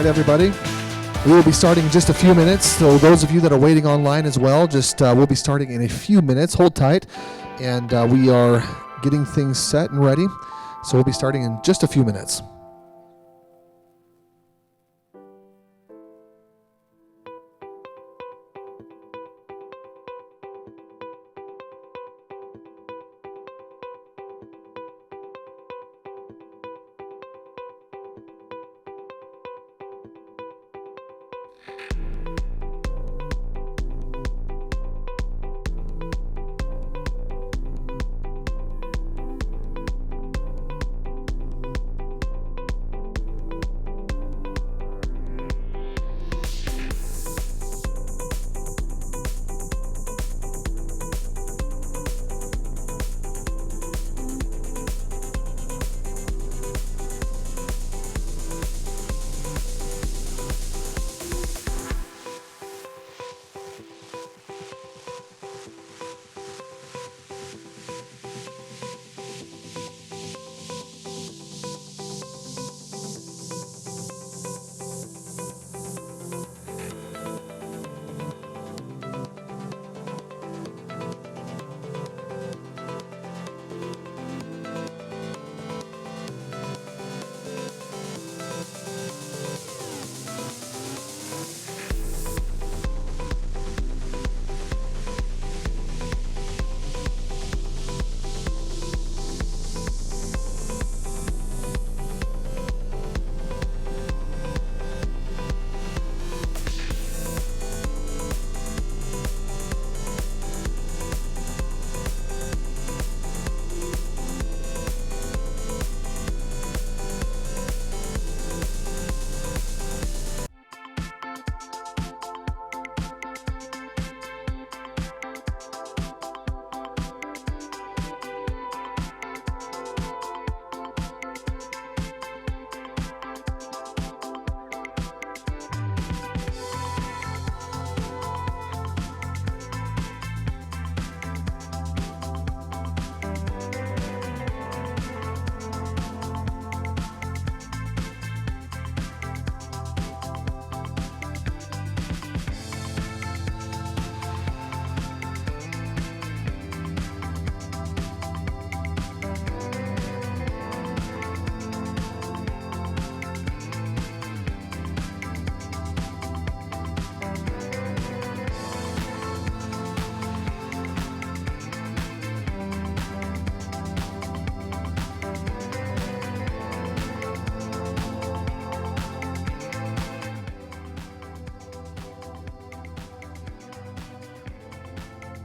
right, everybody. We will be starting in just a few minutes. So those of you that are waiting online as well, we'll be starting in a few minutes. Hold tight. And we are getting things set and ready. So we'll be starting in just a few minutes.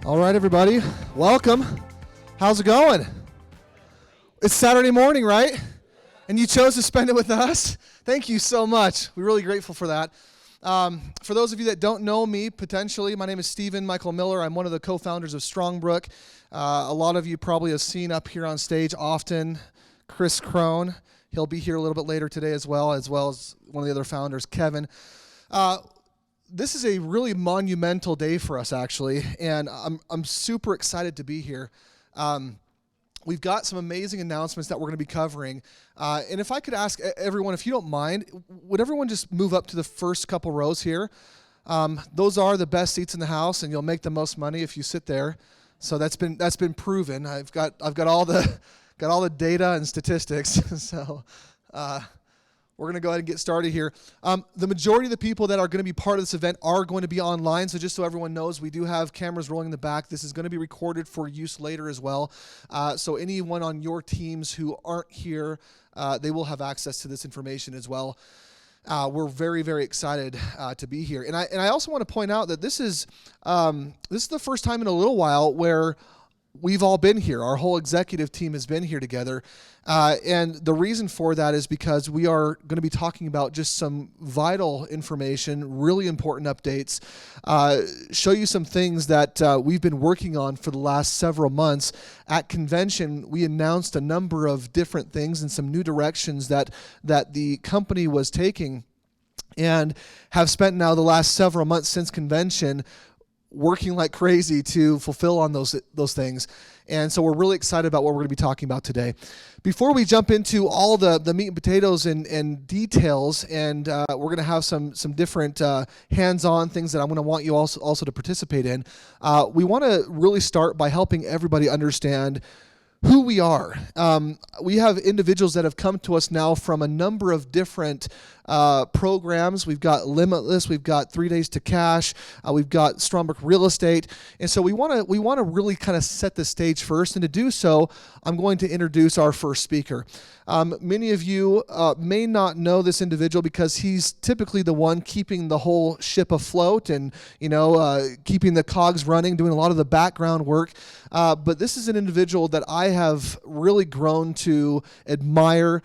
All right, everybody, welcome. How's it going? It's Saturday morning, right? And you chose to spend it with us? Thank you so much. We're really grateful for that. For those of you that don't know me, potentially, my name is Stephen Michael Miller. I'm one of the co-founders of Strongbrook. A lot of you probably have seen up here on stage often Chris Crone. He'll be here a little bit later today as well as one of the other founders, Kevin. This is a really monumental day for us, actually, and I'm super excited to be here. We've got some amazing announcements that we're going to be covering, and if I could ask everyone, if you don't mind, would everyone just move up to the first couple rows here? Those are the best seats in the house, and you'll make the most money if you sit there. So that's been proven. I've got all the data and statistics. So. We're going to go ahead and get started here. The majority of the people that are going to be part of this event are going to be online, so just so everyone knows, we do have cameras rolling in the back. This is going to be recorded for use later as well. So anyone on your teams who aren't here, they will have access to this information as well. We're very, very excited to be here. And I also want to point out that this is the first time in a little while where we've all been here. Our whole executive team has been here together. And the reason for that is because we are going to be talking about just some vital information, really important updates, show you some things that we've been working on for the last several months. At convention, we announced a number of different things and some new directions that the company was taking, and have spent now the last several months since convention working like crazy to fulfill on those things. And so we're really excited about what we're going to be talking about today. Before we jump into all the meat and potatoes and details, and we're going to have some different hands-on things that I'm going to want you also to participate in, we want to really start by helping everybody understand who we are. We have individuals that have come to us now from a number of different programs. We've got Limitless, we've got 3 Days to Cash, we've got Strongbrook Real Estate, and so we want to really kind of set the stage first. And to do so, I'm going to introduce our first speaker. Many of you may not know this individual because he's typically the one keeping the whole ship afloat and keeping the cogs running, doing a lot of the background work. But this is an individual that I have really grown to admire.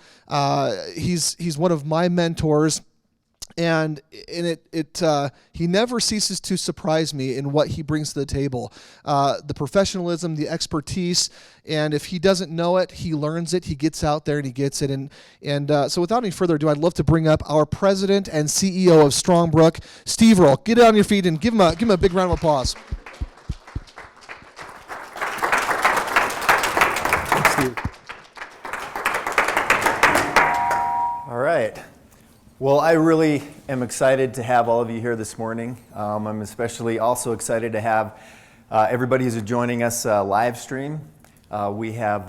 He's one of my mentors. And he never ceases to surprise me in what he brings to the table. The professionalism, the expertise, and if he doesn't know it, he learns it, he gets out there and he gets it. And so without any further ado, I'd love to bring up our president and CEO of Strongbrook, Steve Earle. Get on your feet and give him a big round of applause. Thanks, Steve. All right. Well, I really am excited to have all of you here this morning. I'm especially also excited to have everybody who's joining us live stream. We have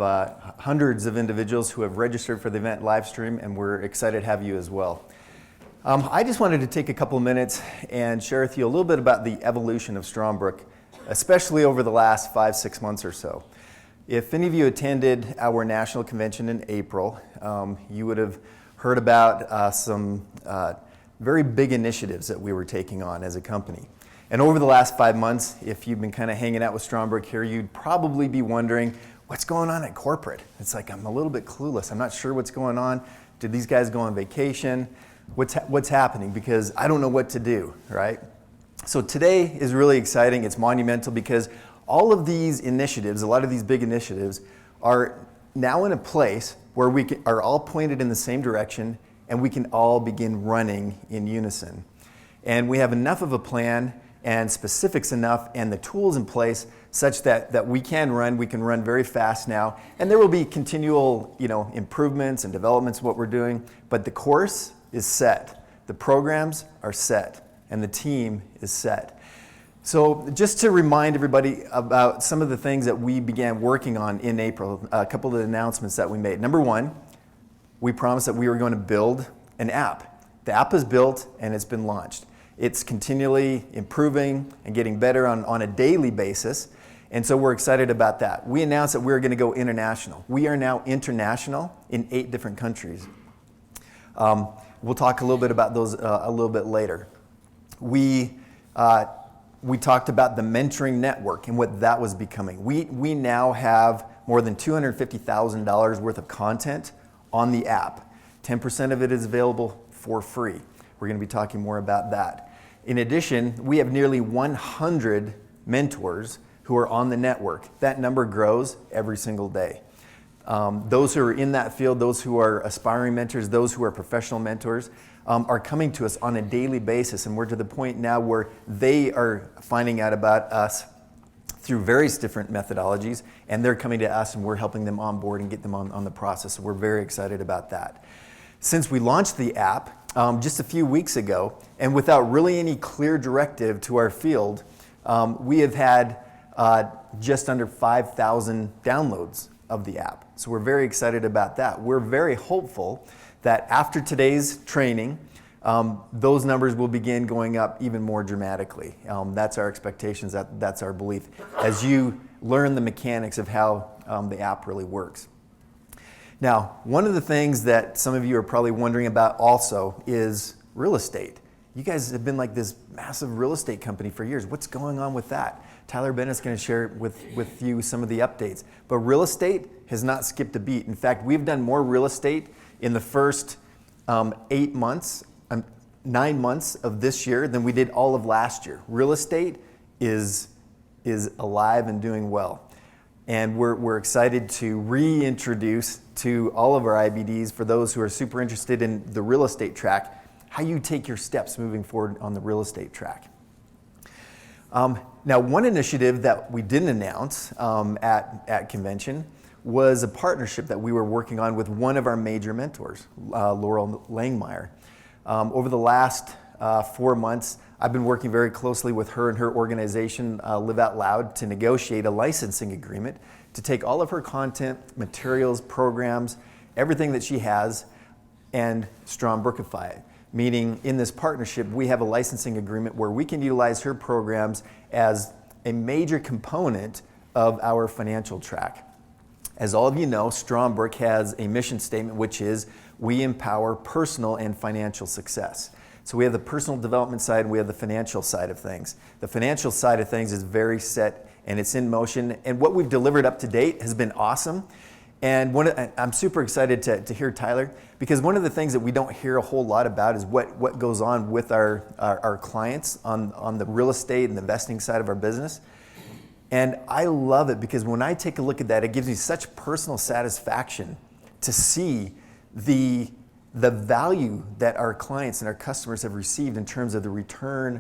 hundreds of individuals who have registered for the event live stream, and we're excited to have you as well. I just wanted to take a couple of minutes and share with you a little bit about the evolution of Strongbrook, especially over the last 5-6 months or so. If any of you attended our national convention in April, you would have heard about some very big initiatives that we were taking on as a company. And over the last 5 months, if you've been kind of hanging out with Strongbrook here, you'd probably be wondering, what's going on at corporate? It's like, I'm a little bit clueless. I'm not sure what's going on. Did these guys go on vacation? What's happening? Because I don't know what to do, right? So today is really exciting. It's monumental because all of these initiatives, a lot of these big initiatives, are now in a place where we are all pointed in the same direction and we can all begin running in unison. And we have enough of a plan and specifics enough and the tools in place such that we can run very fast now. And there will be continual improvements and developments of what we're doing, but the course is set, the programs are set, and the team is set. So just to remind everybody about some of the things that we began working on in April, a couple of the announcements that we made. Number one, we promised that we were going to build an app. The app is built and it's been launched. It's continually improving and getting better on a daily basis, and so we're excited about that. We announced that we were going to go international. We are now international in 8 different countries. We'll talk a little bit about those a little bit later. We talked about the mentoring network and what that was becoming. We now have more than $250,000 worth of content on the app. 10% of it is available for free. We're going to be talking more about that. In addition, we have nearly 100 mentors who are on the network. That number grows every single day. Those who are in that field, those who are aspiring mentors, those who are professional mentors, are coming to us on a daily basis, and we're to the point now where they are finding out about us through various different methodologies, and they're coming to us and we're helping them on board and get them on the process. So we're very excited about that. Since we launched the app just a few weeks ago, and without really any clear directive to our field, we have had just under 5,000 downloads of the app. So we're very excited about that. We're very hopeful that after today's training, those numbers will begin going up even more dramatically. That's our expectations, that's our belief, as you learn the mechanics of how the app really works. Now, one of the things that some of you are probably wondering about also is real estate. You guys have been like this massive real estate company for years. What's going on with that? Tyler Bennett's going to share with you some of the updates. But real estate has not skipped a beat. In fact, we've done more real estate in the first 9 months of this year than we did all of last year. Real estate is alive and doing well. And we're excited to reintroduce to all of our IBDs, for those who are super interested in the real estate track, how you take your steps moving forward on the real estate track. Now, one initiative that we didn't announce at convention was a partnership that we were working on with one of our major mentors, Laurel Langmeyer. Over the last 4 months, I've been working very closely with her and her organization, Live Out Loud, to negotiate a licensing agreement to take all of her content, materials, programs, everything that she has, and Strongbrookify it. Meaning, in this partnership, we have a licensing agreement where we can utilize her programs as a major component of our financial track. As all of you know, Strongbrook has a mission statement, which is, we empower personal and financial success. So we have the personal development side and we have the financial side of things. The financial side of things is very set and it's in motion. And what we've delivered up to date has been awesome. And I'm super excited to hear Tyler, because one of the things that we don't hear a whole lot about is what goes on with our clients on the real estate and the investing side of our business. And I love it because when I take a look at that, it gives me such personal satisfaction to see the value that our clients and our customers have received in terms of the return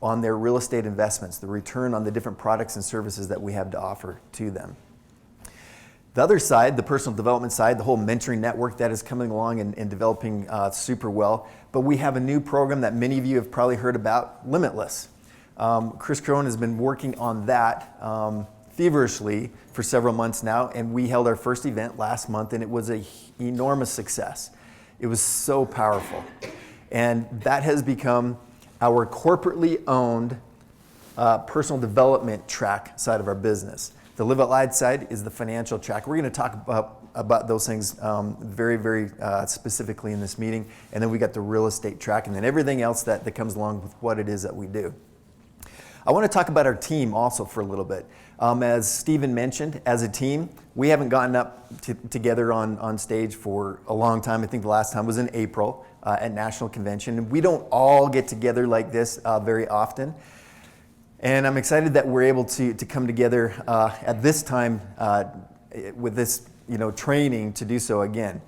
on their real estate investments, the return on the different products and services that we have to offer to them. The other side, the personal development side, the whole mentoring network that is coming along and developing super well. But we have a new program that many of you have probably heard about, Limitless. Chris Crone has been working on that feverishly for several months now, and we held our first event last month, and it was an enormous success. It was so powerful. And that has become our corporately owned personal development track side of our business. The Live Out Loud side is the financial track. We're going to talk about those things very, very specifically in this meeting. And then we got the real estate track and then everything else that comes along with what it is that we do. I want to talk about our team also for a little bit. As Stephen mentioned, as a team, we haven't gotten up together on stage for a long time. I think the last time was in April at National Convention. And we don't all get together like this very often. And I'm excited that we're able to come together at this time with this training to do so again.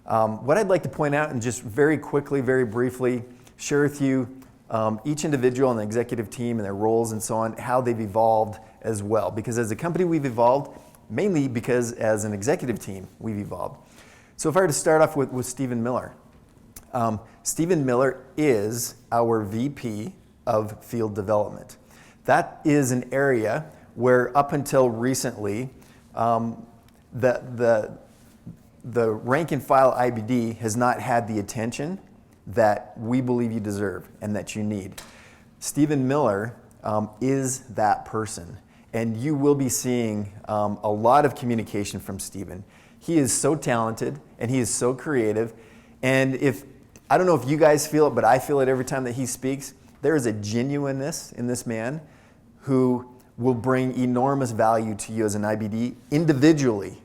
What I'd like to point out and just very quickly, very briefly, share with you each individual on the executive team and their roles and so on, how they've evolved as well. Because as a company we've evolved, mainly because as an executive team we've evolved. So if I were to start off with Stephen Miller. Stephen Miller is our VP of Field Development. That is an area where up until recently, the rank and file IBD has not had the attention that we believe you deserve and that you need. Stephen Miller is that person, and you will be seeing a lot of communication from Stephen. He is so talented and he is so creative, and I don't know if you guys feel it, but I feel it every time that he speaks. There is a genuineness in this man who will bring enormous value to you as an IBD individually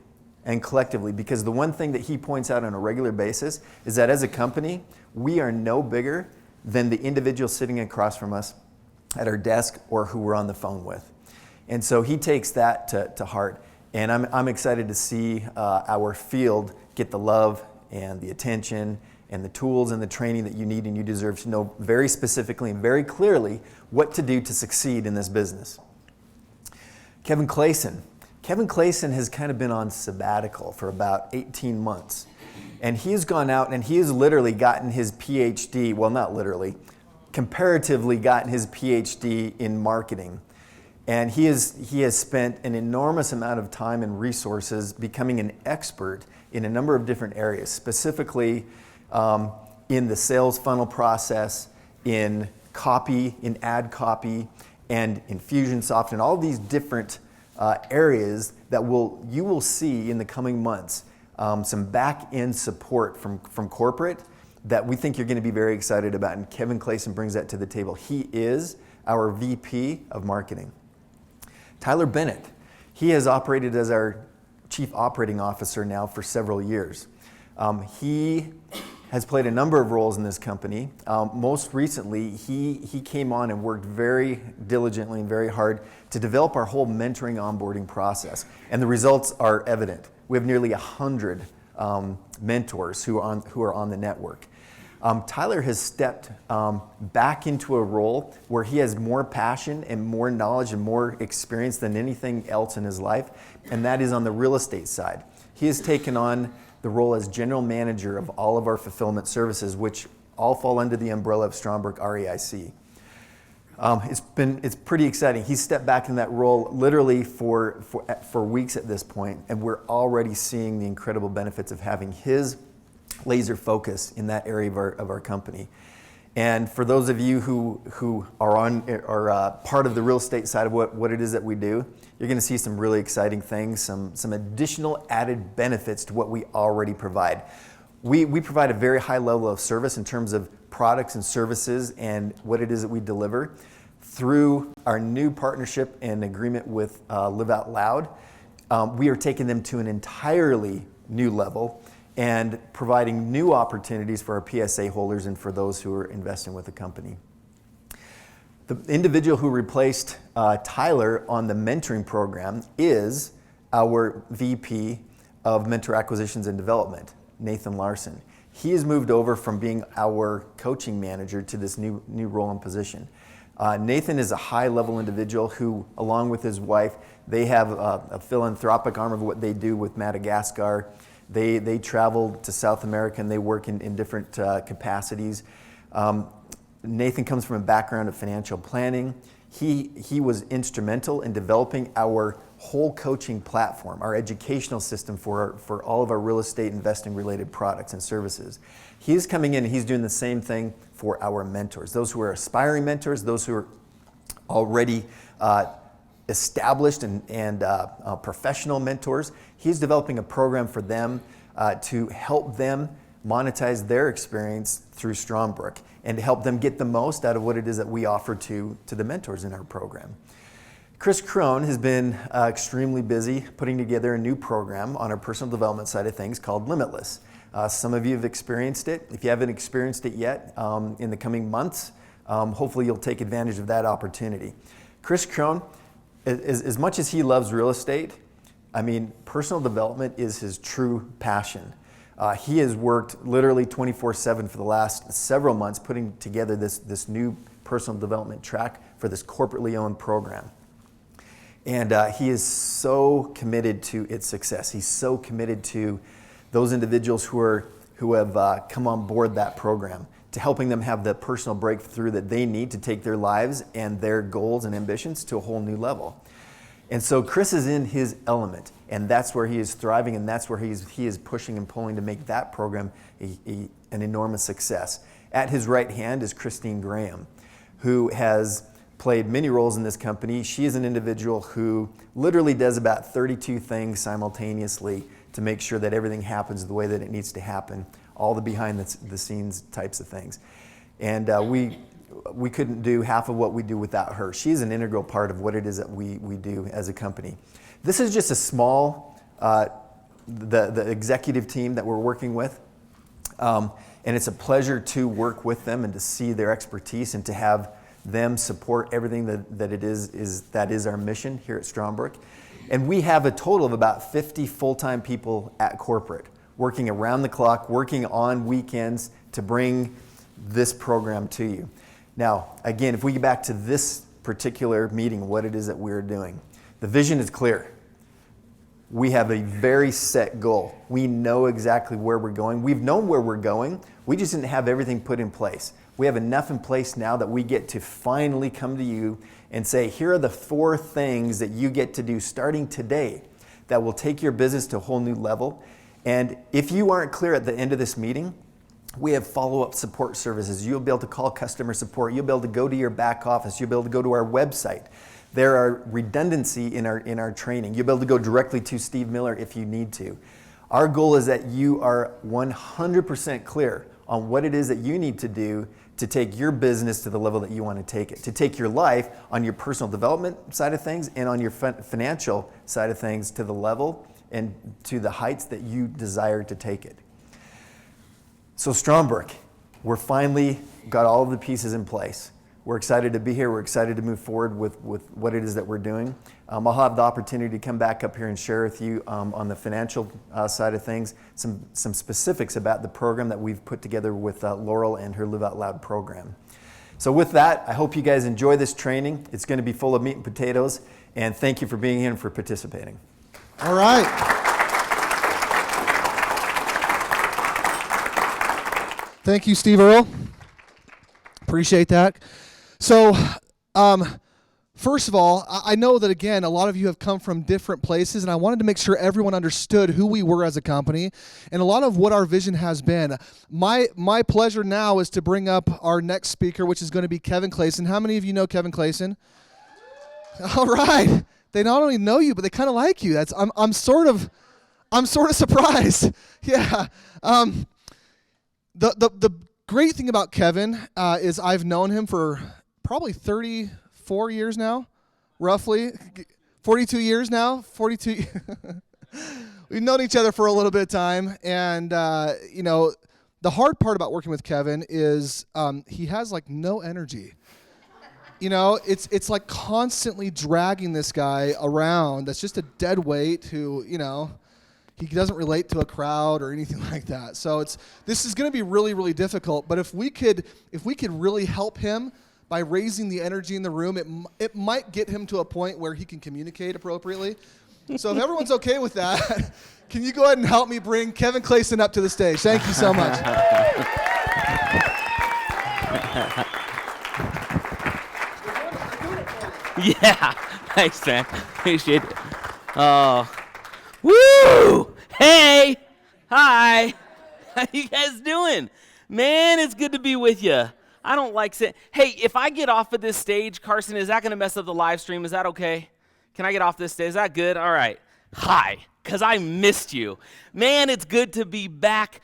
and collectively, because the one thing that he points out on a regular basis is that as a company, we are no bigger than the individual sitting across from us at our desk or who we're on the phone with. And so he takes that to heart, and I'm excited to see our field get the love and the attention and the tools and the training that you need and you deserve to know very specifically and very clearly what to do to succeed in this business. Kevin Clayson. Kevin Clayson has kind of been on sabbatical for about 18 months. And he's gone out and he has literally gotten his PhD, well, not literally, comparatively gotten his PhD in marketing. And he has spent an enormous amount of time and resources becoming an expert in a number of different areas, specifically in the sales funnel process, in copy, in ad copy, and Infusionsoft, and all these different areas that you will see in the coming months some back-end support from corporate that we think you're going to be very excited about, and Kevin Clayson brings that to the table. He is our VP of Marketing. Tyler Bennett, he has operated as our Chief Operating Officer now for several years. He has played a number of roles in this company. Most recently, he came on and worked very diligently and very hard to develop our whole mentoring onboarding process. And the results are evident. We have nearly 100 mentors who are on the network. Tyler has stepped back into a role where he has more passion and more knowledge and more experience than anything else in his life, and that is on the real estate side. He has taken on the role as general manager of all of our fulfillment services, which all fall under the umbrella of Strongbrook REIC. It's pretty exciting. He's stepped back in that role literally for weeks at this point, and we're already seeing the incredible benefits of having his laser focus in that area of our company. And for those of you who are part of the real estate side of what it is that we do, you're going to see some really exciting things, some additional added benefits to what we already provide. We provide a very high level of service in terms of products and services and what it is that we deliver. Through our new partnership and agreement with Live Out Loud, we are taking them to an entirely new level and providing new opportunities for our PSA holders and for those who are investing with the company. The individual who replaced Tyler on the mentoring program is our VP of Mentor Acquisitions and Development, Nathan Larson. He has moved over from being our coaching manager to this new role and position. Nathan is a high-level individual who, along with his wife, they have a philanthropic arm of what they do with Madagascar. They travel to South America and they work in different capacities. Nathan comes from a background of financial planning. He was instrumental in developing our whole coaching platform, our educational system for all of our real estate investing related products and services. He's coming in and he's doing the same thing for our mentors, those who are aspiring mentors, those who are already established and professional mentors. He's developing a program for them to help them monetize their experience through Strongbrook and to help them get the most out of what it is that we offer to the mentors in our program. Chris Crone has been extremely busy putting together a new program on our personal development side of things called Limitless. Some of you have experienced it. If you haven't experienced it yet, in the coming months, hopefully you'll take advantage of that opportunity. Chris Crone, as much as he loves real estate, I mean, personal development is his true passion. He has worked literally 24/7 for the last several months putting together this new personal development track for this corporately owned program. And he is so committed to its success. He's so committed to those individuals who have come on board that program, to helping them have the personal breakthrough that they need to take their lives and their goals and ambitions to a whole new level. And so Chris is in his element, and that's where he is thriving, and that's where he is pushing and pulling to make that program an enormous success. At his right hand is Christine Graham, who has played many roles in this company. She is an individual who literally does about 32 things simultaneously to make sure that everything happens the way that it needs to happen, all the behind the scenes types of things. And we couldn't do half of what we do without her. She's an integral part of what it is that we do as a company. This is just a small, the executive team that we're working with. And it's a pleasure to work with them and to see their expertise and to have them support everything that is our mission here at Strongbrook. And we have a total of about 50 full-time people at corporate, working around the clock, working on weekends to bring this program to you. Now, again, if we get back to this particular meeting, what it is that we're doing, the vision is clear. We have a very set goal. We know exactly where we're going. We've known where we're going. We just didn't have everything put in place. We have enough in place now that we get to finally come to you and say, here are the 4 things that you get to do starting today that will take your business to a whole new level. And if you aren't clear at the end of this meeting, we have follow-up support services. You'll be able to call customer support. You'll be able to go to your back office. You'll be able to go to our website. There are redundancy in our training. You'll be able to go directly to Steve Miller if you need to. Our goal is that you are 100% clear on what it is that you need to do to take your business to the level that you want to take it, to take your life on your personal development side of things and on your financial side of things to the level and to the heights that you desire to take it. So Strongbrook, we're finally got all of the pieces in place. We're excited to be here. We're excited to move forward with what it is that we're doing. I'll have the opportunity to come back up here and share with you on the financial side of things some specifics about the program that we've put together with Laurel and her Live Out Loud program. So with that, I hope you guys enjoy this training. It's going to be full of meat and potatoes, and thank you for being here and for participating. All right. Thank you, Steve Earle. Appreciate that. So, first of all, I know that, again, a lot of you have come from different places, and I wanted to make sure everyone understood who we were as a company and a lot of what our vision has been. My pleasure now is to bring up our next speaker, which is going to be Kevin Clayson. How many of you know Kevin Clayson? All right. They not only know you, but they kind of like you. I'm sort of surprised. Yeah. The great thing about Kevin is I've known him for probably 34 years now, roughly. 42 years now. 42. We've known each other for a little bit of time, and the hard part about working with Kevin is he has like no energy. It's like constantly dragging this guy around. That's just a dead weight who, he doesn't relate to a crowd or anything like that. So this is going to be really, really difficult. But if we could really help him by raising the energy in the room, it might get him to a point where he can communicate appropriately. So if everyone's okay with that, can you go ahead and help me bring Kevin Clayson up to the stage? Thank you so much. Yeah, thanks, man. Appreciate it. Oh, woo! Hey, hi. How you guys doing? Man, it's good to be with you. I don't like saying, hey, if I get off of this stage, Carson, is that going to mess up the live stream? Is that okay? Can I get off this stage? Is that good? All right. Hi, because I missed you. Man, it's good to be back.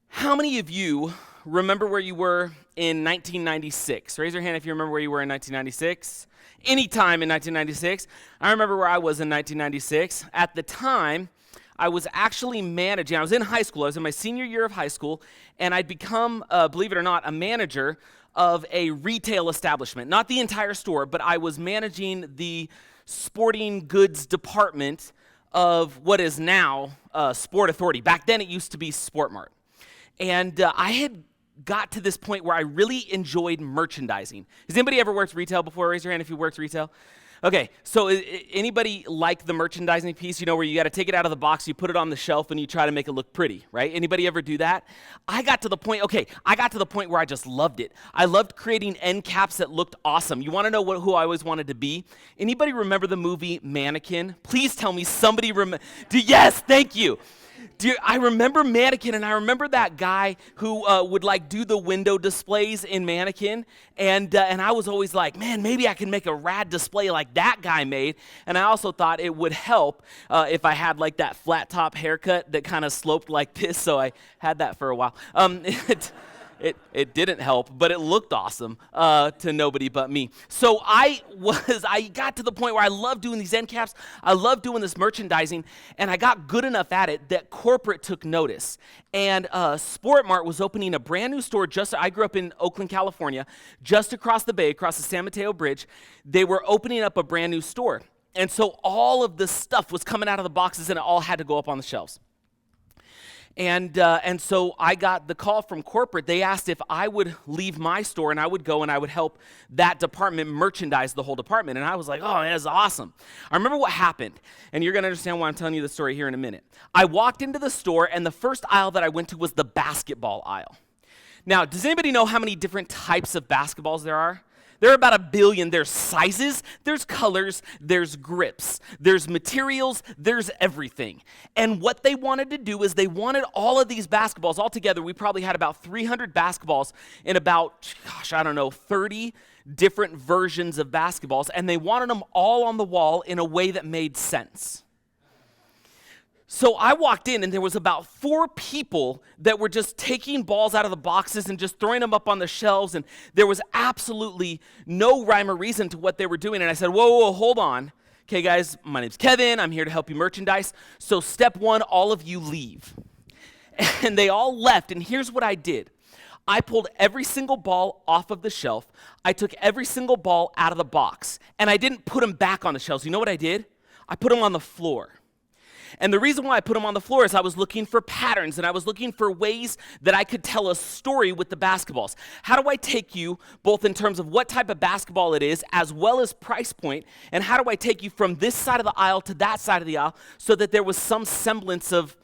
How many of you remember where you were in 1996? Raise your hand if you remember where you were in 1996. Anytime in 1996. I remember where I was in 1996. At the time, I was actually managing. I was in high school. I was in my senior year of high school, and I'd become, believe it or not, a manager of a retail establishment. Not the entire store, but I was managing the sporting goods department of what is now Sport Authority. Back then, it used to be Sport Mart. And I had got to this point where I really enjoyed merchandising. Has anybody ever worked retail before? Raise your hand if you worked retail. Okay, so anybody like the merchandising piece, where you got to take it out of the box, you put it on the shelf, and you try to make it look pretty, right? Anybody ever do that? I got to the point where I just loved it. I loved creating end caps that looked awesome. You want to know who I always wanted to be? Anybody remember the movie Mannequin? Please tell me somebody remember. Yes, thank you. I remember Mannequin, and I remember that guy who would do the window displays in Mannequin, and I was always like, man, maybe I can make a rad display like that guy made. And I also thought it would help if I had that flat top haircut that kind of sloped like this, so I had that for a while. It didn't help, but it looked awesome to nobody but me. So I got to the point where I loved doing these end caps. I loved doing this merchandising, and I got good enough at it that corporate took notice. And Sport Mart was opening a brand new store. I grew up in Oakland, California, just across the bay, across the San Mateo Bridge. They were opening up a brand new store. And so all of the stuff was coming out of the boxes, and it all had to go up on the shelves. And so I got the call from corporate. They asked if I would leave my store and I would go and I would help that department merchandise the whole department. And I was like, oh, man, that's awesome. I remember what happened, and you're going to understand why I'm telling you the story here in a minute. I walked into the store, and the first aisle that I went to was the basketball aisle. Now, does anybody know how many different types of basketballs there are? There are about 1 billion. There's sizes, there's colors, there's grips, there's materials, there's everything. And what they wanted to do is they wanted all of these basketballs all together. We probably had about 300 basketballs in about, 30 different versions of basketballs, and they wanted them all on the wall in a way that made sense. So I walked in, and there was about 4 people that were just taking balls out of the boxes and just throwing them up on the shelves, and there was absolutely no rhyme or reason to what they were doing. And I said, whoa, hold on. Okay, guys, my name's Kevin. I'm here to help you merchandise. So step 1, all of you leave. And they all left, and here's what I did. I pulled every single ball off of the shelf. I took every single ball out of the box, and I didn't put them back on the shelves. You know what I did? I put them on the floor. And the reason why I put them on the floor is I was looking for patterns, and I was looking for ways that I could tell a story with the basketballs. How do I take you both in terms of what type of basketball it is, as well as price point, and how do I take you from this side of the aisle to that side of the aisle so that there was some semblance of,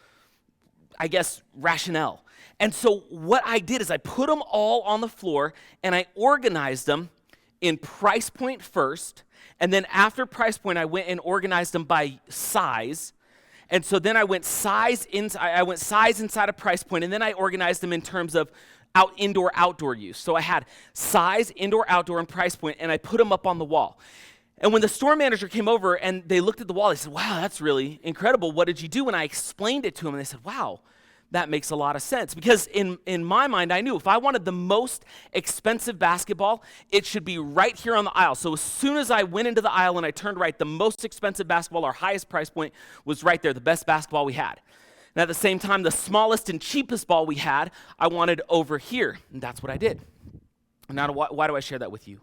I guess, rationale. And so what I did is I put them all on the floor, and I organized them in price point first, and then after price point, I went and organized them by size. And so then I went size inside a price point, and then I organized them in terms of indoor, outdoor use. So I had size, indoor, outdoor, and price point, and I put them up on the wall. And when the store manager came over and they looked at the wall, they said, wow, that's really incredible. What did you do? And I explained it to them, and they said, wow, that makes a lot of sense. Because in my mind, I knew if I wanted the most expensive basketball, it should be right here on the aisle. So as soon as I went into the aisle and I turned right, the most expensive basketball, our highest price point, was right there, the best basketball we had. And at the same time, the smallest and cheapest ball we had, I wanted over here. And that's what I did. Now, why do I share that with you?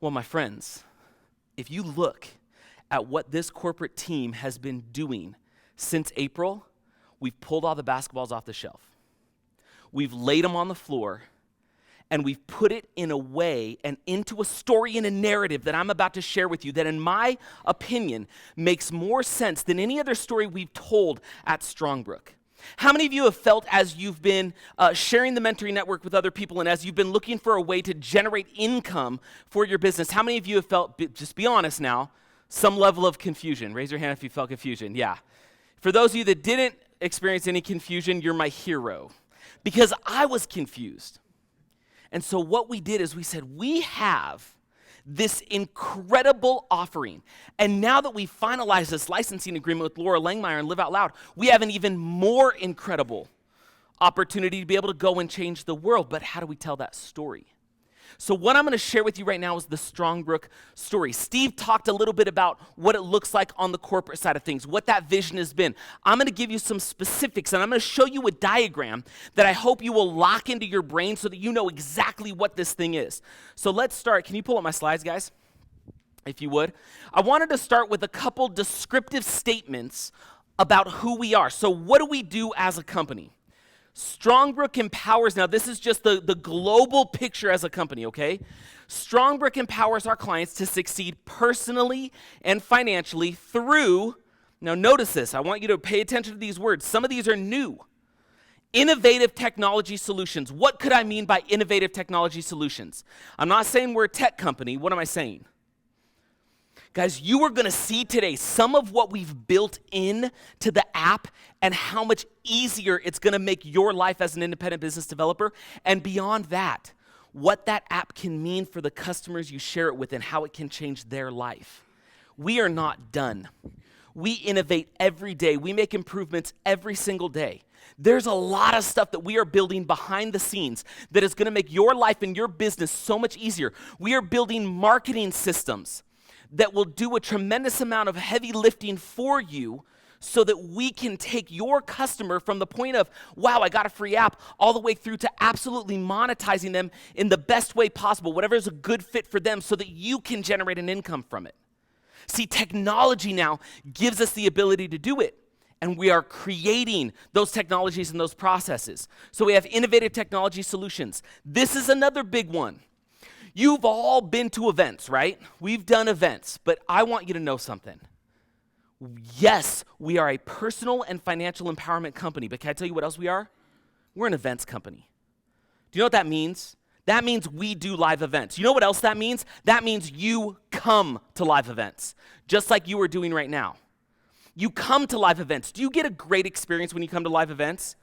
Well, my friends, if you look at what this corporate team has been doing since April, we've pulled all the basketballs off the shelf. We've laid them on the floor, and we've put it in a way and into a story and a narrative that I'm about to share with you that, in my opinion, makes more sense than any other story we've told at Strongbrook. How many of you have felt as you've been sharing the mentoring network with other people and as you've been looking for a way to generate income for your business, how many of you have felt, just be honest now, some level of confusion? Raise your hand if you felt confusion. Yeah. For those of you that didn't experience any confusion, you're my hero, because I was confused. And so what we did is we said, we have this incredible offering, and now that we finalized this licensing agreement with Laura Langmeyer and Live Out Loud, we have an even more incredible opportunity to be able to go and change the world. But how do we tell that story? So what I'm going to share with you right now is the Strongbrook story. Steve talked a little bit about what it looks like on the corporate side of things, what that vision has been. I'm going to give you some specifics, and I'm going to show you a diagram that I hope you will lock into your brain so that you know exactly what this thing is. So let's start. Can you pull up my slides, guys? If you would. I wanted to start with a couple descriptive statements about who we are. So what do we do as a company? Strongbrook empowers, now this is just the global picture as a company, okay? Strongbrook empowers our clients to succeed personally and financially through, now notice this, I want you to pay attention to these words. Some of these are new. Innovative technology solutions. What could I mean by innovative technology solutions? I'm not saying we're a tech company. What am I saying? Guys, you are going to see today some of what we've built in to the app and how much easier it's going to make your life as an independent business developer. And beyond that, what that app can mean for the customers you share it with and how it can change their life. We are not done. We innovate every day. We make improvements every single day. There's a lot of stuff that we are building behind the scenes that is going to make your life and your business so much easier. We are building marketing systems that will do a tremendous amount of heavy lifting for you so that we can take your customer from the point of, wow, I got a free app, all the way through to absolutely monetizing them in the best way possible, whatever is a good fit for them so that you can generate an income from it. See, technology now gives us the ability to do it, and we are creating those technologies and those processes. So we have innovative technology solutions. This is another big one. You've all been to events, right? We've done events, but I want you to know something. Yes, we are a personal and financial empowerment company, but can I tell you what else we are? We're an events company. Do you know what that means? That means we do live events. You know what else that means? That means you come to live events, just like you are doing right now. You come to live events. Do you get a great experience when you come to live events?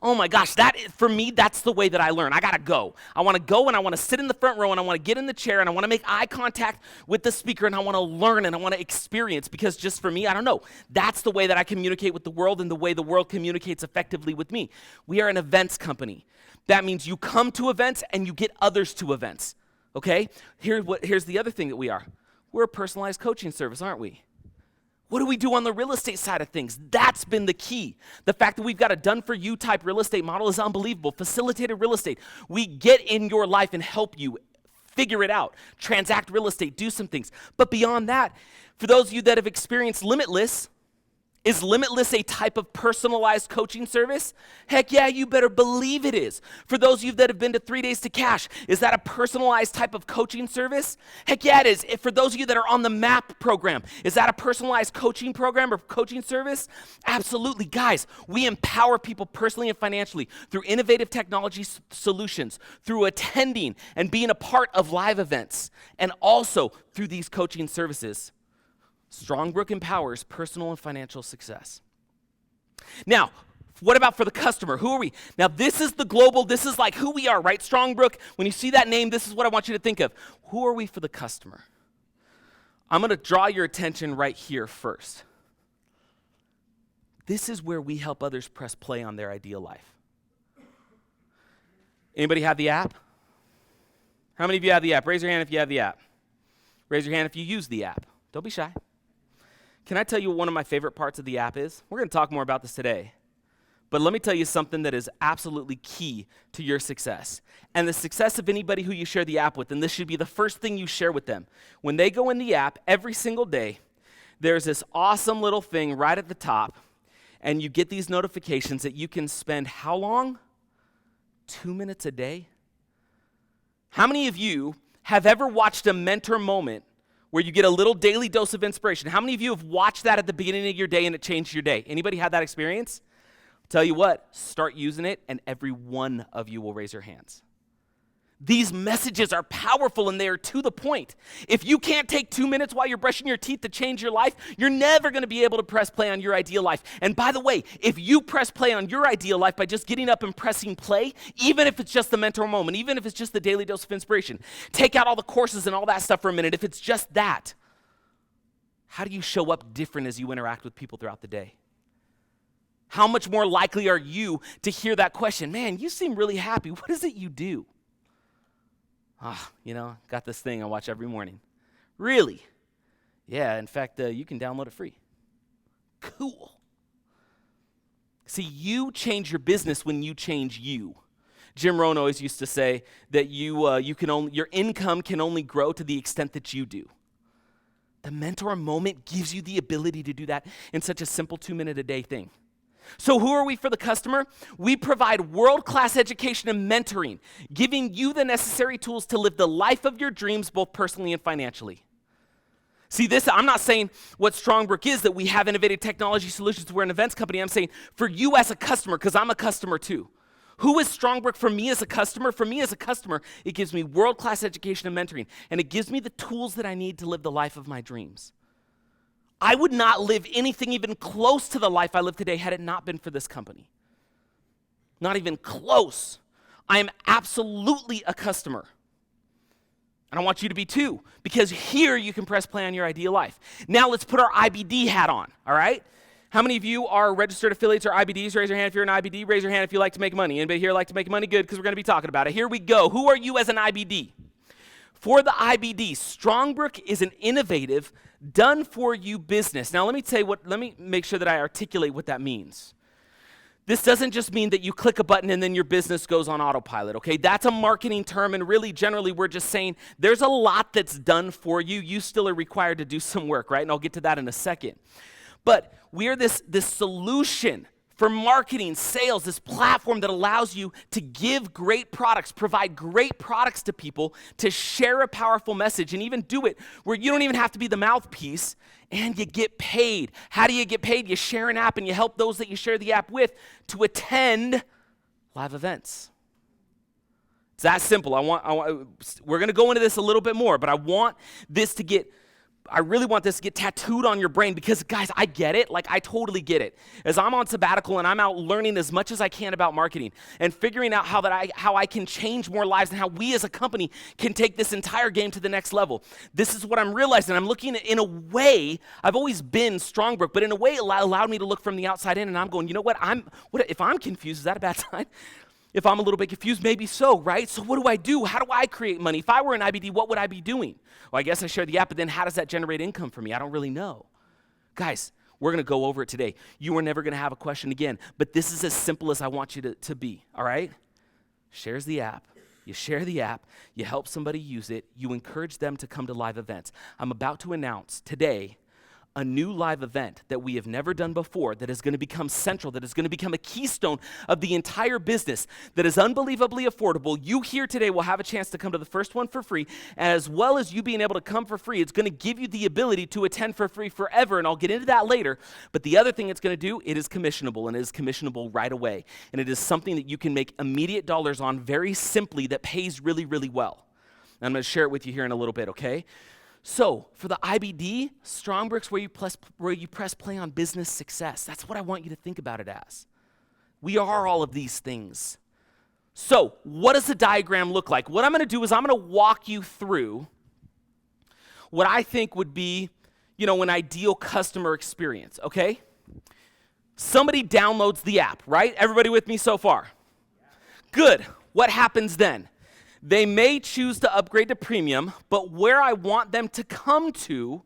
Oh my gosh, for me, that's the way that I learn. I gotta go. I wanna go and I wanna sit in the front row and I wanna get in the chair and I wanna make eye contact with the speaker and I wanna learn and I wanna experience, because just for me, I don't know, that's the way that I communicate with the world and the way the world communicates effectively with me. We are an events company. That means you come to events and you get others to events, okay? Here's the other thing that we are. We're a personalized coaching service, aren't we? What do we do on the real estate side of things? That's been the key. The fact that we've got a done-for-you type real estate model is unbelievable. Facilitated real estate. We get in your life and help you figure it out, transact real estate, do some things. But beyond that, for those of you that have experienced Limitless, is Limitless a type of personalized coaching service? Heck yeah, you better believe it is. For those of you that have been to 3 Days to Cash, is that a personalized type of coaching service? Heck yeah, it is. For those of you that are on the MAP program, is that a personalized coaching program or coaching service? Absolutely. Guys, we empower people personally and financially through innovative technology solutions, through attending and being a part of live events, and also through these coaching services. Strongbrook empowers personal and financial success. Now, what about for the customer? Who are we? Now, this is the global, this is like who we are, right? Strongbrook, when you see that name, this is what I want you to think of. Who are we for the customer? I'm going to draw your attention right here first. This is where we help others press play on their ideal life. Anybody have the app? How many of you have the app? Raise your hand if you have the app. Raise your hand if you use the app. Don't be shy. Can I tell you what one of my favorite parts of the app is? We're going to talk more about this today. But let me tell you something that is absolutely key to your success and the success of anybody who you share the app with. And this should be the first thing you share with them. When they go in the app every single day, there's this awesome little thing right at the top, and you get these notifications that you can spend how long? 2 minutes a day? How many of you have ever watched a mentor moment where you get a little daily dose of inspiration? How many of you have watched that at the beginning of your day and it changed your day? Anybody had that experience? I'll tell you what, start using it and every one of you will raise your hands. These messages are powerful and they are to the point. If you can't take 2 minutes while you're brushing your teeth to change your life, you're never going to be able to press play on your ideal life. And by the way, if you press play on your ideal life by just getting up and pressing play, even if it's just the mentor moment, even if it's just the daily dose of inspiration, take out all the courses and all that stuff for a minute. If it's just that, how do you show up different as you interact with people throughout the day? How much more likely are you to hear that question? Man, you seem really happy. What is it you do? Got this thing I watch every morning. Really? Yeah, in fact, you can download it free. Cool. See, you change your business when you change you. Jim Rohn always used to say that your income can only grow to the extent that you do. The mentor moment gives you the ability to do that in such a simple 2-minute-a-day thing. So who are we for the customer? We provide world-class education and mentoring, giving you the necessary tools to live the life of your dreams, both personally and financially. See, this, I'm not saying what Strongbrook is, that we have innovative technology solutions, we're an events company. I'm saying for you as a customer, because I'm a customer too. Who is Strongbrook for me as a customer? For me as a customer, it gives me world-class education and mentoring, and it gives me the tools that I need to live the life of my dreams. I would not live anything even close to the life I live today had it not been for this company. Not even close. I am absolutely a customer. And I want you to be too, because here you can press play on your ideal life. Now let's put our IBD hat on, all right? How many of you are registered affiliates or IBDs? Raise your hand if you're an IBD. Raise your hand if you like to make money. Anybody here like to make money? Good, because we're going to be talking about it. Here we go. Who are you as an IBD? For the IBD, Strongbrook is an innovative, done-for-you business. Now, let me make sure that I articulate what that means. This doesn't just mean that you click a button and then your business goes on autopilot, okay? That's a marketing term, and really, generally, we're just saying there's a lot that's done for you. You still are required to do some work, right? And I'll get to that in a second. But we are this solution for marketing, sales, this platform that allows you to give great products, provide great products to people, to share a powerful message, and even do it where you don't even have to be the mouthpiece, and you get paid. How do you get paid? You share an app, and you help those that you share the app with to attend live events. It's that simple. We're going to go into this a little bit more, but I really want this to get tattooed on your brain because, guys, I get it. Like, I totally get it. As I'm on sabbatical and I'm out learning as much as I can about marketing and figuring out how I can change more lives and how we as a company can take this entire game to the next level. This is what I'm realizing. I'm looking at, in a way, I've always been Strongbrook, but in a way it allowed me to look from the outside in, and I'm going, you know what? If I'm confused, is that a bad sign? If I'm a little bit confused, maybe so, right? So what do I do? How do I create money? If I were an IBD, what would I be doing? Well, I guess I share the app, but then how does that generate income for me? I don't really know. Guys, we're going to go over it today. You are never going to have a question again, but this is as simple as I want you to be, all right? Shares the app. You share the app. You help somebody use it. You encourage them to come to live events. I'm about to announce today a new live event that we have never done before that is going to become central, that is going to become a keystone of the entire business, that is unbelievably affordable. You here today will have a chance to come to the first one for free, as well as you being able to come for free. It's going to give you the ability to attend for free forever, and I'll get into that later. But the other thing it's going to do, it is commissionable, and it is commissionable right away. And it is something that you can make immediate dollars on very simply that pays really, really well. And I'm going to share it with you here in a little bit, okay? So for the IBD, Strongbrook's where you press play on business success. That's what I want you to think about it as. We are all of these things. So what does the diagram look like? What I'm going to do is I'm going to walk you through what I think would be, an ideal customer experience, okay? Somebody downloads the app, right? Everybody with me so far? Good. What happens then? They may choose to upgrade to premium, but where I want them to come to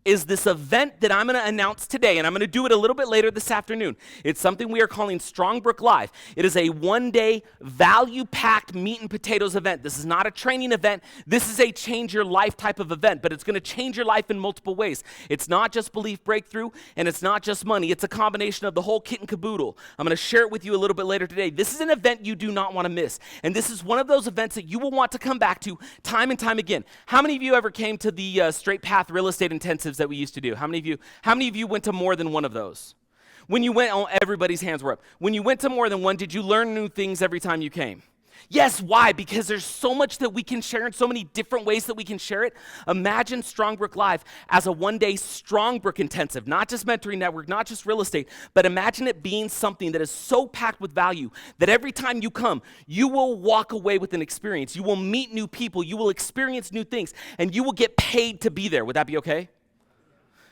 is this event that I'm going to announce today, and I'm going to do it a little bit later this afternoon. It's something we are calling Strongbrook Live. It is a one-day, value-packed meat and potatoes event. This is not a training event. This is a change-your-life type of event, but it's going to change your life in multiple ways. It's not just belief breakthrough, and it's not just money. It's a combination of the whole kit and caboodle. I'm going to share it with you a little bit later today. This is an event you do not want to miss, and this is one of those events that you will want to come back to time and time again. How many of you ever came to the Straight Path Real Estate Intensives that we used to do? How many of you went to more than one of those? When you went, everybody's hands were up. When you went to more than one, did you learn new things every time you came? Yes, why? Because there's so much that we can share in so many different ways that we can share it. Imagine Strongbrook Live as a one-day Strongbrook intensive, not just mentoring network, not just real estate, but imagine it being something that is so packed with value that every time you come, you will walk away with an experience. You will meet new people. You will experience new things, and you will get paid to be there. Would that be okay?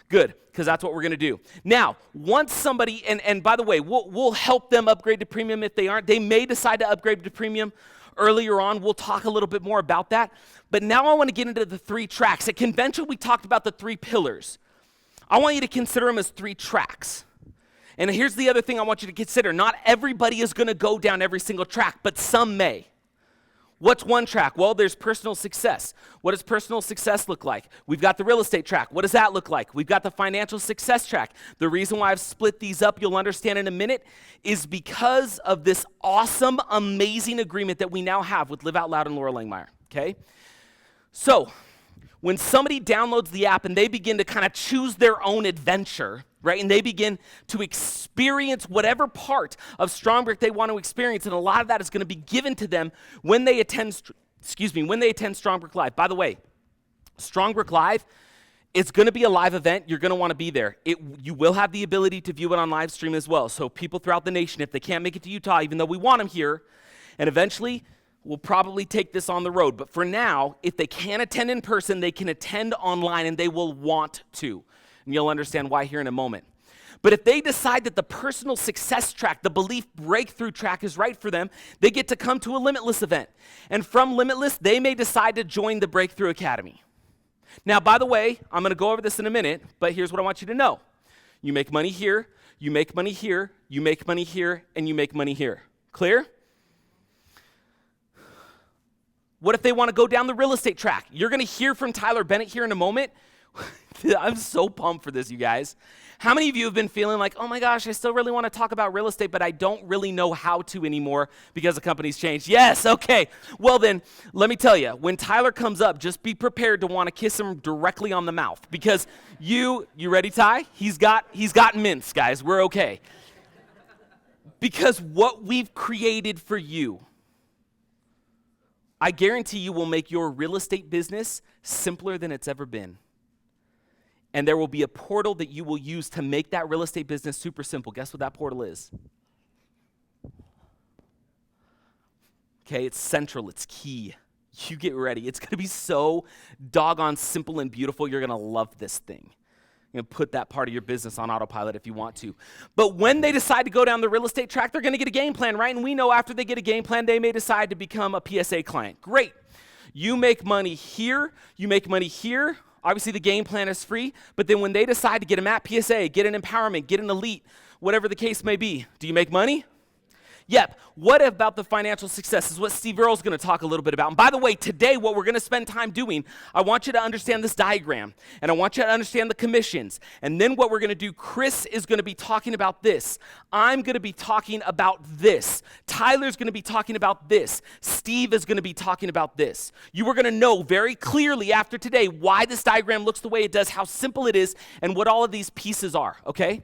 Good, because that's what we're going to do. Now, once somebody, and by the way, we'll help them upgrade to premium if they aren't. They may decide to upgrade to premium earlier on. We'll talk a little bit more about that. But now I want to get into the 3 tracks. At convention, we talked about the 3 pillars. I want you to consider them as 3 tracks. And here's the other thing I want you to consider. Not everybody is going to go down every single track, but some may. What's one track? Well, there's personal success. What does personal success look like? We've got the real estate track. What does that look like? We've got the financial success track. The reason why I've split these up, you'll understand in a minute, is because of this awesome, amazing agreement that we now have with Live Out Loud and Laura Langmeyer, okay? So, when somebody downloads the app and they begin to kind of choose their own adventure, right, and they begin to experience whatever part of Strongbrook they want to experience, and a lot of that is going to be given to them when they attend Strongbrook Live. By the way, Strongbrook Live, it's going to be a live event. You're going to want to be there. You will have the ability to view it on live stream as well. So people throughout the nation, if they can't make it to Utah, even though we want them here, and eventually we'll probably take this on the road. But for now, if they can't attend in person, they can attend online, and they will want to. And you'll understand why here in a moment. But if they decide that the personal success track, the belief breakthrough track is right for them, they get to come to a Limitless event. And from Limitless, they may decide to join the Breakthrough Academy. Now, by the way, I'm going to go over this in a minute, but here's what I want you to know. You make money here, you make money here, you make money here, and you make money here. Clear? What if they want to go down the real estate track? You're going to hear from Tyler Bennett here in a moment. I'm so pumped for this, you guys. How many of you have been feeling like, oh my gosh, I still really want to talk about real estate, but I don't really know how to anymore because the company's changed? Yes, okay. Well then, let me tell you, when Tyler comes up, just be prepared to want to kiss him directly on the mouth, because you ready, Ty? He's got mints, guys. We're okay. Because what we've created for you, I guarantee you will make your real estate business simpler than it's ever been. And there will be a portal that you will use to make that real estate business super simple. Guess what that portal is? Okay, it's central, it's key. You get ready. It's going to be so doggone simple and beautiful. You're going to love this thing. You're going to put that part of your business on autopilot if you want to. But when they decide to go down the real estate track, they're going to get a game plan, right? And we know after they get a game plan, they may decide to become a PSA client. Great. You make money here, you make money here. Obviously, the game plan is free, but then when they decide to get a MAP PSA, get an empowerment, get an elite, whatever the case may be, do you make money? Yep. What about the financial success? This is what Steve Earle's going to talk a little bit about. And by the way, today what we're going to spend time doing, I want you to understand this diagram, and I want you to understand the commissions. And then what we're going to do, Chris is going to be talking about this. I'm going to be talking about this. Tyler's going to be talking about this. Steve is going to be talking about this. You are going to know very clearly after today why this diagram looks the way it does, how simple it is, and what all of these pieces are, okay?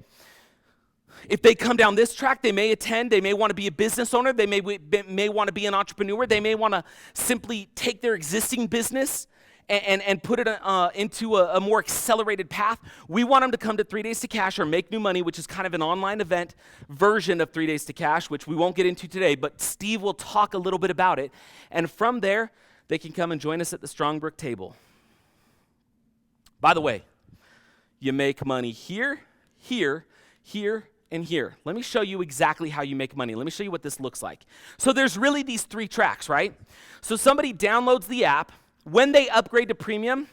If they come down this track, they may attend, they may want to be a business owner, they may want to be an entrepreneur, they may want to simply take their existing business and put it into a more accelerated path. We want them to come to 3 Days to Cash or Make New Money, which is kind of an online event version of 3 Days to Cash, which we won't get into today, but Steve will talk a little bit about it. And from there, they can come and join us at the Strongbrook table. By the way, you make money here, here, here, and here. Let me show you exactly how you make money. Let me show you what this looks like. So there's really these 3 tracks, right? So somebody downloads the app. When they upgrade to premium,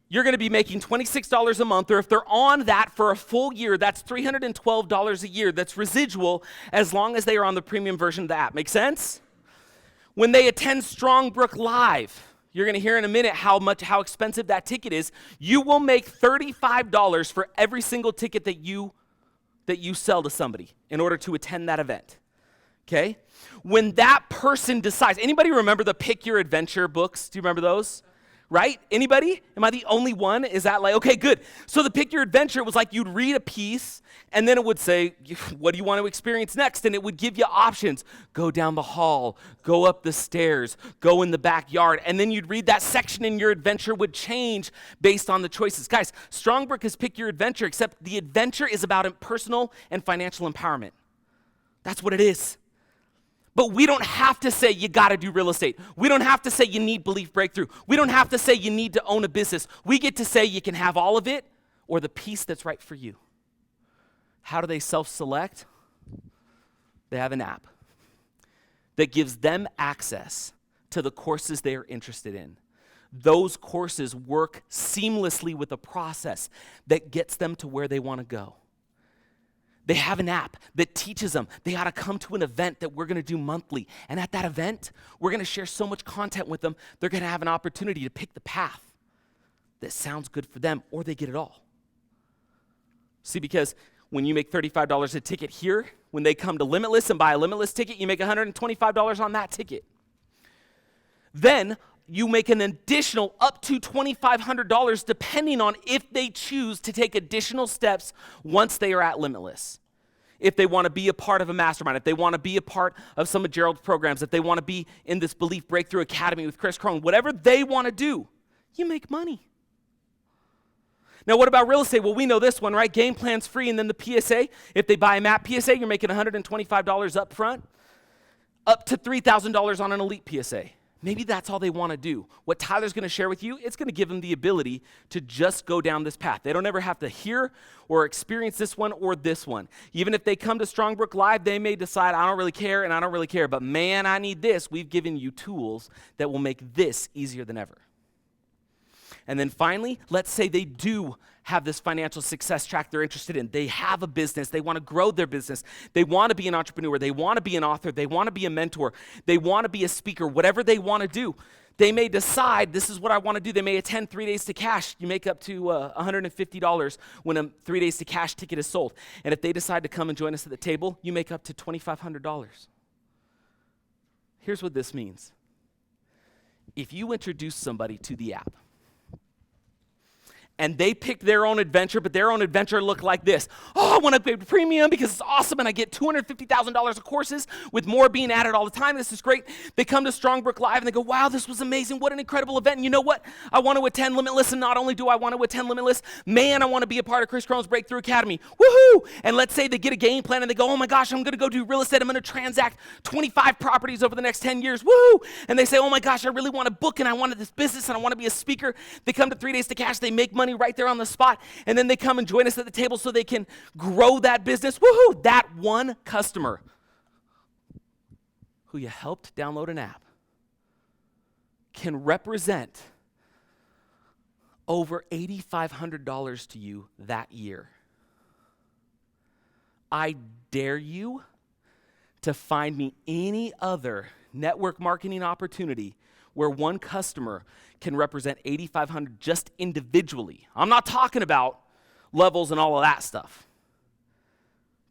you're going to be making $26 a month, or if they're on that for a full year, that's $312 a year. That's residual as long as they are on the premium version of the app. Make sense? When they attend Strongbrook Live, you're going to hear in a minute how expensive that ticket is. You will make $35 for every single ticket that you sell to somebody in order to attend that event, okay? When that person decides, anybody remember the Pick Your Adventure books? Do you remember those? Right? Anybody? Am I the only one? Is that like, okay, good. So the Pick Your Adventure was like you'd read a piece and then it would say, what do you want to experience next? And it would give you options. Go down the hall, go up the stairs, go in the backyard. And then you'd read that section and your adventure would change based on the choices. Guys, Strongbrook is Pick Your Adventure, except the adventure is about personal and financial empowerment. That's what it is. But we don't have to say you got to do real estate. We don't have to say you need belief breakthrough. We don't have to say you need to own a business. We get to say you can have all of it or the piece that's right for you. How do they self-select? They have an app that gives them access to the courses they are interested in. Those courses work seamlessly with a process that gets them to where they want to go. They have an app that teaches them they ought to come to an event that we're going to do monthly. And at that event, we're going to share so much content with them, they're going to have an opportunity to pick the path that sounds good for them, or they get it all. See, because when you make $35 a ticket here, when they come to Limitless and buy a Limitless ticket, you make $125 on that ticket. Then you make an additional up to $2,500 depending on if they choose to take additional steps once they are at Limitless. If they want to be a part of a mastermind, if they want to be a part of some of Gerald's programs, if they want to be in this Belief Breakthrough Academy with Chris Crone, whatever they want to do, you make money. Now, what about real estate? Well, we know this one, right? Game plan's free, and then the PSA. If they buy a MAP PSA, you're making $125 up front, up to $3,000 on an elite PSA. Maybe that's all they want to do. What Tyler's going to share with you, it's going to give them the ability to just go down this path. They don't ever have to hear or experience this one or this one. Even if they come to Strongbrook Live, they may decide, I don't really care and I don't really care, but man, I need this. We've given you tools that will make this easier than ever. And then finally, let's say they do have this financial success track they're interested in. They have a business. They want to grow their business. They want to be an entrepreneur. They want to be an author. They want to be a mentor. They want to be a speaker, whatever they want to do. They may decide, this is what I want to do. They may attend 3 Days to Cash. You make up to $150 when a 3 Days to Cash ticket is sold. And if they decide to come and join us at the table, you make up to $2,500. Here's what this means. If you introduce somebody to the app, and they picked their own adventure, but their own adventure looked like this. Oh, I want to upgrade to premium because it's awesome, and I get $250,000 of courses with more being added all the time. This is great. They come to Strongbrook Live, and they go, wow, this was amazing. What an incredible event. And you know what? I want to attend Limitless, and not only do I want to attend Limitless, man, I want to be a part of Chris Crone's Breakthrough Academy. Woohoo! And let's say they get a game plan, and they go, oh, my gosh, I'm going to go do real estate. I'm going to transact 25 properties over the next 10 years. Woo! And they say, oh, my gosh, I really want a book, and I wanted this business, and I want to be a speaker. They come to 3 Days to Cash. They make money right there on the spot, and then they come and join us at the table so they can grow that business. Woohoo! That one customer who you helped download an app can represent over $8,500 to you that year. I dare you to find me any other network marketing opportunity where one customer can represent $8,500 just individually. I'm not talking about levels and all of that stuff.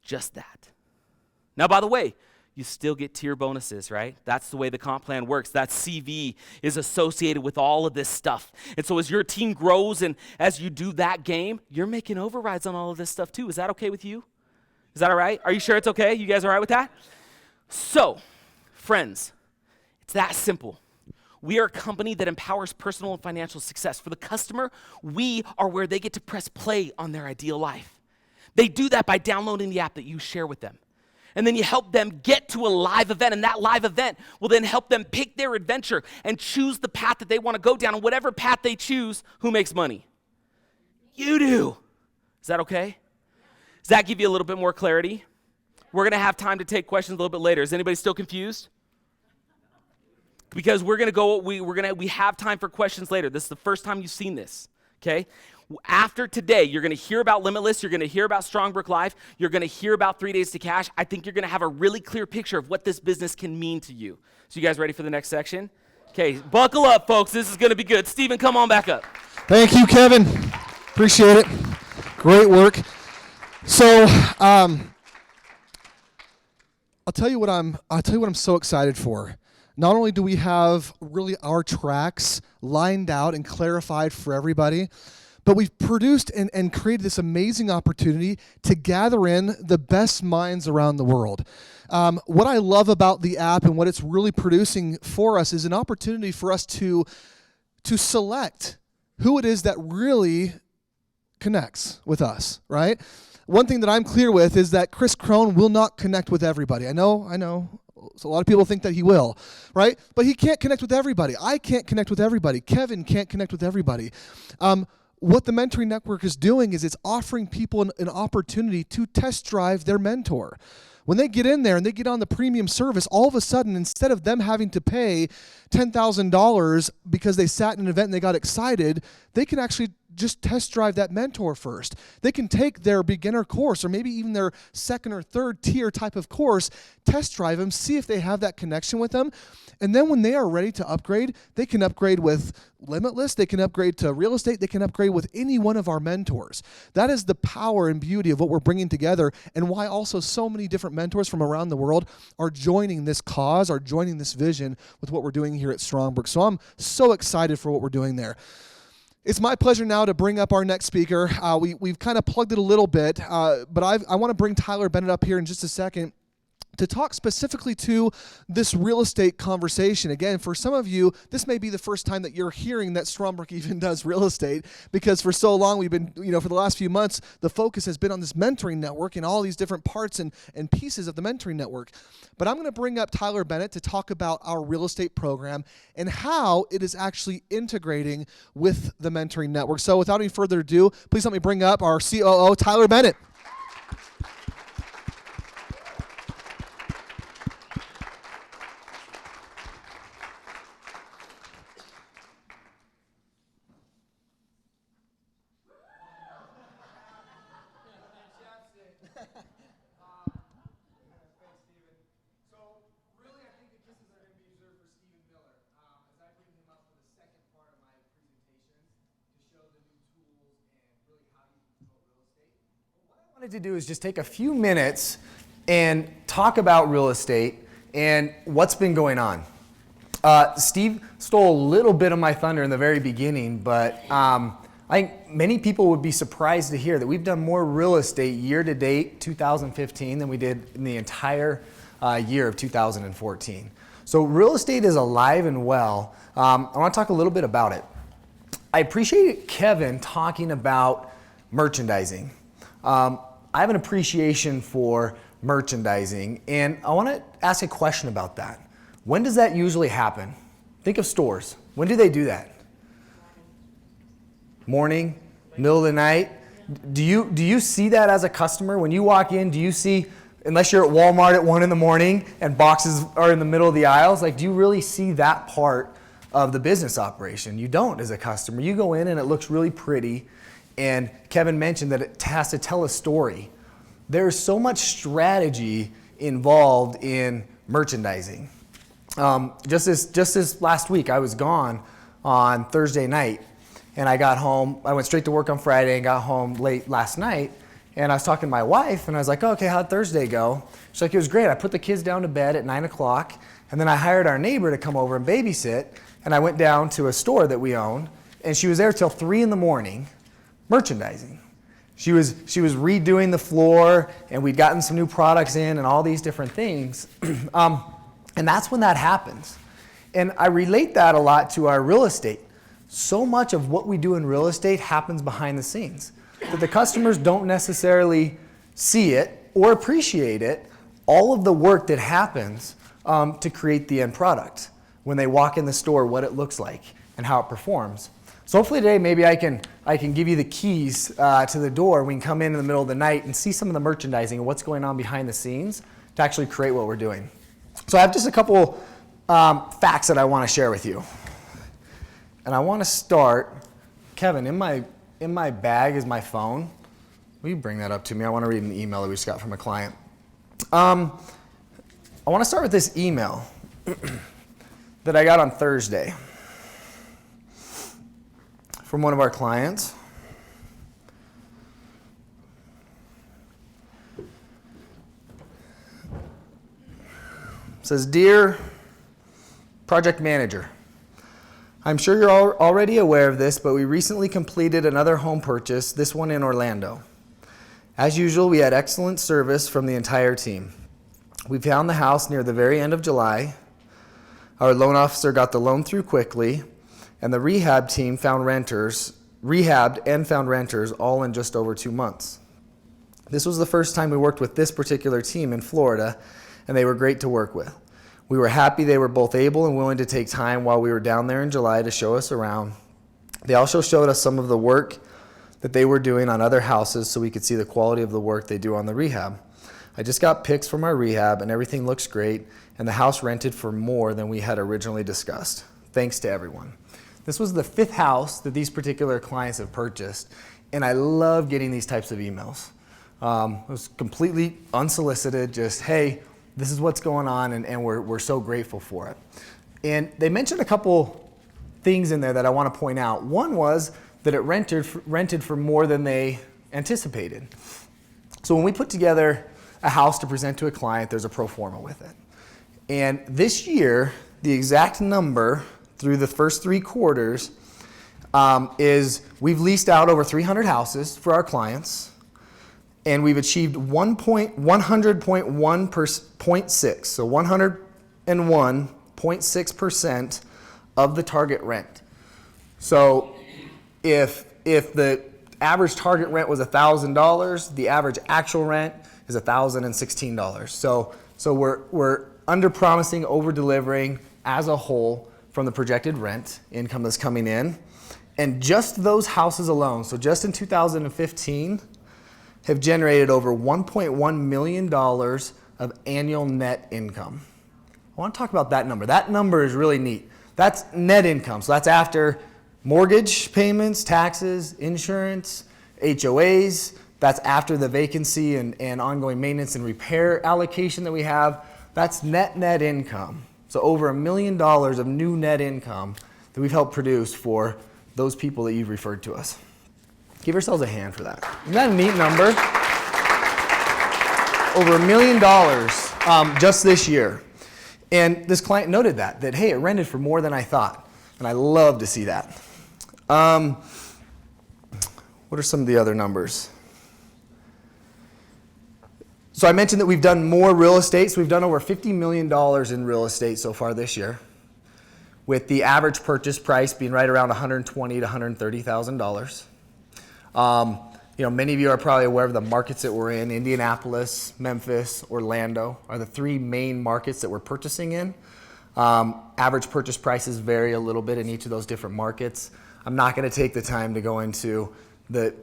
Just that. Now, by the way, you still get tier bonuses, right? That's the way the comp plan works. That CV is associated with all of this stuff. And so as your team grows and as you do that game, you're making overrides on all of this stuff too. Is that okay with you? Is that all right? Are you sure it's okay? You guys all right with that? So, friends, it's that simple. We are a company that empowers personal and financial success. For the customer, we are where they get to press play on their ideal life. They do that by downloading the app that you share with them. And then you help them get to a live event, and that live event will then help them pick their adventure and choose the path that they want to go down. And whatever path they choose, who makes money? You do. Is that okay? Does that give you a little bit more clarity? We're going to have time to take questions a little bit later. Is anybody still confused? Because we're going to go, we have time for questions later. This is the first time you've seen this, okay? After today, you're going to hear about Limitless. You're going to hear about Strongbrook Live. You're going to hear about 3 Days to Cash. I think you're going to have a really clear picture of what this business can mean to you. So you guys ready for the next section? Okay, buckle up, folks. This is going to be good. Steven, come on back up. Thank you, Kevin. Appreciate it. Great work. So, I'll tell you what I'm so excited for. Not only do we have really our tracks lined out and clarified for everybody, but we've produced and created this amazing opportunity to gather in the best minds around the world. What I love about the app and what it's really producing for us is an opportunity for us to select who it is that really connects with us, right? One thing that I'm clear with is that Chris Crone will not connect with everybody. I know. So a lot of people think that he will, right? But he can't connect with everybody. I can't connect with everybody. Kevin can't connect with everybody. What the Mentoring Network is doing is it's offering people an opportunity to test drive their mentor. When they get in there and they get on the premium service, all of a sudden, instead of them having to pay $10,000 because they sat in an event and they got excited, they can actually just test drive that mentor first. They can take their beginner course or maybe even their second or third tier type of course, test drive them, see if they have that connection with them. And then when they are ready to upgrade, they can upgrade with Limitless, they can upgrade to real estate, they can upgrade with any one of our mentors. That is the power and beauty of what we're bringing together and why also so many different mentors from around the world are joining this cause, are joining this vision with what we're doing here at Strongbrook. So I'm so excited for what we're doing there. It's my pleasure now to bring up our next speaker. We've kind of plugged it a little bit, but I want to bring Tyler Bennett up here in just a second to talk specifically to this real estate conversation. Again, for some of you, this may be the first time that you're hearing that Strongbrook even does real estate, because for so long we've been, for the last few months, the focus has been on this mentoring network and all these different parts and pieces of the mentoring network. But I'm going to bring up Tyler Bennett to talk about our real estate program and how it is actually integrating with the mentoring network. So without any further ado, please let me bring up our COO, Tyler Bennett. What I wanted to do is just take a few minutes and talk about real estate and what's been going on. Steve stole a little bit of my thunder in the very beginning, but I think many people would be surprised to hear that we've done more real estate year to date 2015 than we did in the entire year of 2014. So real estate is alive and well. I want to talk a little bit about it. I appreciate Kevin talking about merchandising. I have an appreciation for merchandising, and I want to ask a question about that. When does that usually happen? Think of stores. When do they do that? Morning? Middle of the night? Do you see that as a customer? When you walk in, do you see, unless you're at Walmart at 1 in the morning and boxes are in the middle of the aisles, do you really see that part of the business operation. You don't as a customer. You go in and it looks really pretty, and Kevin mentioned that it has to tell a story. There's so much strategy involved in merchandising. Just this last week, I was gone on Thursday night, and I got home. I went straight to work on Friday and got home late last night, and I was talking to my wife, and I was like, okay, how'd Thursday go? She's like, it was great. I put the kids down to bed at 9 o'clock, and then I hired our neighbor to come over and babysit, and I went down to a store that we own, and she was there till 3 in the morning merchandising. She was redoing the floor, and we'd gotten some new products in and all these different things. And that's when that happens. And I relate that a lot to our real estate. So much of what we do in real estate happens behind the scenes, that the customers don't necessarily see it or appreciate it, all of the work that happens to create the end product. When they walk in the store, what it looks like and how it performs. So hopefully today maybe I can give you the keys to the door. We can come in the middle of the night and see some of the merchandising and what's going on behind the scenes to actually create what we're doing. So I have just a couple facts that I want to share with you. And I want to start, Kevin, in my bag is my phone. Will you bring that up to me? I want to read an email that we just got from a client. I want to start with this email that I got on Thursday from one of our clients. It says, Dear Project Manager, I'm sure you're already aware of this, but we recently completed another home purchase, this one in Orlando. As usual, we had excellent service from the entire team. We found the house near the very end of July. Our loan officer got the loan through quickly, and the rehab team rehabbed and found renters all in just over 2 months. This was the first time we worked with this particular team in Florida, and they were great to work with. We were happy they were both able and willing to take time while we were down there in July to show us around. They also showed us some of the work that they were doing on other houses so we could see the quality of the work they do on the rehab. I just got pics from our rehab and everything looks great, and the house rented for more than we had originally discussed. Thanks to everyone. This was the 5th house that these particular clients have purchased, and I love getting these types of emails. It was completely unsolicited, just, hey, this is what's going on, and we're so grateful for it. And they mentioned a couple things in there that I want to point out. One was that it rented for more than they anticipated. So when we put together a house to present to a client, there's a pro forma with it. And this year, the exact number through the first 3 quarters is we've leased out over 300 houses for our clients, and we've achieved 100.6, so 101.6% of the target rent. So if the average target rent was $1,000, the average actual rent is $1,016. So we're under promising, over delivering as a whole from the projected rent income that's coming in. And just those houses alone, so just in 2015, have generated over $1.1 million of annual net income. I want to talk about that number. That number is really neat. That's net income. So that's after mortgage payments, taxes, insurance, HOAs. That's after the vacancy and ongoing maintenance and repair allocation that we have. That's net income. So over $1 million of new net income that we've helped produce for those people that you've referred to us. Give yourselves a hand for that. Isn't that a neat number? Over $1 million just this year. And this client noted that, hey, it rented for more than I thought. And I love to see that. What are some of the other numbers? So I mentioned that we've done more real estate. So we've done over $50 million in real estate so far this year, with the average purchase price being right around $120,000 to $130,000. Many of you are probably aware of the markets that we're in. Indianapolis, Memphis, Orlando are the 3 main markets that we're purchasing in. Average purchase prices vary a little bit in each of those different markets. I'm not going to take the time to go into the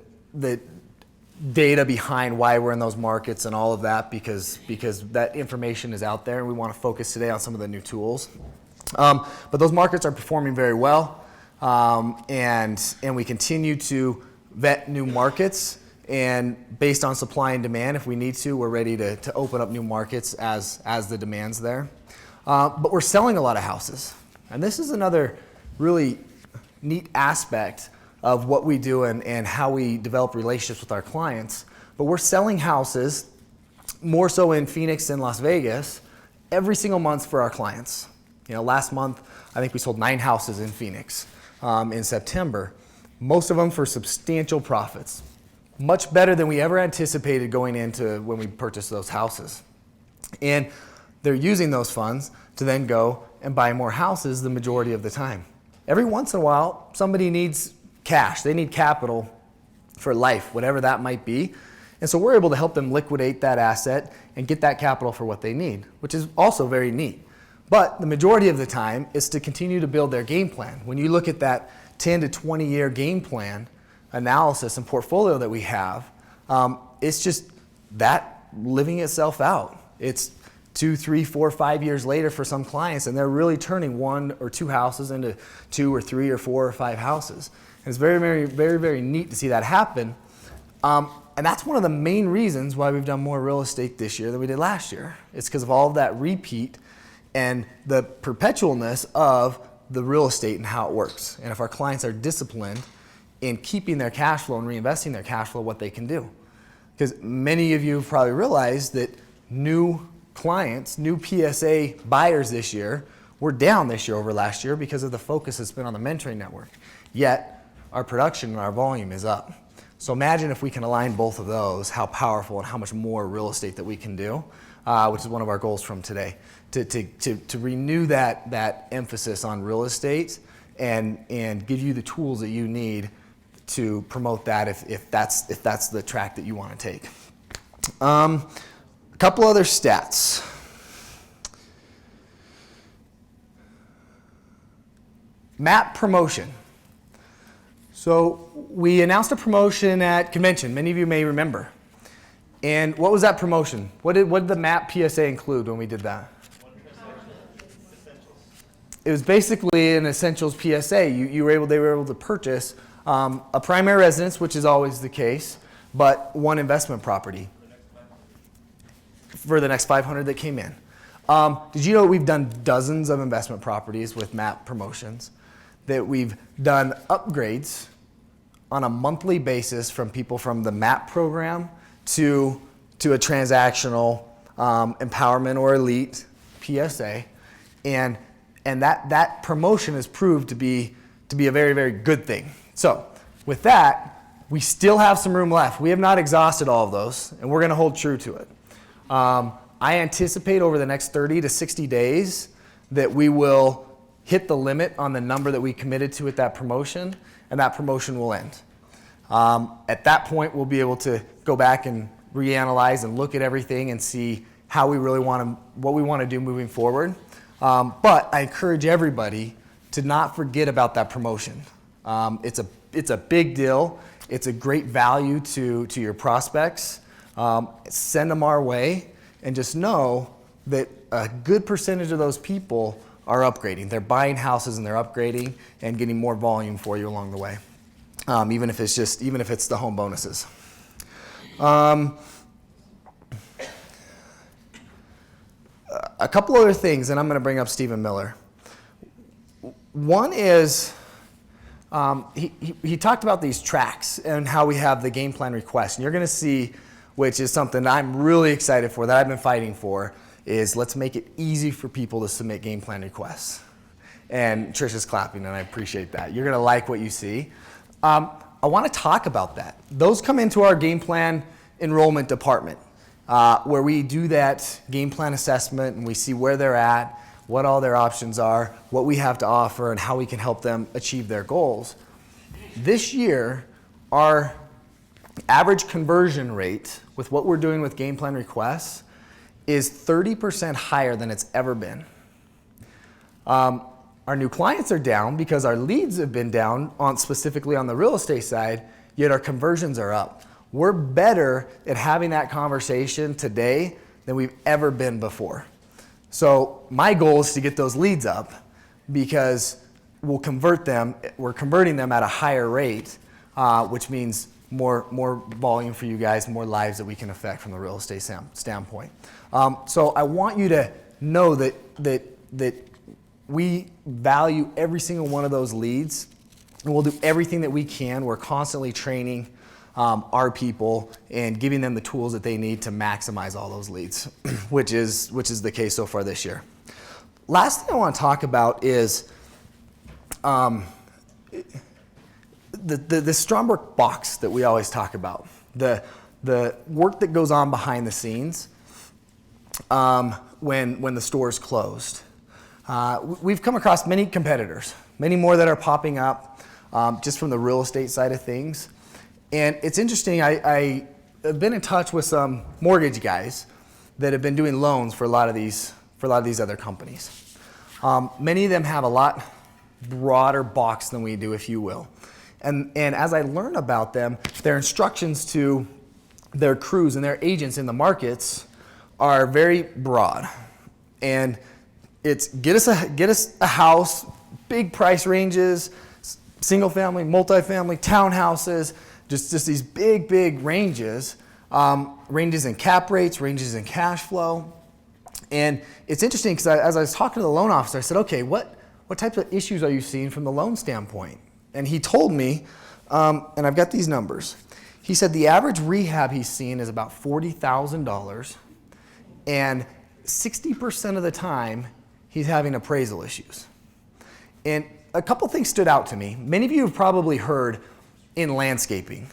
data behind why we're in those markets and all of that because that information is out there, and we want to focus today on some of the new tools. But those markets are performing very well, and we continue to vet new markets. And based on supply and demand, if we need to, we're ready to open up new markets as the demand's there. But we're selling a lot of houses. And this is another really neat aspect of what we do and how we develop relationships with our clients. But we're selling houses, more so in Phoenix and Las Vegas, every single month for our clients. Last month, I think we sold 9 houses in Phoenix in September, most of them for substantial profits. Much better than we ever anticipated going into when we purchased those houses. And they're using those funds to then go and buy more houses the majority of the time. Every once in a while, somebody needs cash. They need capital for life, whatever that might be. And so we're able to help them liquidate that asset and get that capital for what they need, which is also very neat. But the majority of the time is to continue to build their game plan. When you look at that 10 to 20 year game plan analysis and portfolio that we have, it's just that living itself out. It's 2, 3, 4, 5 years later for some clients, and they're really turning 1 or 2 houses into 2 or 3 or 4 or 5 houses. And it's very, very, very, very neat to see that happen. And that's one of the main reasons why we've done more real estate this year than we did last year. It's because of all of that repeat and the perpetualness of the real estate and how it works. And if our clients are disciplined in keeping their cash flow and reinvesting their cash flow, what they can do. Because many of you have probably realized that new clients, new PSA buyers this year, were down this year over last year because of the focus that's been on the mentoring network. Yet, our production and our volume is up. So imagine if we can align both of those, how powerful and how much more real estate that we can do, which is one of our goals from today, to renew that emphasis on real estate and give you the tools that you need to promote that if that's the track that you want to take. A couple other stats. MAP promotion. So we announced a promotion at convention. Many of you may remember. And what was that promotion? What did the MAP PSA include when we did that? It was basically an essentials PSA. They were able to purchase a primary residence, which is always the case, but 1 investment property for the next 500 that came in. Did you know we've done dozens of investment properties with MAP promotions? That we've done upgrades on a monthly basis from people from the MAP program to a transactional empowerment or elite PSA, and that promotion has proved to be a very, very good thing. So with that, we still have some room left. We have not exhausted all of those, and we're going to hold true to it. I anticipate over the next 30 to 60 days that we will hit the limit on the number that we committed to at that promotion, and that promotion will end. At that point, we'll be able to go back and reanalyze and look at everything and see how we really what we want to do moving forward. But I encourage everybody to not forget about that promotion. It's a big deal. It's a great value to your prospects. Send them our way, and just know that a good percentage of those people are upgrading. They're buying houses and they're upgrading and getting more volume for you along the way. Even if it's the home bonuses. A couple other things, and I'm going to bring up Stephen Miller. One is he talked about these tracks and how we have the game plan request. And you're going to see, which is something I'm really excited for, that I've been fighting for, is let's make it easy for people to submit game plan requests. And Trisha's clapping, and I appreciate that. You're going to like what you see. I want to talk about that. Those come into our game plan enrollment department, where we do that game plan assessment and we see where they're at, what all their options are, what we have to offer, and how we can help them achieve their goals. This year, our average conversion rate with what we're doing with game plan requests is 30% higher than it's ever been. Our new clients are down because our leads have been down specifically on the real estate side, yet our conversions are up. We're better at having that conversation today than we've ever been before. So my goal is to get those leads up because we're converting them at a higher rate, which means more volume for you guys, more lives that we can affect from the real estate standpoint. So I want you to know that we value every single one of those leads, and we'll do everything that we can. We're constantly training our people and giving them the tools that they need to maximize all those leads, which is the case so far this year. Last thing I want to talk about is the Strongbrook box that we always talk about, the work that goes on behind the scenes when the store is closed. We've come across many competitors, many more that are popping up just from the real estate side of things. And it's interesting, I have been in touch with some mortgage guys that have been doing loans for a lot of these other companies. Many of them have a lot broader box than we do, if you will. And as I learn about them, their instructions to their crews and their agents in the markets are very broad. And it's get us a house, big price ranges, single family, multifamily, townhouses, just these big ranges, ranges in cap rates, ranges in cash flow. And it's interesting because as I was talking to the loan officer, I said, okay, what types of issues are you seeing from the loan standpoint? And he told me, and I've got these numbers. He said the average rehab he's seen is about $40,000, and 60% of the time he's having appraisal issues. And a couple things stood out to me. Many of you have probably heard in landscaping,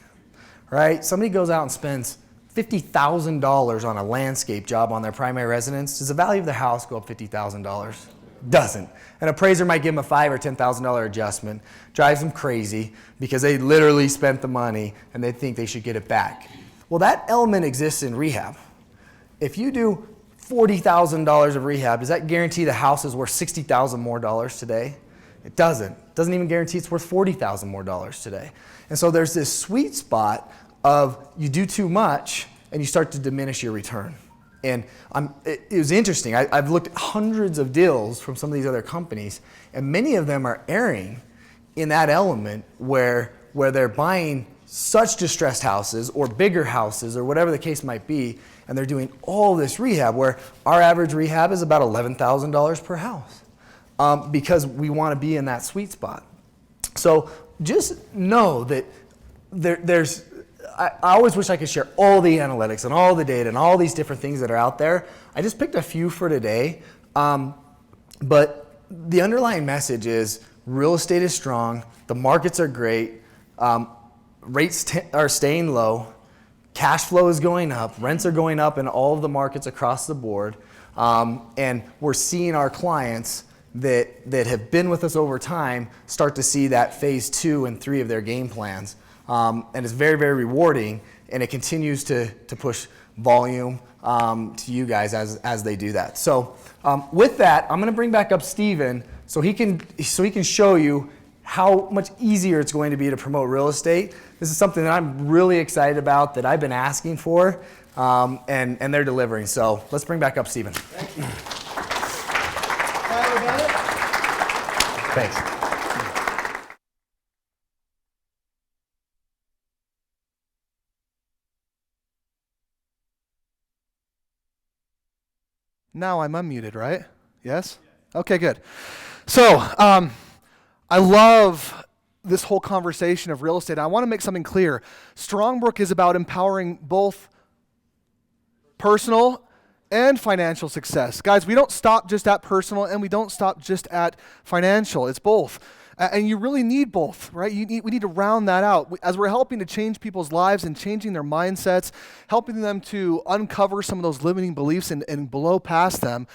right? Somebody goes out and spends $50,000 on a landscape job on their primary residence. Does the value of the house go up $50,000? Doesn't. An appraiser might give them a $5,000 or $10,000 adjustment, drives them crazy because they literally spent the money and they think they should get it back. Well, that element exists in rehab. If you do $40,000 of rehab, does that guarantee the house is worth $60,000 more today? It doesn't. It doesn't even guarantee it's worth $40,000 more today. And so there's this sweet spot of you do too much and you start to diminish your return. And it was interesting. I've looked at hundreds of deals from some of these other companies, and many of them are erring in that element where they're buying such distressed houses or bigger houses or whatever the case might be, and they're doing all this rehab where our average rehab is about $11,000 per house because we want to be in that sweet spot. So just know that there's I always wish I could share all the analytics and all the data and all these different things that are out there. I just picked a few for today. But the underlying message is real estate is strong, the markets are great, rates are staying low, cash flow is going up, rents are going up in all of the markets across the board, and we're seeing our clients that have been with us over time start to see that phase 2 and 3 of their game plans. And it's very, very rewarding, and it continues to push volume to you guys as they do that. So with that, I'm going to bring back up Steven so he can show you how much easier it's going to be to promote real estate. This is something that I'm really excited about, that I've been asking for, and they're delivering. So let's bring back up Steven. Thank you. Thanks. Now I'm unmuted, right? Yes? Okay, good. So, I love this whole conversation of real estate. I want to make something clear. Strongbrook is about empowering both personal and financial success. Guys, we don't stop just at personal and we don't stop just at financial. It's both. And you really need both, right? We need to round that out. As we're helping to change people's lives and changing their mindsets, helping them to uncover some of those limiting beliefs and blow past them,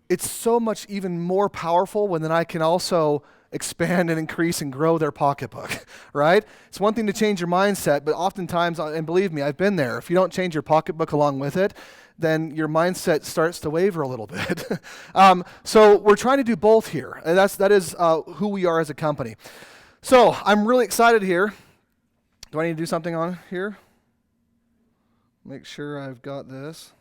it's so much even more powerful when then I can also expand and increase and grow their pocketbook, right? It's one thing to change your mindset, but oftentimes, and believe me, I've been there, if you don't change your pocketbook along with it, then your mindset starts to waver a little bit. So we're trying to do both here. And that is who we are as a company. So I'm really excited here. Do I need to do something on here? Make sure I've got this.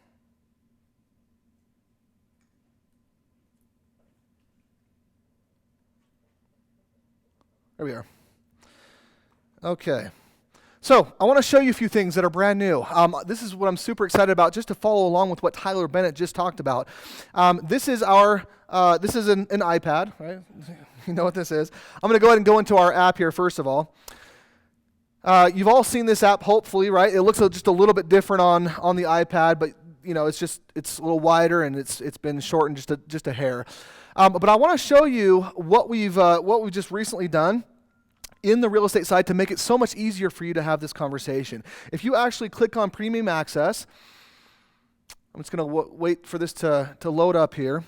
There we are. Okay. So I want to show you a few things that are brand new. This is what I'm super excited about, just to follow along with what Tyler Bennett just talked about. This is an iPad, right? You know what this is. I'm going to go ahead and go into our app here first of all. You've all seen this app, hopefully, right? It looks just a little bit different on the iPad, but you know, it's a little wider and it's been shortened just a hair. But I want to show you what we've just recently done in the real estate side to make it so much easier for you to have this conversation. If you actually click on Premium Access, I'm just going to wait for this to load up here.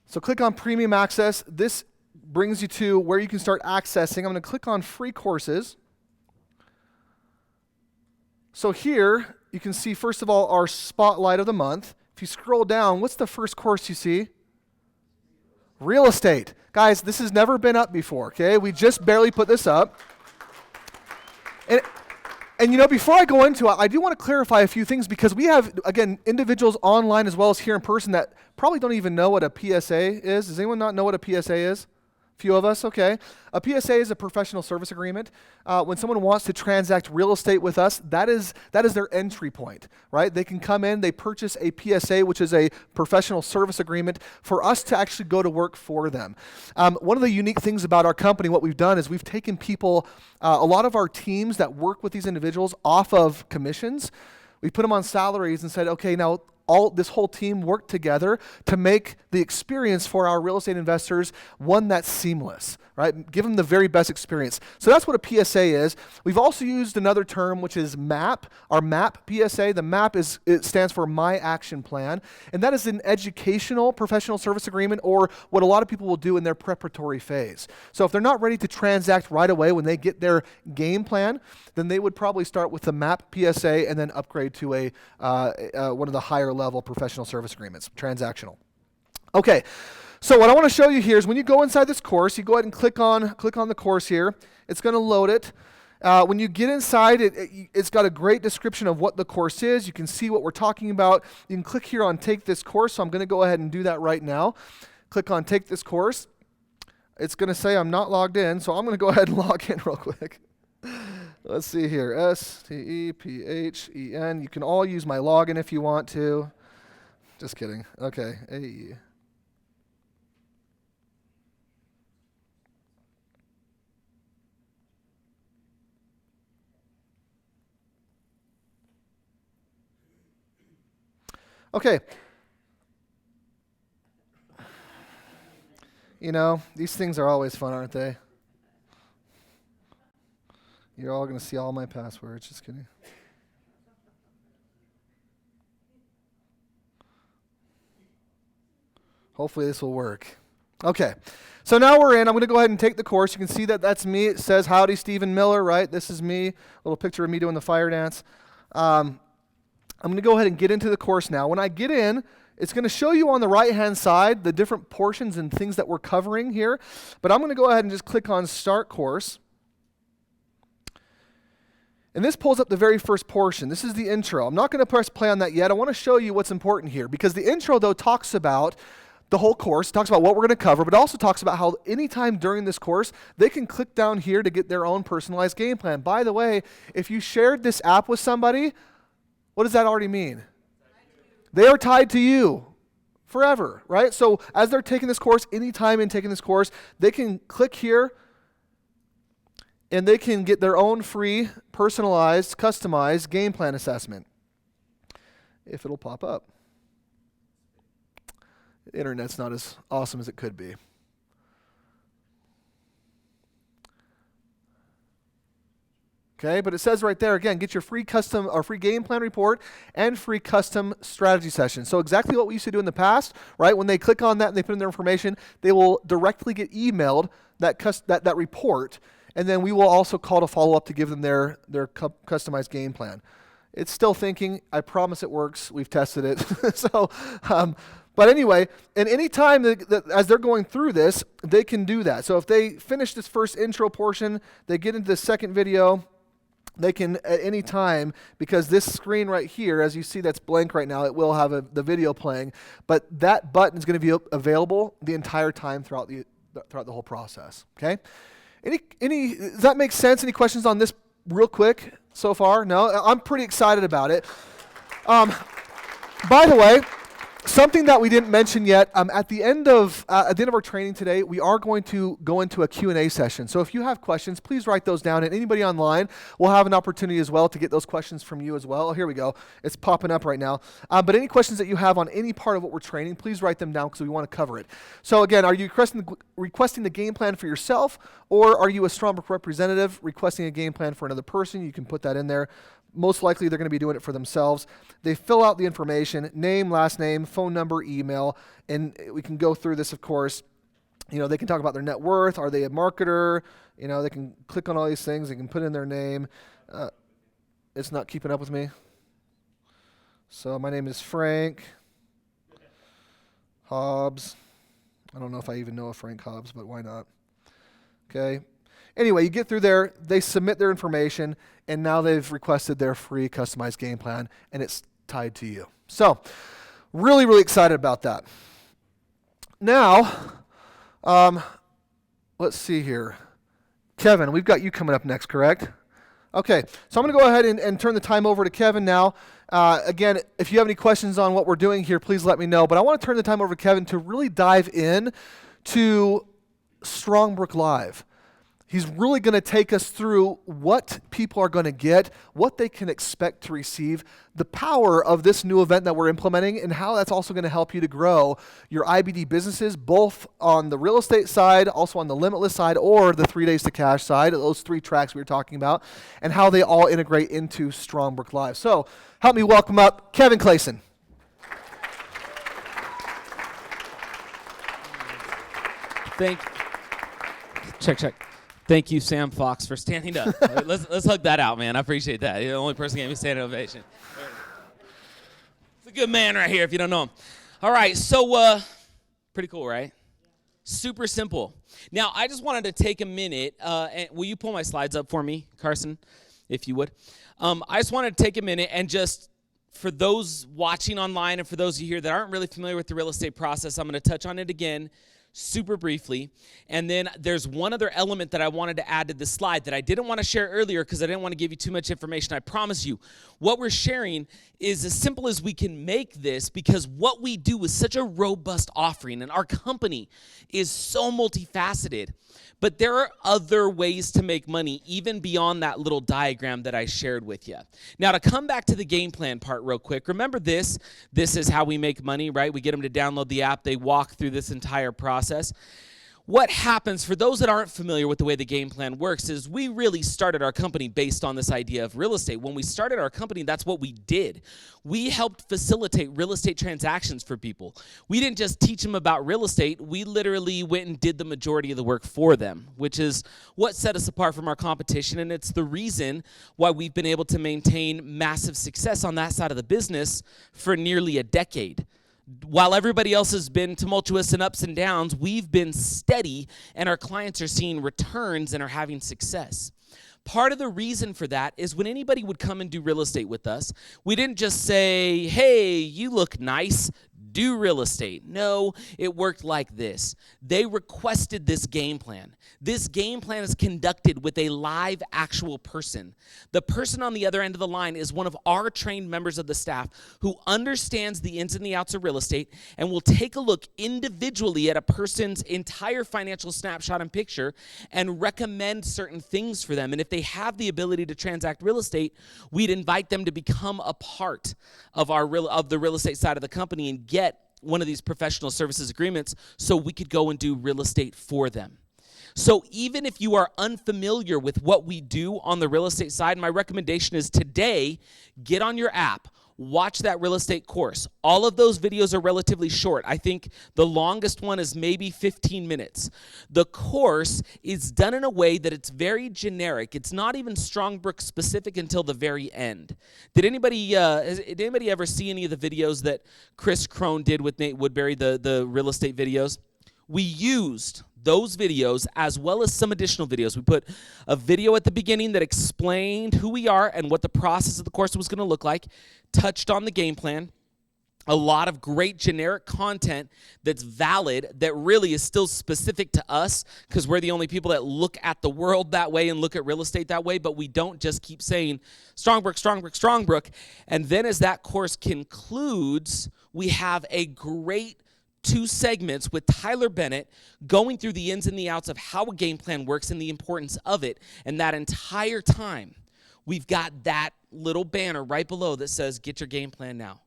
So click on Premium Access. This brings you to where you can start accessing. I'm going to click on Free Courses. So here you can see, first of all, our spotlight of the month. If you scroll down, what's the first course you see? Real estate. Guys, this has never been up before, okay? We just barely put this up. And you know, before I go into it, I do want to clarify a few things because we have, again, individuals online as well as here in person that probably don't even know what a PSA is. Does anyone not know what a PSA is? Few of us, okay. A PSA is a professional service agreement. When someone wants to transact real estate with us, that is their entry point, right? They can come in, they purchase a PSA, which is a professional service agreement, for us to actually go to work for them. One of the unique things about our company, what we've done is we've taken people, a lot of our teams that work with these individuals off of commissions. We put them on salaries and said, okay, now this whole team work together to make the experience for our real estate investors one that's seamless, right? Give them the very best experience. So that's what a PSA is. We've also used another term, which is MAP, our MAP PSA. The MAP it stands for My Action Plan, and that is an educational professional service agreement, or what a lot of people will do in their preparatory phase. So if they're not ready to transact right away when they get their game plan, then they would probably start with the MAP PSA and then upgrade to one of the higher level professional service agreements, transactional. Okay, so what I want to show you here is when you go inside this course, you go ahead and click on the course here. It's going to load it. When you get inside, it's got a great description of what the course is. You can see what we're talking about. You can click here on Take This Course, so I'm going to go ahead and do that right now. Click on Take This Course. It's going to say I'm not logged in, so I'm going to go ahead and log in real quick. Let's see here, STEPHEN. You can all use my login if you want to. Just kidding. Okay. Hey. Okay. You know, these things are always fun, aren't they? You're all going to see all my passwords. Just kidding. Hopefully this will work. Okay. So now we're in. I'm going to go ahead and take the course. You can see that that's me. It says, Howdy, Stephen Miller, right? This is me. A little picture of me doing the fire dance. I'm going to go ahead and get into the course now. When I get in, it's going to show you on the right-hand side the different portions and things that we're covering here. But I'm going to go ahead and just click on Start Course. And this pulls up the very first portion. This is the intro. I'm not going to press play on that yet. I want to show you what's important here, because the intro, though, talks about the whole course, talks about what we're going to cover, but also talks about how anytime during this course, they can click down here to get their own personalized game plan. By the way, if you shared this app with somebody, what does that already mean? They are tied to you forever, right? So as they're taking this course, anytime in taking this course, they can click here, and they can get their own free, personalized, customized game plan assessment, if it'll pop up. The internet's not as awesome as it could be. Okay, but it says right there, again, get your free custom or free game plan report and free custom strategy session. So exactly what we used to do in the past, right? When they click on that and they put in their information, they will directly get emailed that report, and then we will also call to follow up to give them their customized game plan. It's still thinking. I promise it works. We've tested it. But anyway, and any time as they're going through this, they can do that. So if they finish this first intro portion, they get into the second video, they can at any time, because this screen right here, as you see that's blank right now, it will have the video playing, but that button is going to be available the entire time throughout throughout the whole process. Okay? Does that make sense? Any questions on this real quick so far? No? I'm pretty excited about it. By the way, something that we didn't mention yet, at the end of our training today, we are going to go into a Q&A session. So if you have questions, please write those down, and anybody online will have an opportunity as well to get those questions from you as well. Oh, here we go. It's popping up right now. But any questions that you have on any part of what we're training, please write them down because we want to cover it. So again, are you requesting the game plan for yourself, or are you a Strongbrook representative requesting a game plan for another person? You can put that in there. Most likely they're going to be doing it for themselves. They fill out the information, name, last name, phone number, email, and we can go through this, of course. You know, they can talk about their net worth. Are they a marketer? You know, they can click on all these things. They can put in their name. It's not keeping up with me. So my name is Frank Hobbs. I don't know if I even know a Frank Hobbs, but why not? Okay. Anyway, you get through there, they submit their information, and now they've requested their free customized game plan, and it's tied to you. So, really, really excited about that. Now, let's see here. Kevin, we've got you coming up next, correct? Okay, so I'm going to go ahead and turn the time over to Kevin now. Again, if you have any questions on what we're doing here, please let me know. But I want to turn the time over to Kevin to really dive in to Strongbrook Live. He's really going to take us through what people are going to get, what they can expect to receive, the power of this new event that we're implementing, and how that's also going to help you to grow your IBD businesses, both on the real estate side, also on the Limitless side, or the 3 days to cash side, those 3 tracks we were talking about, and how they all integrate into Strongbrook Live. So help me welcome up Kevin Clayson. Check. Thank you, Sam Fox, for standing up. Let's hug that out, man. I appreciate that. You're the only person who gave me a standing ovation. It's a good man right here if you don't know him. All right, so pretty cool, right? Super simple. Now, I just wanted to take a minute. And will you pull my slides up for me, Carson, if you would? I just wanted to take a minute and just, for those watching online and for those of you here that aren't really familiar with the real estate process, I'm going to touch on it again super briefly. And then there's one other element that I wanted to add to this slide that I didn't want to share earlier because I didn't want to give you too much information. I promise you, what we're sharing is as simple as we can make this, because what we do is such a robust offering and our company is so multifaceted. But there are other ways to make money, even beyond that little diagram that I shared with you. Now, to come back to the game plan part real quick, remember this. This is how we make money, right? We get them to download the app. They walk through this entire process. What happens, for those that aren't familiar with the way the game plan works, is we really started our company based on this idea of real estate. When we started our company, that's what we did. We helped facilitate real estate transactions for people. We didn't just teach them about real estate. We literally went and did the majority of the work for them, which is what set us apart from our competition, and it's the reason why we've been able to maintain massive success on that side of the business for nearly a decade. While everybody else has been tumultuous and ups and downs, we've been steady, and our clients are seeing returns and are having success. Part of the reason for that is when anybody would come and do real estate with us, we didn't just say, hey, you look nice, do real estate. No, it worked like this. They requested this game plan. This game plan is conducted with a live actual person. The person on the other end of the line is one of our trained members of the staff who understands the ins and the outs of real estate and will take a look individually at a person's entire financial snapshot and picture and recommend certain things for them. And if they have the ability to transact real estate, we'd invite them to become a part of the real estate side of the company and get one of these professional services agreements so we could go and do real estate for them. So even if you are unfamiliar with what we do on the real estate side, my recommendation is today, get on your app, watch that real estate course. All of those videos are relatively short. I think the longest one is maybe 15 minutes. The course is done in a way that it's very generic. It's not even Strongbrook specific until the very end. Did anybody ever see any of the videos that Chris Crone did with Nate Woodbury, the real estate videos? We used those videos as well as some additional videos. We put a video at the beginning that explained who we are and what the process of the course was going to look like, touched on the game plan. a lot of great generic content that's valid, that really is still specific to us, because we're the only people that look at the world that way and look at real estate that way, but we don't just keep saying Strongbrook, Strongbrook, Strongbrook. And then as that course concludes, we have a great 2 segments with Tyler Bennett going through the ins and the outs of how a game plan works and the importance of it. And that entire time, we've got that little banner right below that says, get your game plan now.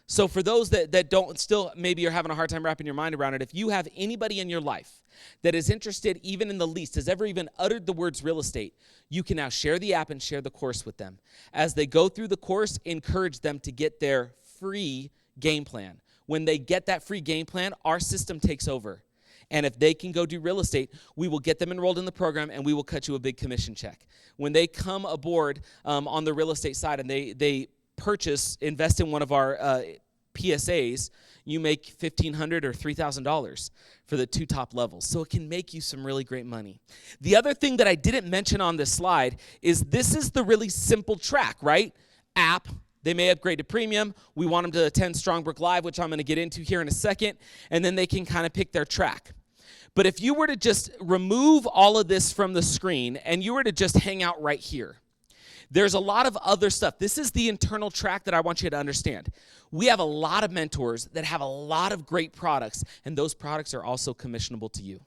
So for those that don't, still maybe are having a hard time wrapping your mind around it, if you have anybody in your life that is interested even in the least, has ever even uttered the words real estate, you can now share the app and share the course with them. As they go through the course, encourage them to get their free game plan. When they get that free game plan, our system takes over. And if they can go do real estate, we will get them enrolled in the program and we will cut you a big commission check. When they come aboard on the real estate side and they invest in one of our PSAs, you make $1,500 or $3,000 for the 2 top levels. So it can make you some really great money. The other thing that I didn't mention on this slide is this is the really simple track, right? App. They may upgrade to premium. We want them to attend Strongbrook Live, which I'm going to get into here in a second, and then they can kind of pick their track. But if you were to just remove all of this from the screen and you were to just hang out right here, there's a lot of other stuff. This is the internal track that I want you to understand. We have a lot of mentors that have a lot of great products, and those products are also commissionable to you.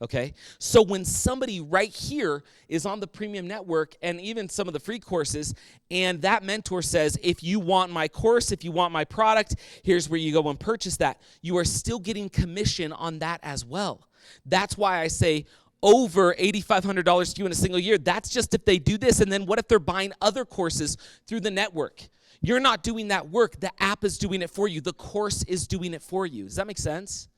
Okay? So when somebody right here is on the premium network and even some of the free courses, and that mentor says, if you want my course, if you want my product, here's where you go and purchase that, you are still getting commission on that as well. That's why I say over $8,500 to you in a single year. That's just if they do this. And then what if they're buying other courses through the network? You're not doing that work. The app is doing it for you. The course is doing it for you. Does that make sense?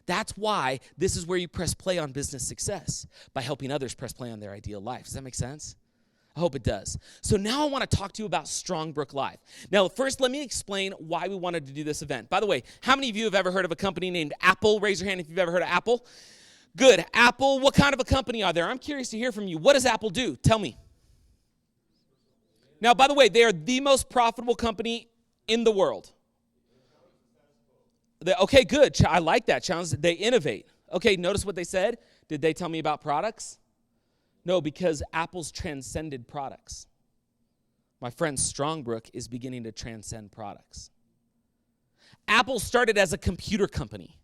That's why this is where you press play on business success, by helping others press play on their ideal life. Does that make sense? I hope it does. So now I want to talk to you about Strongbrook Live. Now, first, let me explain why we wanted to do this event. By the way, how many of you have ever heard of a company named Apple? Raise your hand if you've ever heard of Apple. Good. Apple, what kind of a company are they? I'm curious to hear from you. What does Apple do? Tell me. Now, by the way, they are the most profitable company in the world. Okay, good. I like that challenge. They innovate. Okay, notice what they said. Did they tell me about products? No, because Apple's transcended products. My friend Strongbrook is beginning to transcend products. Apple started as a computer company.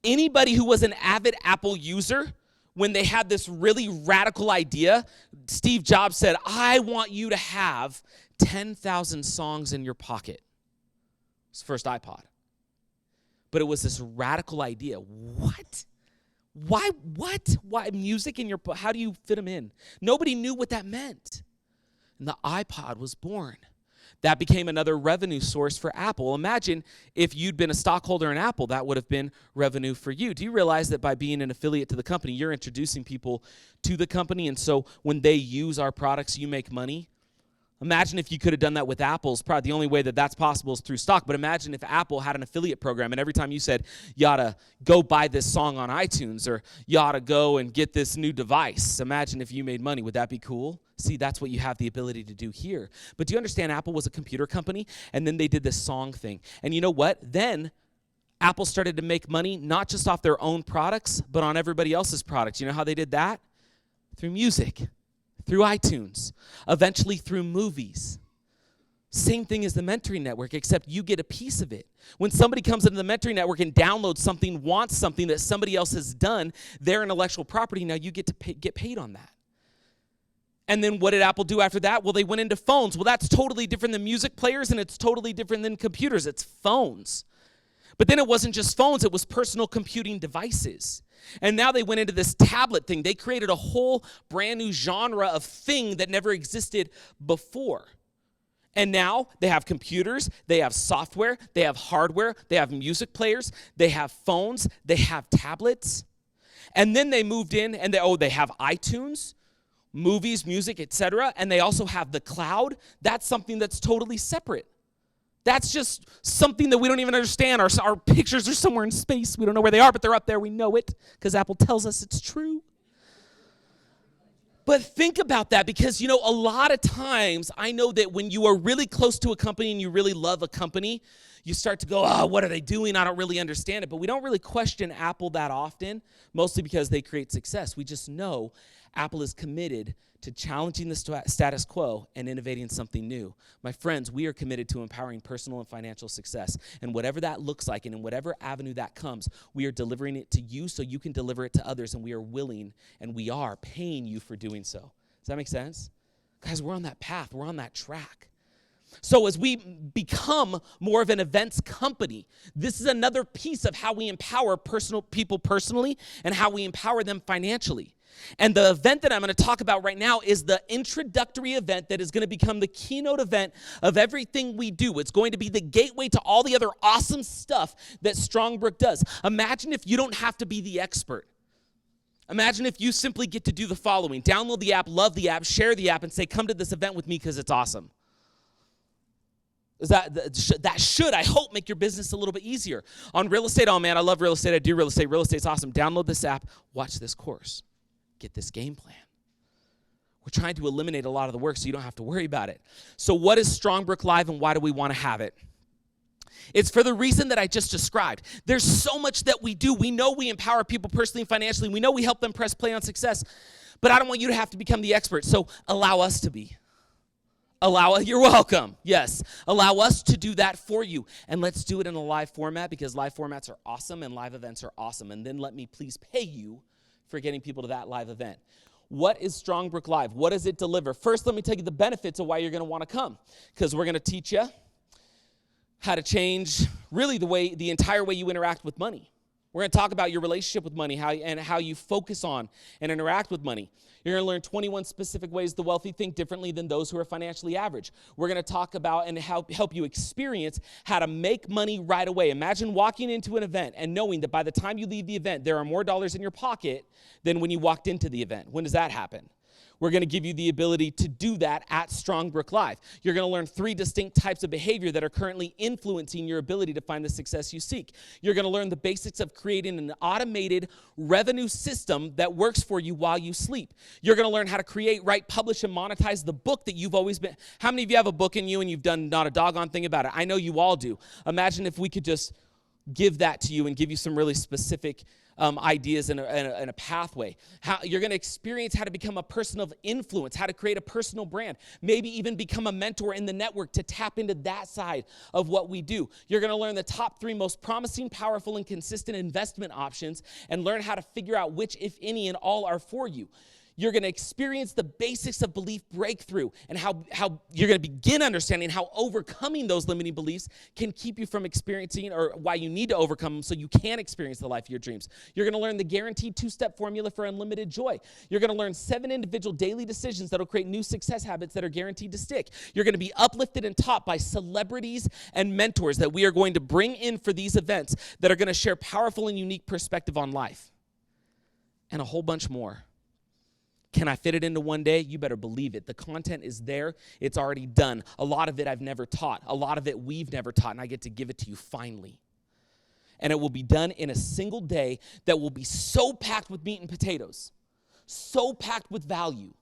Anybody who was an avid Apple user, when they had this really radical idea, Steve Jobs said, I want you to have 10,000 songs in your pocket. His first iPod. But it was this radical idea. What? Why? What? Why music in your? How do you fit them in? Nobody knew what that meant. And the iPod was born. That became another revenue source for Apple. Imagine if you'd been a stockholder in Apple, that would have been revenue for you. Do you realize that by being an affiliate to the company, you're introducing people to the company, and so when they use our products, you make money? Imagine if you could have done that with Apple's. Probably the only way that that's possible is through stock. But imagine if Apple had an affiliate program, and every time you said, you ought to go buy this song on iTunes, or you ought to go and get this new device. Imagine if you made money. Would that be cool? See, that's what you have the ability to do here. But do you understand Apple was a computer company, and then they did this song thing. And you know what? Then Apple started to make money not just off their own products, but on everybody else's products. You know how they did that? Through music. Through iTunes, eventually through movies. Same thing as the mentoring network, except you get a piece of it. When somebody comes into the mentoring network and downloads something, wants something that somebody else has done, their intellectual property, now you get to get paid on that. And then what did Apple do after that? Well, they went into phones. Well, that's totally different than music players, and it's totally different than computers. It's phones. But then it wasn't just phones, it was personal computing devices. And now they went into this tablet thing. They created a whole brand new genre of thing that never existed before. And now they have computers, they have software, they have hardware, they have music players, they have phones, they have tablets. And then they moved in and they have iTunes, movies, music, etc. And they also have the cloud. That's something that's totally separate. That's just something that we don't even understand. Our pictures are somewhere in space. We don't know where they are, but they're up there. We know it because Apple tells us it's true. But think about that because, a lot of times I know that when you are really close to a company and you really love a company, you start to go, oh, what are they doing? I don't really understand it. But we don't really question Apple that often, mostly because they create success. We just know Apple is committed to challenging the status quo and innovating something new. My friends, we are committed to empowering personal and financial success. And whatever that looks like and in whatever avenue that comes, we are delivering it to you so you can deliver it to others. And we are willing and we are paying you for doing so. Does that make sense? Guys, we're on that path. We're on that track. So as we become more of an events company, this is another piece of how we empower people personally and how we empower them financially. And the event that I'm going to talk about right now is the introductory event that is going to become the keynote event of everything we do. It's going to be the gateway to all the other awesome stuff that Strongbrook does. Imagine if you don't have to be the expert. Imagine if you simply get to do the following. Download the app, love the app, share the app, and say, come to this event with me because it's awesome. That should, I hope, make your business a little bit easier. On real estate, oh man, I love real estate. I do real estate. Real estate's awesome. Download this app. Watch this course. Get this game plan. We're trying to eliminate a lot of the work so you don't have to worry about it. So what is Strongbrook Live and why do we want to have it? It's for the reason that I just described. There's so much that we do. We know we empower people personally and financially. We know we help them press play on success. But I don't want you to have to become the expert. So allow us to be. You're welcome. Yes. Allow us to do that for you. And let's do it in a live format because live formats are awesome and live events are awesome. And then let me please pay you for getting people to that live event. What is Strongbrook Live? What does it deliver? First, let me tell you the benefits of why you're going to want to come, because we're going to teach you how to change really the entire way you interact with money. We're going to talk about your relationship with money, how you focus on and interact with money. You're going to learn 21 specific ways the wealthy think differently than those who are financially average. We're going to talk about and help you experience how to make money right away. Imagine walking into an event and knowing that by the time you leave the event, there are more dollars in your pocket than when you walked into the event. When does that happen? We're going to give you the ability to do that at Strongbrook Live. You're going to learn 3 distinct types of behavior that are currently influencing your ability to find the success you seek. You're going to learn the basics of creating an automated revenue system that works for you while you sleep. You're going to learn how to create, write, publish, and monetize the book that you've always been. How many of you have a book in you and you've done not a doggone thing about it? I know you all do. Imagine if we could just give that to you and give you some really specific ideas and a pathway. How you're going to experience how to become a person of influence, how to create a personal brand, maybe even become a mentor in the network to tap into that side of what we do. You're going to learn the top 3 most promising, powerful, and consistent investment options and learn how to figure out which, if any, and all are for you. You're going to experience the basics of belief breakthrough and how you're going to begin understanding how overcoming those limiting beliefs can keep you from experiencing, or why you need to overcome them so you can experience the life of your dreams. You're going to learn the guaranteed 2-step formula for unlimited joy. You're going to learn 7 individual daily decisions that will create new success habits that are guaranteed to stick. You're going to be uplifted and taught by celebrities and mentors that we are going to bring in for these events that are going to share powerful and unique perspective on life. And a whole bunch more. Can I fit it into one day? You better believe it. The content is there. It's already done. A lot of it I've never taught. A lot of it we've never taught, and I get to give it to you finally. And it will be done in a single day that will be so packed with meat and potatoes, so packed with value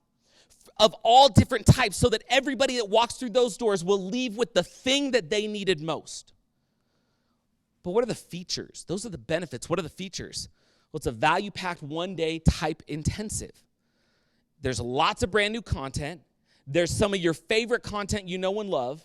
of all different types, so that everybody that walks through those doors will leave with the thing that they needed most. But what are the features? Those are the benefits. What are the features? Well, it's a value-packed one-day type intensive. There's lots of brand new content. There's some of your favorite content you know and love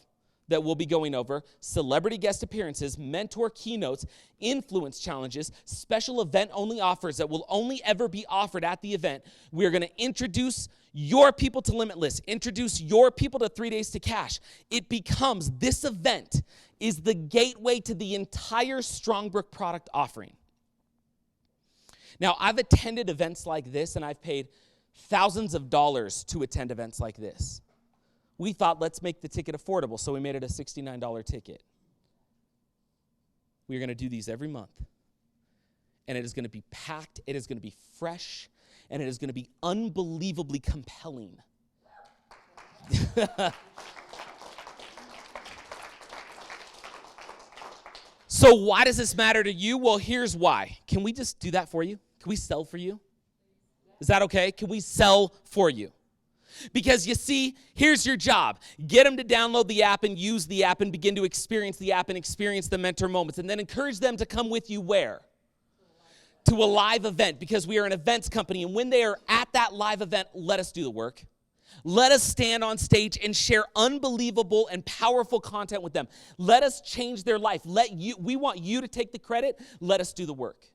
that we'll be going over. Celebrity guest appearances, mentor keynotes, influence challenges, special event-only offers that will only ever be offered at the event. We're going to introduce your people to Limitless, introduce your people to 3 Days to Cash. This event is the gateway to the entire Strongbrook product offering. Now, I've attended events like this, and I've paid thousands of dollars to attend events like this. We thought, let's make the ticket affordable, so we made it a $69 ticket. We are going to do these every month, and it is going to be packed, it is going to be fresh, and it is going to be unbelievably compelling. So why does this matter to you? Well, here's why. Can we just do that for you? Can we sell for you? Is that okay? Can we sell for you? Because you see, here's your job. Get them to download the app and use the app and begin to experience the app and experience the mentor moments. And then encourage them to come with you where? To a live event, because we are an events company. And when they are at that live event, let us do the work. Let us stand on stage and share unbelievable and powerful content with them. Let us change their life. We want you to take the credit. Let us do the work.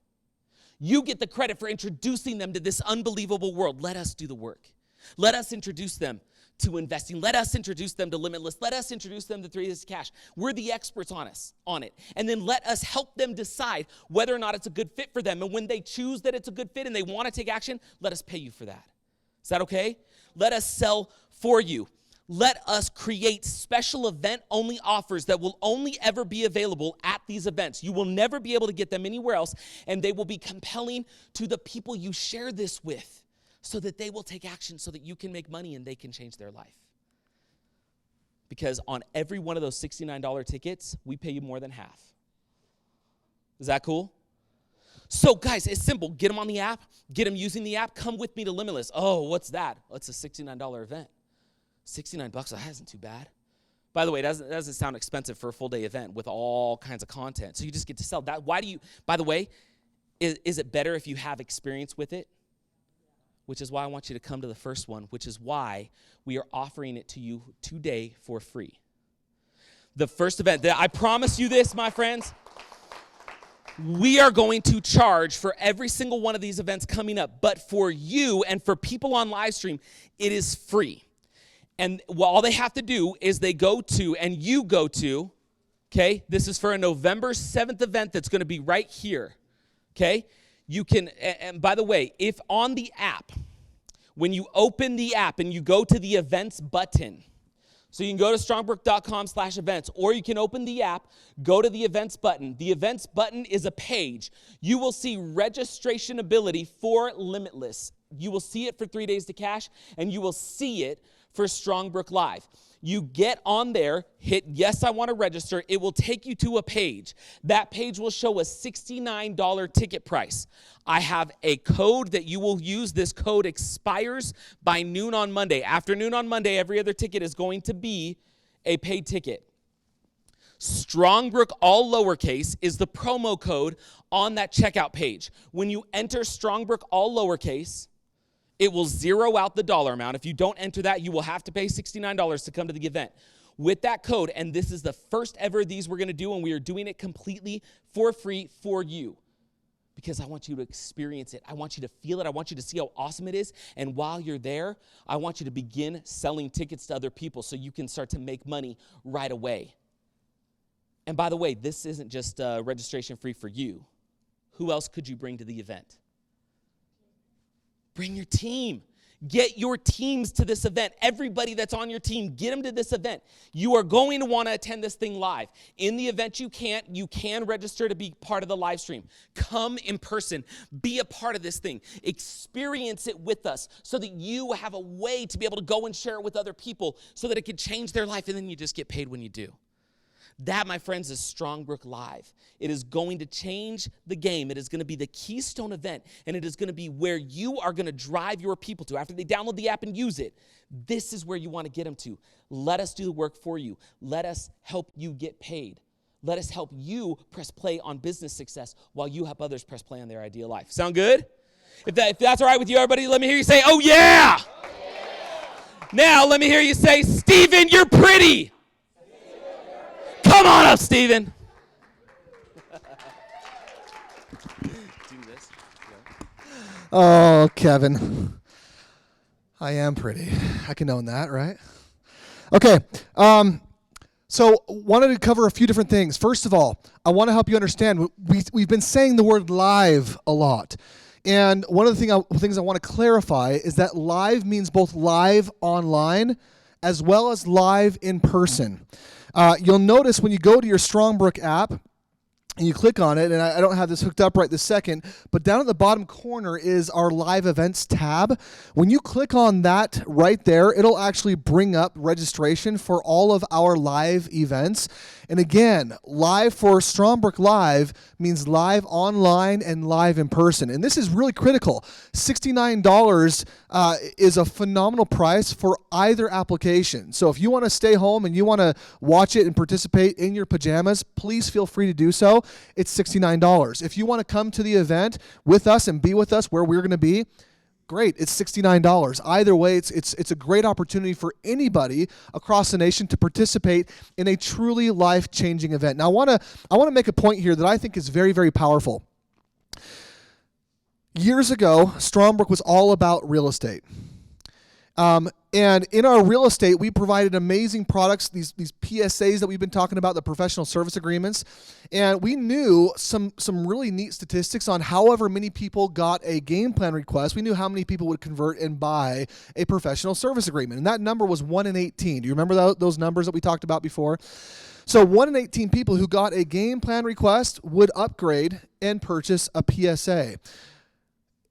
You get the credit for introducing them to this unbelievable world. Let us do the work. Let us introduce them to investing. Let us introduce them to Limitless. Let us introduce them to 3 Days to Cash. We're the experts on it. And then let us help them decide whether or not it's a good fit for them. And when they choose that it's a good fit and they want to take action, let us pay you for that. Is that okay? Let us sell for you. Let us create special event-only offers that will only ever be available at these events. You will never be able to get them anywhere else, and they will be compelling to the people you share this with, so that they will take action, so that you can make money and they can change their life. Because on every one of those $69 tickets, we pay you more than half. Is that cool? So guys, it's simple. Get them on the app. Get them using the app. Come with me to Limitless. Oh, what's that? Oh, it's a $69 event. $69, that isn't too bad. By the way, it doesn't sound expensive for a full day event with all kinds of content. So you just get to sell that. By the way, is it better if you have experience with it? Which is why I want you to come to the first one, which is why we are offering it to you today for free. The first event, I promise you this, my friends, we are going to charge for every single one of these events coming up, but for you and for people on live stream, it is free. And all they have to do is they go to, and you go to, okay, this is for a November 7th event that's going to be right here, okay? You can, and by the way, if on the app, when you open the app and you go to the events button, so you can go to strongbrook.com/events, or you can open the app, go to the events button. The events button is a page. You will see registration ability for Limitless. You will see it for 3 Days to Cash, and you will see it for Strongbrook Live. You get on there, hit yes, I want to register. It will take you to a page. That page will show a $69 ticket price. I have a code that you will use. This code expires by noon on Monday. After noon on Monday, every other ticket is going to be a paid ticket. Strongbrook, all lowercase, is the promo code on that checkout page. When you enter Strongbrook, all lowercase, it will zero out the dollar amount. If you don't enter that, you will have to pay $69 to come to the event. With that code, and this is the first ever of these we're going to do, and we are doing it completely for free for you. Because I want you to experience it. I want you to feel it. I want you to see how awesome it is. And while you're there, I want you to begin selling tickets to other people so you can start to make money right away. And by the way, this isn't just registration free for you. Who else could you bring to the event? Bring your team. Get your teams to this event. Everybody that's on your team, get them to this event. You are going to want to attend this thing live. In the event you can register to be part of the live stream. Come in person. Be a part of this thing. Experience it with us so that you have a way to be able to go and share it with other people so that it can change their life, and then you just get paid when you do. That, my friends, is Strongbrook Live. It is going to change the game. It is going to be the keystone event, and it is going to be where you are going to drive your people to. After they download the app and use it, this is where you want to get them to. Let us do the work for you. Let us help you get paid. Let us help you press play on business success while you help others press play on their ideal life. Sound good? If that's all right with you, everybody, let me hear you say, oh, yeah. Oh, yeah. Now, let me hear you say, Stephen, you're pretty. Come on up, Stephen. Oh, Kevin. I am pretty. I can own that, right? Okay. So wanted to cover a few different things. First of all, I want to help you understand. We've been saying the word live a lot. And one of the things I want to clarify is that live means both live online as well as live in person. You'll notice when you go to your Strongbrook app, and you click on it, and I don't have this hooked up right this second, but down at the bottom corner is our live events tab. When you click on that right there, it'll actually bring up registration for all of our live events. And again, live for Strongbrook Live means live online and live in person. And this is really critical. $69 is a phenomenal price for either application. So if you want to stay home and you want to watch it and participate in your pajamas, please feel free to do so. It's $69. If you want to come to the event with us and be with us where we're going to be, great, it's $69. Either way, it's a great opportunity for anybody across the nation to participate in a truly life-changing event. Now, I want to make a point here that I think is very, very powerful. Years ago, Strongbrook was all about real estate. And in our real estate, we provided amazing products, these PSAs that we've been talking about, the professional service agreements. And we knew some really neat statistics on however many people got a game plan request. We knew how many people would convert and buy a professional service agreement. And that number was 1 in 18. Do you remember those numbers that we talked about before? So 1 in 18 people who got a game plan request would upgrade and purchase a PSA.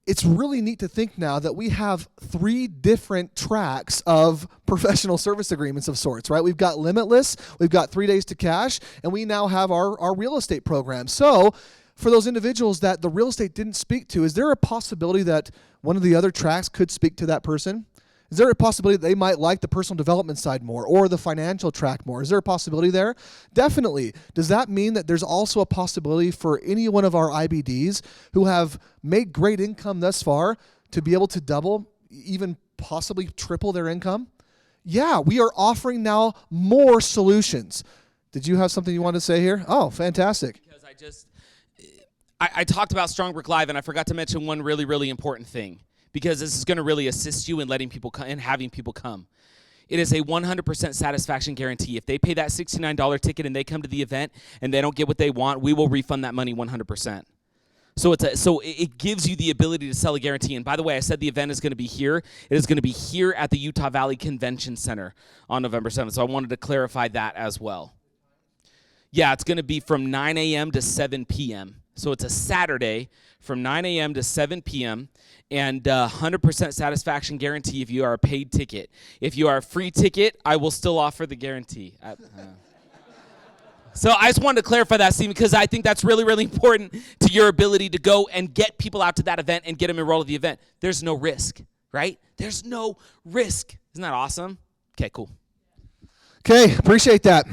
It's really neat to think now that we have 3 different tracks of professional service agreements of sorts, right? We've got Limitless, we've got 3 days to cash, and we now have our real estate program. So for those individuals that the real estate didn't speak to, is there a possibility that one of the other tracks could speak to that person? Is there a possibility that they might like the personal development side more or the financial track more? Is there a possibility there? Definitely. Does that mean that there's also a possibility for any one of our IBDs who have made great income thus far to be able to double, even possibly triple their income? Yeah, we are offering now more solutions. Did you have something you wanted to say here? Oh, fantastic. Because I talked about Strongbrook Live, and I forgot to mention one really, really important thing, because this is going to really assist you in letting people come and having people come. It is a 100% satisfaction guarantee. If they pay that $69 ticket and they come to the event and they don't get what they want, we will refund that money 100%. So it gives you the ability to sell a guarantee. And by the way, I said the event is going to be here. It is going to be here at the Utah Valley Convention Center on November 7th. So I wanted to clarify that as well. Yeah, it's going to be from 9 a.m. to 7 p.m. So it's a Saturday from 9 a.m. to 7 p.m. and 100% satisfaction guarantee if you are a paid ticket. If you are a free ticket, I will still offer the guarantee. So I just wanted to clarify that, Steve, because I think that's really, really important to your ability to go and get people out to that event and get them enrolled at the event. There's no risk, right? There's no risk. Isn't that awesome? Okay, cool. Okay, appreciate that.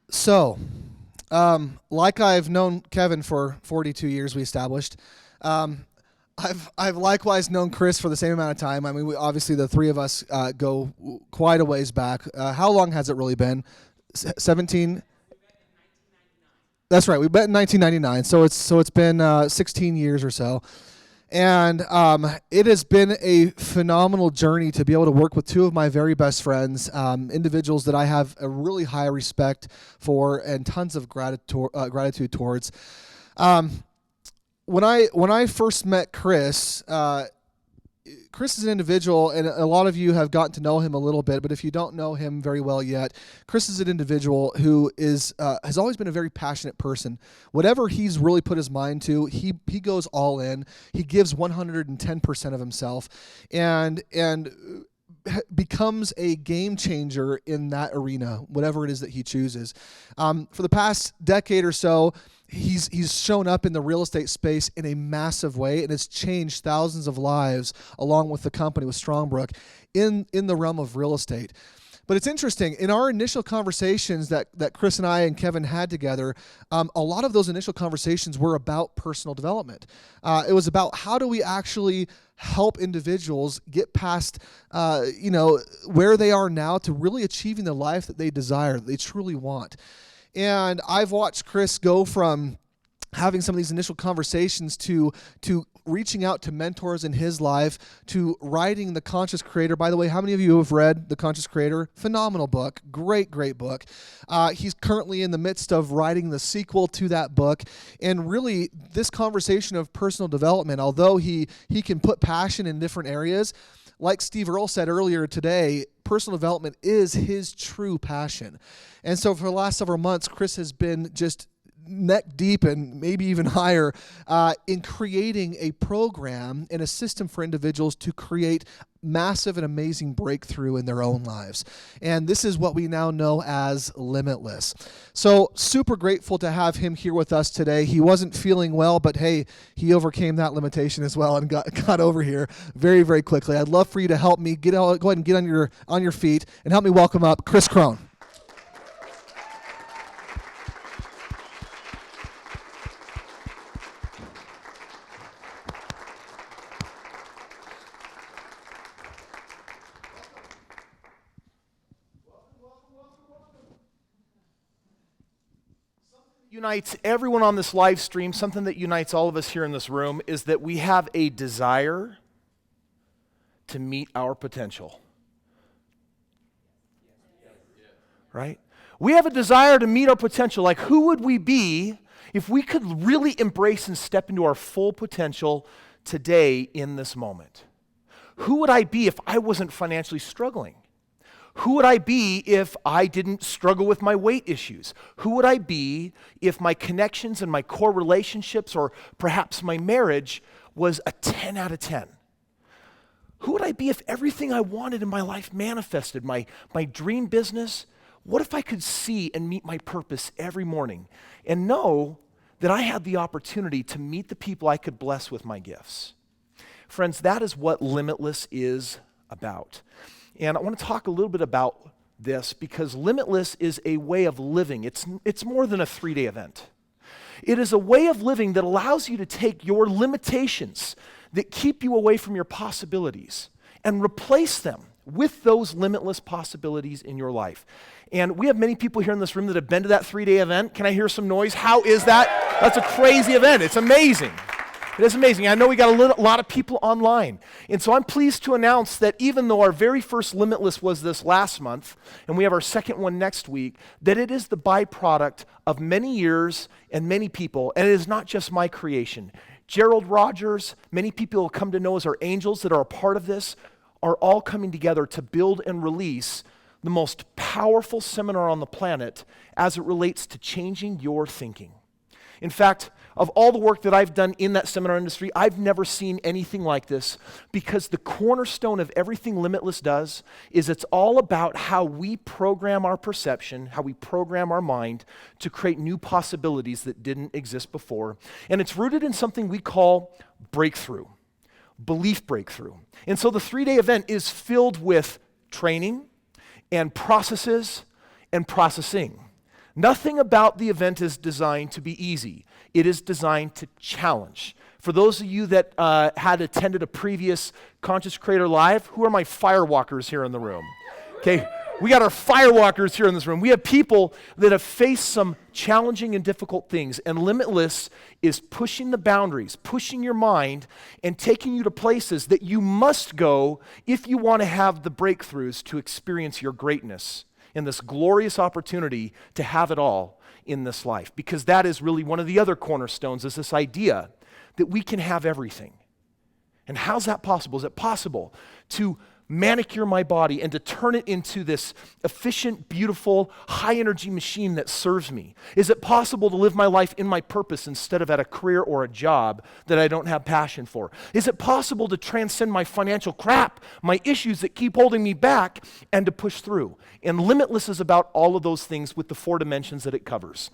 So, like I've known Kevin for 42 years, we established. I've likewise known Chris for the same amount of time. I mean, obviously the three of us go quite a ways back. How long has it really been? 17? That's right. We met in 1999, so it's been 16 years or so. And it has been a phenomenal journey to be able to work with two of my very best friends, individuals that I have a really high respect for and tons of gratitude towards. When I first met Chris, Chris is an individual, and a lot of you have gotten to know him a little bit, but if you don't know him very well yet, Chris is an individual who has always been a very passionate person. Whatever he's really put his mind to, he goes all in. He gives 110% of himself, and becomes a game changer in that arena, whatever it is that he chooses. For the past decade or so, he's shown up in the real estate space in a massive way, and has changed thousands of lives along with the company, with Strongbrook, in the realm of real estate. But it's interesting, in our initial conversations that Chris and I and Kevin had together, a lot of those initial conversations were about personal development. It was about how do we actually help individuals get past where they are now to really achieving the life that they desire, that they truly want. And I've watched Chris go from having some of these initial conversations to reaching out to mentors in his life, to writing The Conscious Creator. By the way, how many of you have read The Conscious Creator? Phenomenal book. Great book. He's currently in the midst of writing the sequel to that book. And really, this conversation of personal development, although he can put passion in different areas, like Steve Earle said earlier today, personal development is his true passion. And so for the last several months, Chris has been just neck deep and maybe even higher in creating a program and a system for individuals to create massive and amazing breakthrough in their own lives. And this is what we now know as Limitless. So super grateful to have him here with us today. He wasn't feeling well, but hey, he overcame that limitation as well and got over here very, very quickly. I'd love for you to help me go ahead and get on your feet and help me welcome up Chris Crone. Unites everyone on this live stream, something that unites all of us here in this room, is that we have a desire to meet our potential. Right? We have a desire to meet our potential. Like, who would we be if we could really embrace and step into our full potential today in this moment? Who would I be if I wasn't financially struggling? Who would I be if I didn't struggle with my weight issues? Who would I be if my connections and my core relationships, or perhaps my marriage, was a 10 out of 10? Who would I be if everything I wanted in my life manifested? My dream business? What if I could see and meet my purpose every morning and know that I had the opportunity to meet the people I could bless with my gifts? Friends, that is what Limitless is about. And I want to talk a little bit about this because Limitless is a way of living. It's more than a 3-day event. It is a way of living that allows you to take your limitations that keep you away from your possibilities and replace them with those limitless possibilities in your life. And we have many people here in this room that have been to that 3-day event. Can I hear some noise? How is that? That's a crazy event. It's amazing. It is amazing. I know we got a lot of people online. And so I'm pleased to announce that even though our very first Limitless was this last month, and we have our second one next week, that it is the byproduct of many years and many people, and it is not just my creation. Gerald Rogers, many people will come to know as our angels that are a part of this, are all coming together to build and release the most powerful seminar on the planet as it relates to changing your thinking. In fact, of all the work that I've done in that seminar industry, I've never seen anything like this, because the cornerstone of everything Limitless does is it's all about how we program our perception, how we program our mind to create new possibilities that didn't exist before. And it's rooted in something we call breakthrough, belief breakthrough. And so the 3-day event is filled with training and processes and processing. Nothing about the event is designed to be easy. It is designed to challenge. For those of you that had attended a previous Conscious Creator Live, who are my firewalkers here in the room? Okay, we got our firewalkers here in this room. We have people that have faced some challenging and difficult things, and Limitless is pushing the boundaries, pushing your mind, and taking you to places that you must go if you want to have the breakthroughs to experience your greatness in this glorious opportunity to have it all in this life. Because that is really one of the other cornerstones, is this idea that we can have everything. And how's that possible? Is it possible to manicure my body and to turn it into this efficient, beautiful, high-energy machine that serves me? Is it possible to live my life in my purpose instead of at a career or a job that I don't have passion for? Is it possible to transcend my financial crap, my issues that keep holding me back, and to push through? And Limitless is about all of those things with the 4 dimensions that it covers.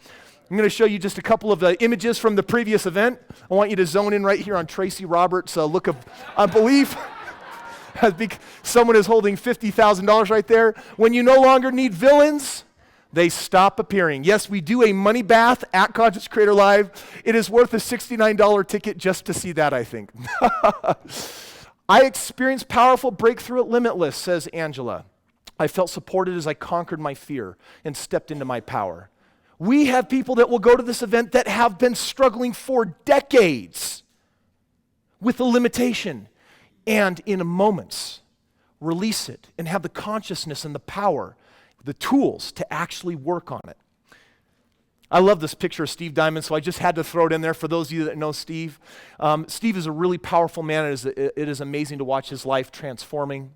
I'm going to show you just a couple of images from the previous event. I want you to zone in right here on Tracy Roberts' look of unbelief. Someone is holding $50,000 right there. When you no longer need villains, they stop appearing. Yes, we do a money bath at Conscious Creator Live. It is worth a $69 ticket just to see that, I think. I experienced powerful breakthrough at Limitless, says Angela. I felt supported as I conquered my fear and stepped into my power. We have people that will go to this event that have been struggling for decades with a limitation, and in moments release it and have the consciousness and the power, the tools to actually work on it. I love this picture of Steve Diamond, so I just had to throw it in there for those of you that know Steve. Steve is a really powerful man. It is amazing to watch his life transforming.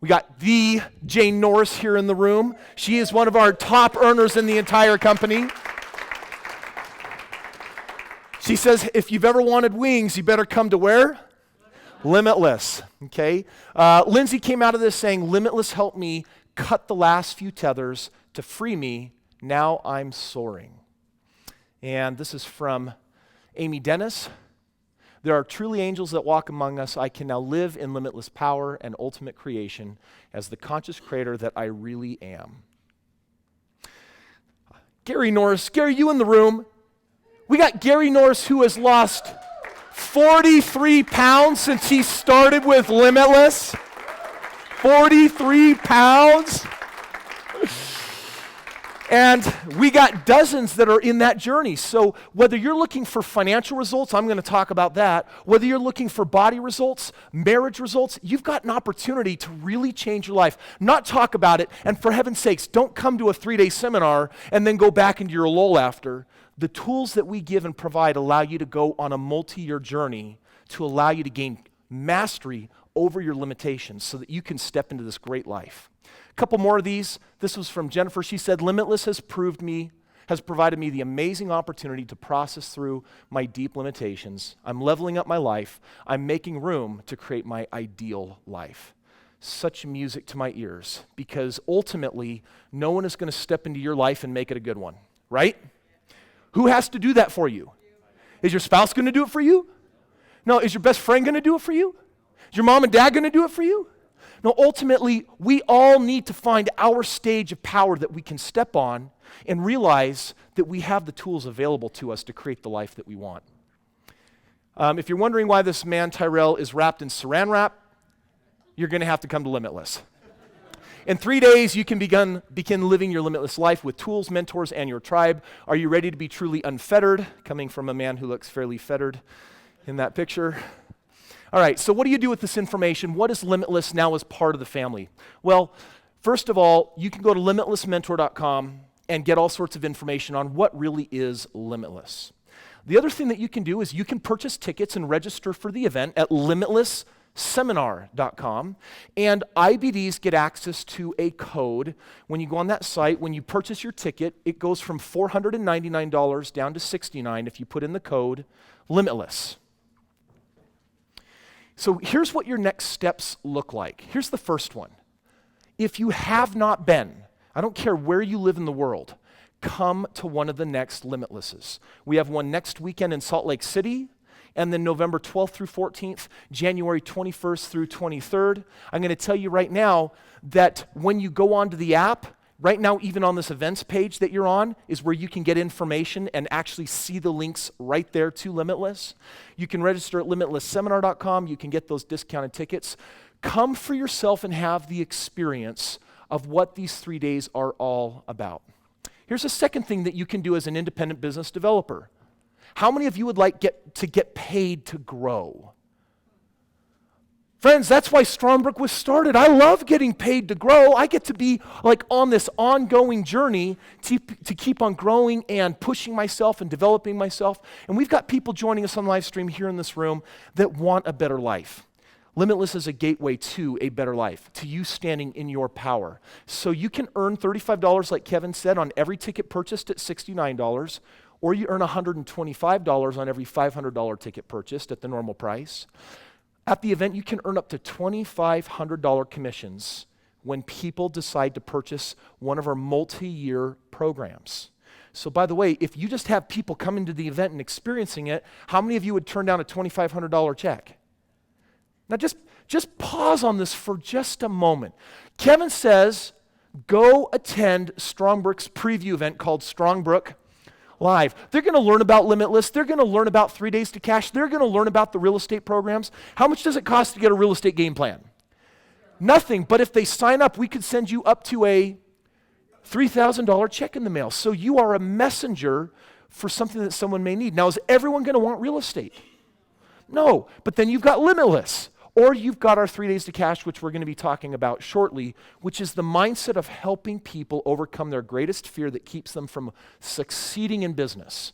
We got the Jane Norris here in the room. She is one of our top earners in the entire company. She says, if you've ever wanted wings, you better come to where? Limitless, okay? Lindsay came out of this saying, Limitless helped me cut the last few tethers to free me. Now I'm soaring. And this is from Amy Dennis. There are truly angels that walk among us. I can now live in limitless power and ultimate creation as the conscious creator that I really am. Gary Norris. Gary, you in the room? We got Gary Norris, who has lost 43 pounds since he started with Limitless. 43 pounds. And we got dozens that are in that journey. So whether you're looking for financial results, I'm going to talk about that. Whether you're looking for body results, marriage results, you've got an opportunity to really change your life. Not talk about it, and for heaven's sakes, don't come to a 3-day seminar and then go back into your lull after. The tools that we give and provide allow you to go on a multi-year journey to allow you to gain mastery over your limitations so that you can step into this great life. A couple more of these. This was from Jennifer. She said, Limitless has provided me the amazing opportunity to process through my deep limitations. I'm leveling up my life. I'm making room to create my ideal life. Such music to my ears, because ultimately, no one is going to step into your life and make it a good one, right? Who has to do that for you? Is your spouse going to do it for you? No. Is your best friend going to do it for you? Is your mom and dad going to do it for you? No, ultimately, we all need to find our stage of power that we can step on and realize that we have the tools available to us to create the life that we want. If you're wondering why this man, Tyrell, is wrapped in saran wrap, you're going to have to come to Limitless. In 3 days, you can begin living your limitless life with tools, mentors, and your tribe. Are you ready to be truly unfettered? Coming from a man who looks fairly fettered in that picture. All right, so what do you do with this information? What is Limitless now as part of the family? Well, first of all, you can go to limitlessmentor.com and get all sorts of information on what really is Limitless. The other thing that you can do is you can purchase tickets and register for the event at limitlessseminar.com, and IBDs get access to a code. When you go on that site, when you purchase your ticket, it goes from $499 down to $69 if you put in the code Limitless. So here's what your next steps look like. Here's the first one. If you have not been, I don't care where you live in the world, come to one of the next Limitlesses. We have one next weekend in Salt Lake City, and then November 12th through 14th, January 21st through 23rd. I'm going to tell you right now that when you go onto the app, right now, even on this events page that you're on is where you can get information and actually see the links right there to Limitless. You can register at limitlessseminar.com. You can get those discounted tickets. Come for yourself and have the experience of what these 3 days are all about. Here's a second thing that you can do as an independent business developer. How many of you would like to get paid to grow? Friends, that's why Strongbrook was started. I love getting paid to grow. I get to be like on this ongoing journey to keep on growing and pushing myself and developing myself. And we've got people joining us on live stream here in this room that want a better life. Limitless is a gateway to a better life, to you standing in your power. So you can earn $35, like Kevin said, on every ticket purchased at $69, or you earn $125 on every $500 ticket purchased at the normal price. At the event, you can earn up to $2,500 commissions when people decide to purchase one of our multi-year programs. So by the way, if you just have people coming to the event and experiencing it, how many of you would turn down a $2,500 check? Now just pause on this for just a moment. Kevin says, go attend Strongbrook's preview event called Strongbrook Live. They're going to learn about Limitless. They're going to learn about 3 Days to Cash. They're going to learn about the real estate programs. How much does it cost to get a real estate game plan? Nothing. But if they sign up, we could send you up to a $3,000 check in the mail. So you are a messenger for something that someone may need. Now, is everyone going to want real estate? No. But then you've got Limitless. Or you've got our 3 days to cash, which we're going to be talking about shortly, which is the mindset of helping people overcome their greatest fear that keeps them from succeeding in business.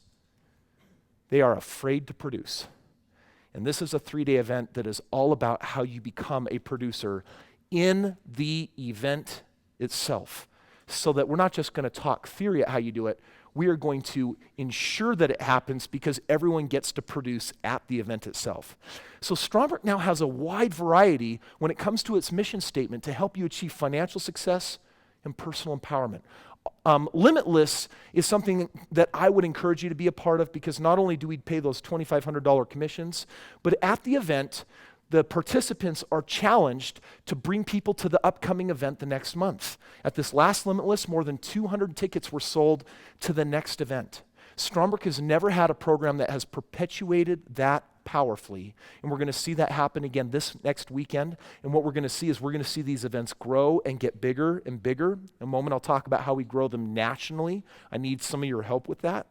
They are afraid to produce. And this is a 3-day event that is all about how you become a producer in the event itself. So that we're not just going to talk theory at how you do it, we are going to ensure that it happens because everyone gets to produce at the event itself. So Strongbrook now has a wide variety when it comes to its mission statement to help you achieve financial success and personal empowerment. Limitless is something that I would encourage you to be a part of because not only do we pay those $2,500 commissions, but at the event, the participants are challenged to bring people to the upcoming event the next month. At this last Limitless, more than 200 tickets were sold to the next event. Strongbrook has never had a program that has perpetuated that powerfully, and we're going to see that happen again this next weekend. And what we're going to see is we're going to see these events grow and get bigger and bigger. In a moment, I'll talk about how we grow them nationally. I need some of your help with that.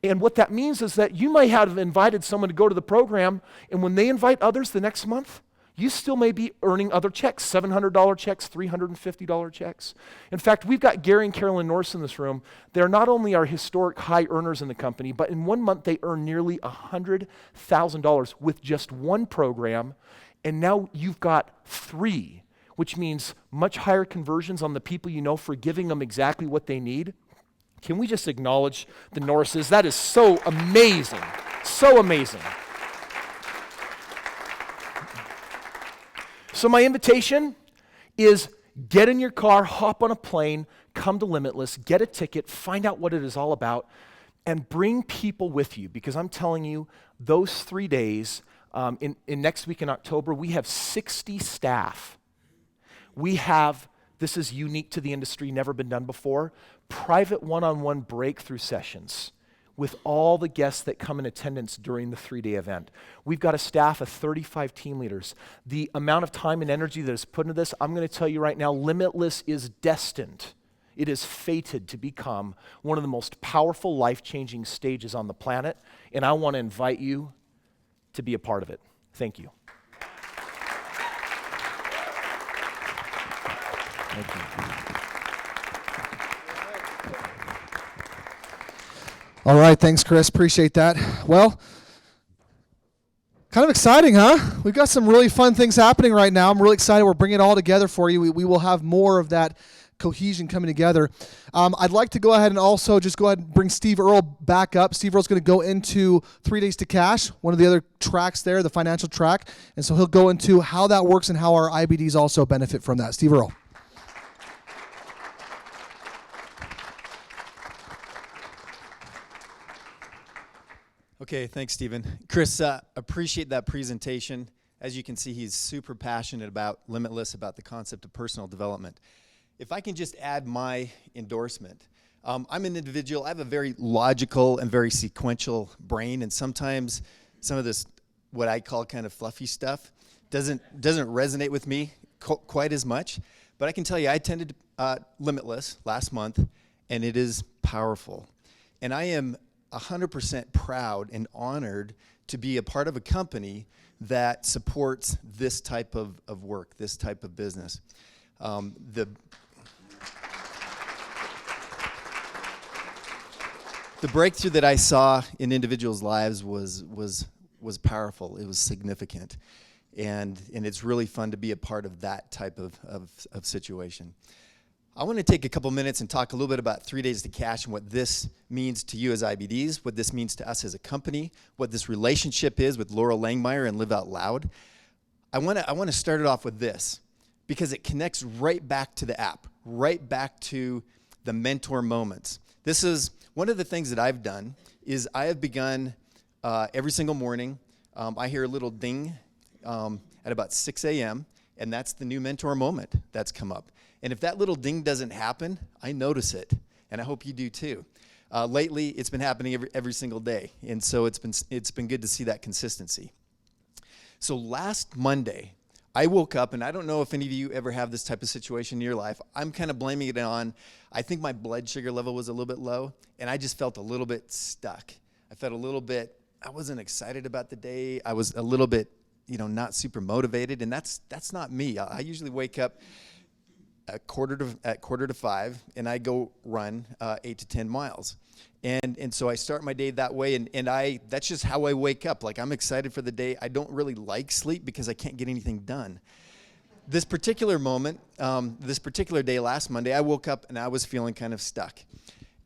And what that means is that you might have invited someone to go to the program, and when they invite others the next month, you still may be earning other checks, $700 checks, $350 checks. In fact, we've got Gary and Carolyn Norris in this room. They're not only our historic high earners in the company, but in 1 month they earn nearly $100,000 with just one program, and now you've got 3, which means much higher conversions on the people you know for giving them exactly what they need. Can we just acknowledge the Norrises? That is so amazing, so amazing. So my invitation is get in your car, hop on a plane, come to Limitless, get a ticket, find out what it is all about, and bring people with you. Because I'm telling you, those 3 days, in next week in October, we have 60 staff. We have, this is unique to the industry, never been done before, private one-on-one breakthrough sessions with all the guests that come in attendance during the 3-day event. We've got a staff of 35 team leaders. The amount of time and energy that is put into this, I'm going to tell you right now, Limitless is destined. It is fated to become one of the most powerful, life-changing stages on the planet, and I want to invite you to be a part of it. Thank you. Thank you. All right, thanks, Chris. Appreciate that. Well, kind of exciting, huh? We've got some really fun things happening right now. I'm really excited. We're bringing it all together for you. We will have more of that cohesion coming together. I'd like to go ahead and also just go ahead and bring Steve Earle back up. Steve Earle's going to go into 3 days to cash, one of the other tracks there, the financial track. And so he'll go into how that works and how our IBDs also benefit from that. Steve Earle. Okay, thanks, Stephen. Chris, appreciate that presentation. As you can see, he's super passionate about Limitless, about the concept of personal development. If I can just add my endorsement. I'm an individual, I have a very logical and very sequential brain, and sometimes some of this, what I call kind of fluffy stuff, doesn't resonate with me quite as much. But I can tell you, I attended Limitless last month, and it is powerful. And I am 100% proud and honored to be a part of a company that supports this type of work, this type of business. The breakthrough that I saw in individuals' lives was powerful. It was significant, and it's really fun to be a part of that type of situation. I want to take a couple minutes and talk a little bit about 3 days to cash and what this means to you as IBDs, what this means to us as a company, what this relationship is with Laurel Langmeyer and Live Out Loud. I want to start it off with this because it connects right back to the app, right back to the mentor moments. This is one of the things that I've done is I have begun every single morning. I hear a little ding at about 6 a.m., and that's the new mentor moment that's come up. And if that little ding doesn't happen, I notice it, and I hope you do too. Lately, it's been happening every single day, and so it's been good to see that consistency. So last Monday, I woke up, and I don't know if any of you ever have this type of situation in your life. I'm kind of blaming it on, I think my blood sugar level was a little bit low, and I just felt a little bit stuck. I felt a little bit, I wasn't excited about the day. I was a little bit not super motivated, and that's not me. I usually wake up at quarter to 5, and I go run 8 to 10 miles. And so I start my day that way, and that's just how I wake up. Like, I'm excited for the day. I don't really like sleep because I can't get anything done. This particular moment, this particular day last Monday, I woke up and I was feeling kind of stuck.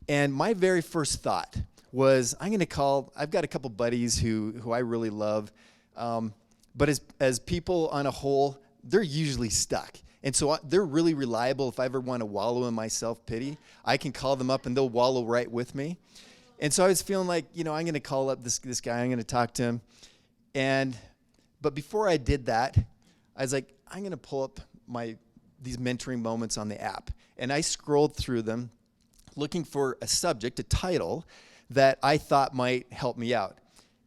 And my very first thought was, I've got a couple buddies who I really love, but as people on a whole, they're usually stuck. And so they're really reliable. If I ever want to wallow in my self-pity, I can call them up and they'll wallow right with me. And so I was feeling like, I'm going to call up this guy, I'm going to talk to him. But before I did that, I was like, I'm going to pull up these mentoring moments on the app. And I scrolled through them looking for a subject, a title that I thought might help me out.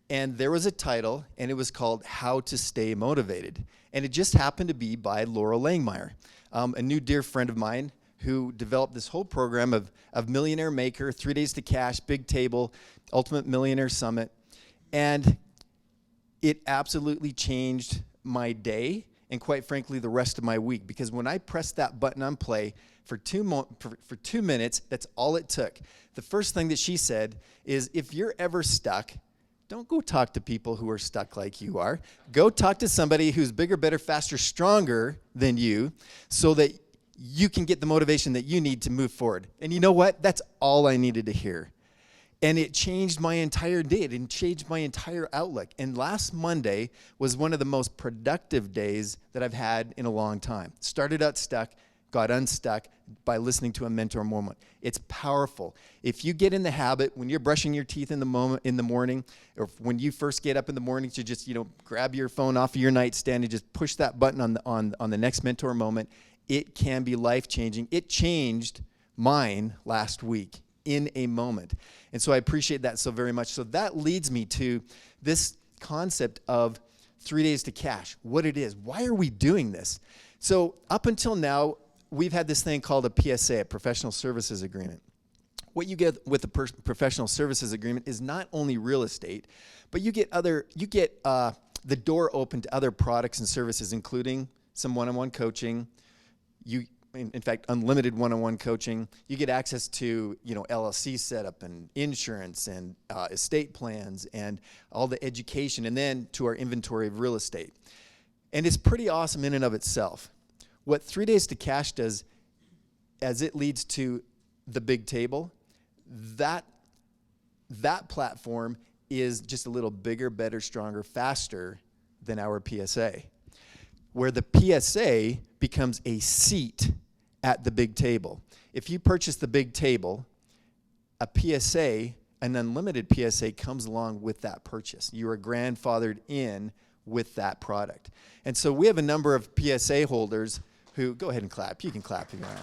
And there was a title, and it was called How to Stay Motivated. And it just happened to be by Laura Langmeyer, a new dear friend of mine who developed this whole program of Millionaire Maker, 3 Days to Cash, Big Table, Ultimate Millionaire Summit. And it absolutely changed my day and, quite frankly, the rest of my week. Because when I pressed that button on play for 2 minutes, that's all it took. The first thing that she said is, if you're ever stuck, don't go talk to people who are stuck like you are. Go talk to somebody who's bigger, better, faster, stronger than you so that you can get the motivation that you need to move forward. And you know what? That's all I needed to hear. And it changed my entire day. It changed my entire outlook. And last Monday was one of the most productive days that I've had in a long time. Started out stuck, got unstuck by listening to a mentor moment. It's powerful. If you get in the habit, when you're brushing your teeth in the morning, or when you first get up in the morning, to just grab your phone off of your nightstand and just push that button on the next mentor moment, it can be life-changing. It changed mine last week in a moment. And so I appreciate that so very much. So that leads me to this concept of 3 Days to Cash, what it is. Why are we doing this? So up until now, we've had this thing called a PSA, a professional services agreement. What you get with a professional services agreement is not only real estate, but you get the door open to other products and services, including some one-on-one coaching. In fact, unlimited one-on-one coaching. You get access to, LLC setup and insurance and estate plans and all the education, and then to our inventory of real estate. And it's pretty awesome in and of itself. What 3 Days to Cash does, as it leads to the big table, that platform is just a little bigger, better, stronger, faster than our PSA. Where the PSA becomes a seat at the big table. If you purchase the big table, a PSA, an unlimited PSA, comes along with that purchase. You are grandfathered in with that product. And so we have a number of PSA holders who, go ahead and clap. You can clap if you want.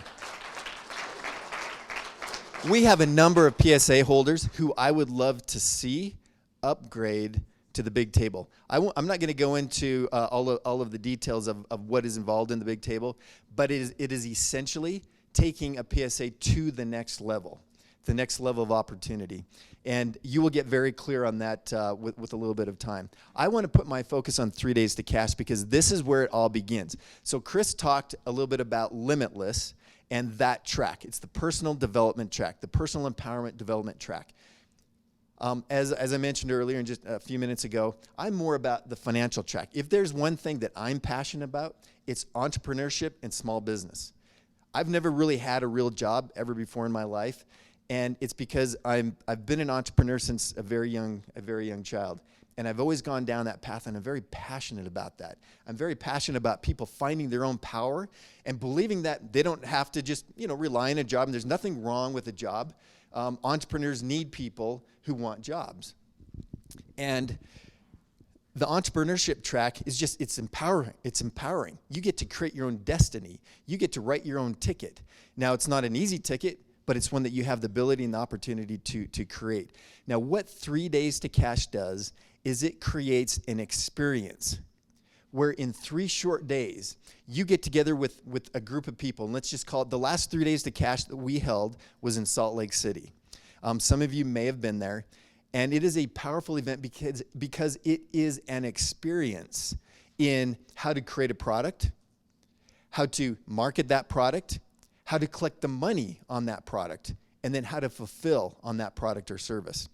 We have a number of PSA holders who I would love to see upgrade to the big table. I'm not going to go into all of the details of what is involved in the big table, but it is essentially taking a PSA to the next level of opportunity. And you will get very clear on that with a little bit of time. I want to put my focus on 3 Days to Cash because this is where it all begins. So Chris talked a little bit about Limitless and that track. It's the personal development track, the personal empowerment development track. As I mentioned earlier and just a few minutes ago, I'm more about the financial track. If there's one thing that I'm passionate about, it's entrepreneurship and small business. I've never really had a real job ever before in my life, and it's because I've been an entrepreneur since a very young child. And I've always gone down that path, and I'm very passionate about that. I'm very passionate about people finding their own power and believing that they don't have to just, rely on a job, and there's nothing wrong with a job. Entrepreneurs need people who want jobs. And the entrepreneurship track is it's empowering. It's empowering. You get to create your own destiny. You get to write your own ticket. Now, it's not an easy ticket, but it's one that you have the ability and the opportunity to create. Now, what 3 Days to Cash does is it creates an experience where in 3 short days, you get together with a group of people, and let's just call it the last 3 Days to Cash that we held was in Salt Lake City. Some of you may have been there, and it is a powerful event because it is an experience. in how to create a product, how to market that product, how to collect the money on that product, and then how to fulfill on that product or service.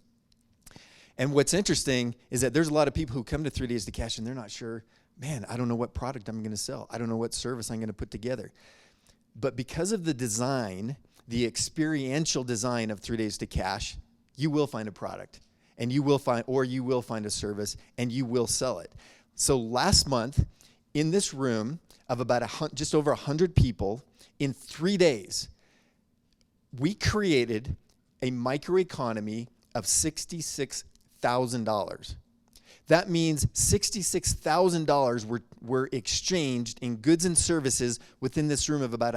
And what's interesting is that there's a lot of people who come to 3 Days to Cash and they're not sure, man, I don't know what product I'm going to sell. I don't know what service I'm going to put together. But because of the design, the experiential design of 3 Days to Cash, you will find a product, and you will find a service, and you will sell it. So last month, in this room of about just over 100 people, in 3 days, we created a microeconomy of $66,000. That means $66,000 were exchanged in goods and services within this room of about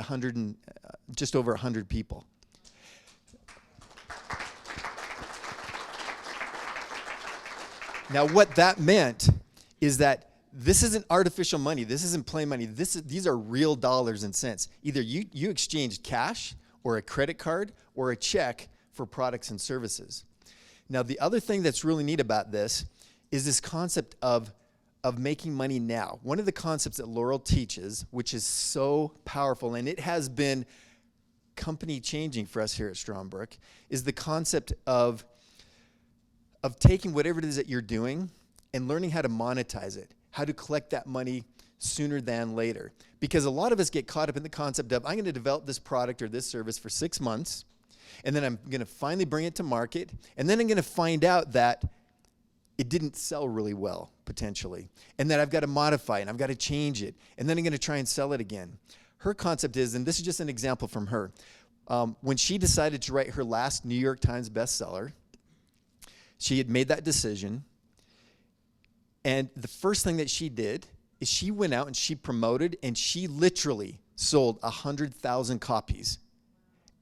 just over 100 people. Now, what that meant is that this isn't artificial money. This isn't play money. These are real dollars and cents. Either you exchanged cash or a credit card or a check for products and services. Now, the other thing that's really neat about this is this concept of making money now. One of the concepts that Laurel teaches, which is so powerful, and it has been company changing for us here at Strongbrook, is the concept of taking whatever it is that you're doing and learning how to monetize it, how to collect that money sooner than later. Because a lot of us get caught up in the concept of, I'm going to develop this product or this service for 6 months, and then I'm going to finally bring it to market, and then I'm going to find out that it didn't sell really well, potentially, and that I've got to modify it, and I've got to change it, and then I'm going to try and sell it again. Her concept is, and this is just an example from her, when she decided to write her last New York Times bestseller, she had made that decision, and the first thing that she did is she went out and she promoted, and she literally sold 100,000 copies,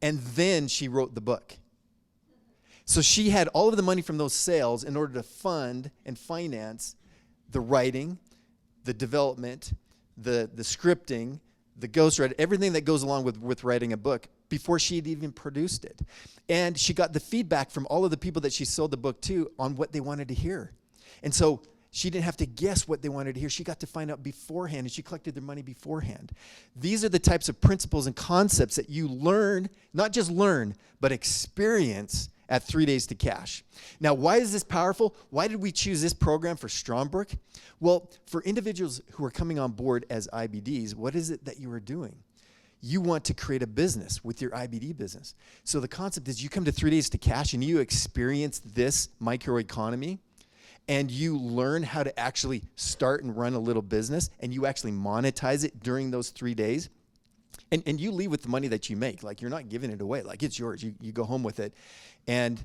and then she wrote the book. So she had all of the money from those sales in order to fund and finance the writing, the development, the scripting, the ghostwriting, everything that goes along with writing a book before she had even produced it. And she got the feedback from all of the people that she sold the book to on what they wanted to hear. And so she didn't have to guess what they wanted to hear. She got to find out beforehand, and she collected their money beforehand. These are the types of principles and concepts that you learn, not just learn, but experience at 3 Days to Cash. Now, why is this powerful? Why did we choose this program for Strongbrook? Well, for individuals who are coming on board as IBDs, what is it that you are doing? You want to create a business with your IBD business. So the concept is you come to 3 Days to Cash and you experience this microeconomy, and you learn how to actually start and run a little business, and you actually monetize it during those 3 days. And you leave with the money that you make. Like, you're not giving it away. Like, it's yours. You go home with it. And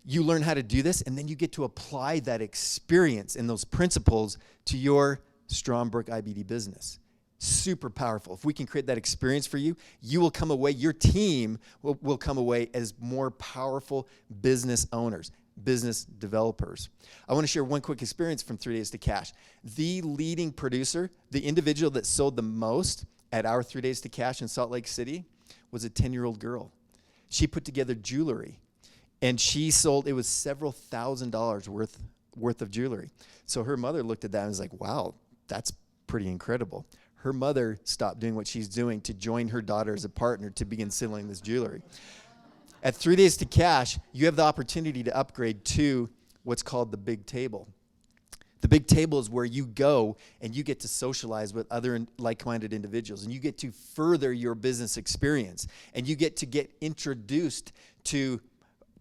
you learn how to do this, and then you get to apply that experience and those principles to your Strongbrook IBD business. Super powerful. If we can create that experience for you, you will come away, your team will come away as more powerful business owners, business developers. I want to share one quick experience from 3 Days to Cash. The leading producer, the individual that sold the most at our 3 Days to Cash in Salt Lake City, was a 10-year-old girl. She put together jewelry, and she sold, it was several $1,000s worth of jewelry. So her mother looked at that and was like, wow, that's pretty incredible. Her mother stopped doing what she's doing to join her daughter as a partner to begin selling this jewelry. At 3 Days to Cash, you have the opportunity to upgrade to what's called the big table. The big table is where you go and you get to socialize with other like-minded individuals, and you get to further your business experience, and you get to get introduced to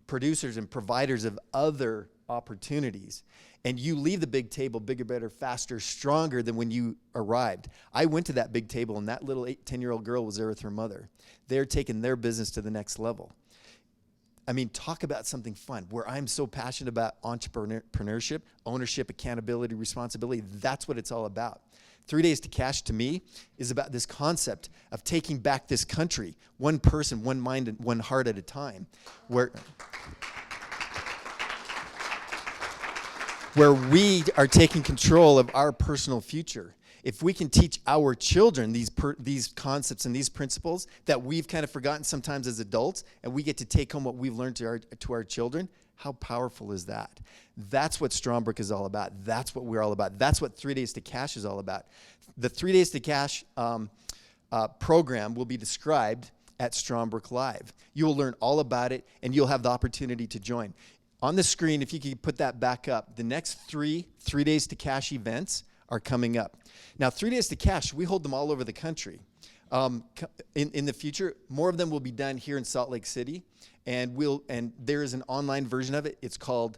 producers and providers of other opportunities. And you leave the big table bigger, better, faster, stronger than when you arrived. I went to that big table, and that little 10-year-old girl was there with her mother. They're taking their business to the next level. I mean, talk about something fun, where I'm so passionate about entrepreneurship, ownership, accountability, responsibility. That's what it's all about. 3 Days to Cash, to me, is about this concept of taking back this country, one person, one mind, and one heart at a time, where we are taking control of our personal future. If we can teach our children these concepts and these principles that we've kind of forgotten sometimes as adults, and we get to take home what we've learned to our children, how powerful is that? That's what Strongbrook is all about. That's what we're all about. That's what 3 Days to Cash is all about. The 3 Days to Cash program will be described at Strongbrook Live. You will learn all about it, and you'll have the opportunity to join. On the screen, if you could put that back up, the next 3 Days to Cash events are coming up. Now, 3 Days to Cash, we hold them all over the country. In the future, more of them will be done here in Salt Lake City, and there is an online version of it. It's called,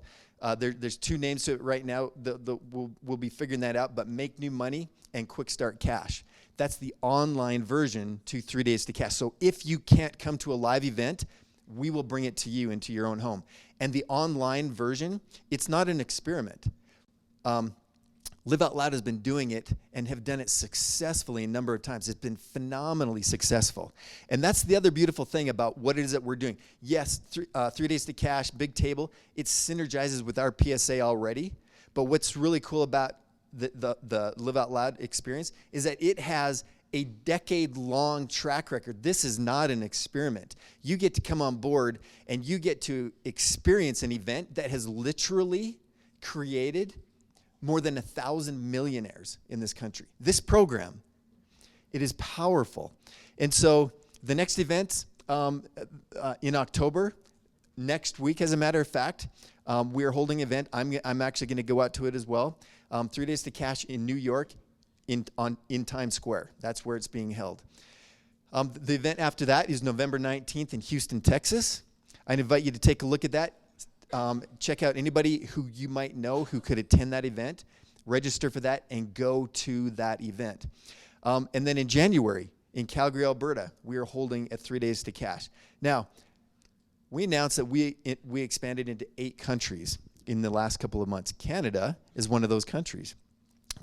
there's 2 names to it right now. We'll be figuring that out, but Make New Money and Quick Start Cash. That's the online version to 3 Days to Cash. So if you can't come to a live event, we will bring it to you into your own home. And the online version, it's not an experiment. Live Out Loud has been doing it and have done it successfully a number of times. It's been phenomenally successful. And that's the other beautiful thing about what it is that we're doing. Yes, 3 Days to Cash, Big Table, it synergizes with our PSA already. But what's really cool about the Live Out Loud experience is that it has a decade-long track record. This is not an experiment. You get to come on board and you get to experience an event that has literally created more than 1,000 millionaires in this country. This program, it is powerful. And so the next event in October, next week, as a matter of fact, we are holding an event. I'm actually going to go out to it as well. 3 Days to Cash in New York, in Times Square. That's where it's being held. The event after that is November 19th in Houston, Texas. I invite you to take a look at that. Check out anybody who you might know who could attend that event. Register for that and go to that event. And then in January, in Calgary, Alberta, we are holding a 3 Days to Cash. Now, we announced that we expanded into 8 countries in the last couple of months. Canada is one of those countries.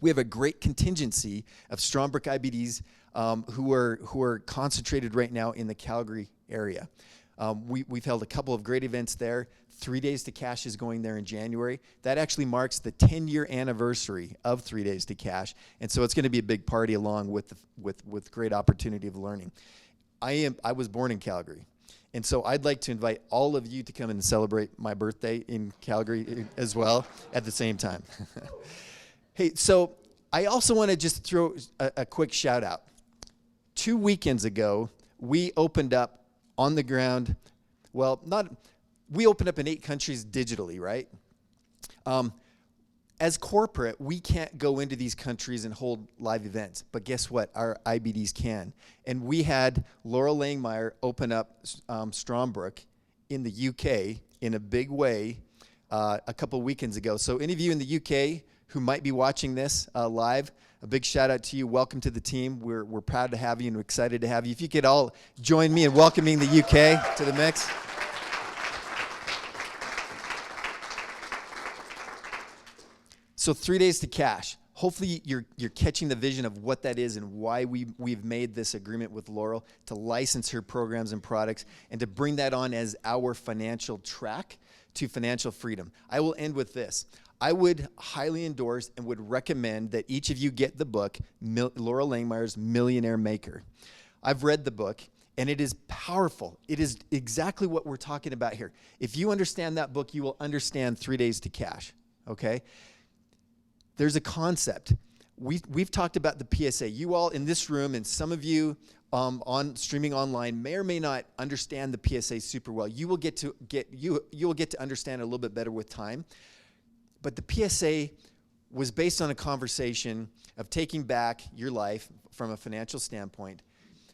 We have a great contingency of Strongbrook IBDs who are concentrated right now in the Calgary area. We've held a couple of great events there. 3 Days to Cash is going there in January. That actually marks the 10-year anniversary of 3 Days to Cash, and so it's going to be a big party along with great opportunity of learning. I was born in Calgary, and so I'd like to invite all of you to come and celebrate my birthday in Calgary as well at the same time. Hey, so I also want to just throw a quick shout out. 2 weekends ago, we opened up on the ground, we opened up in 8 countries digitally, right? As corporate, we can't go into these countries and hold live events, but guess what? Our IBDs can. And we had Laurel Langmeyer open up Strongbrook in the UK in a big way a couple weekends ago. So any of you in the UK who might be watching this live, a big shout out to you. Welcome to the team. We're proud to have you and excited to have you. If you could all join me in welcoming the UK to the mix. So 3 Days to Cash. Hopefully you're catching the vision of what that is and why we've made this agreement with Laurel to license her programs and products and to bring that on as our financial track to financial freedom. I will end with this. I would highly endorse and would recommend that each of you get the book, Laurel Langmeyer's Millionaire Maker. I've read the book, and it is powerful. It is exactly what we're talking about here. If you understand that book, you will understand 3 Days to Cash, okay? There's a concept. We've talked about the PSA. You all in this room and some of you on streaming online may or may not understand the PSA super well. You will get to understand it a little bit better with time. But the PSA was based on a conversation of taking back your life from a financial standpoint,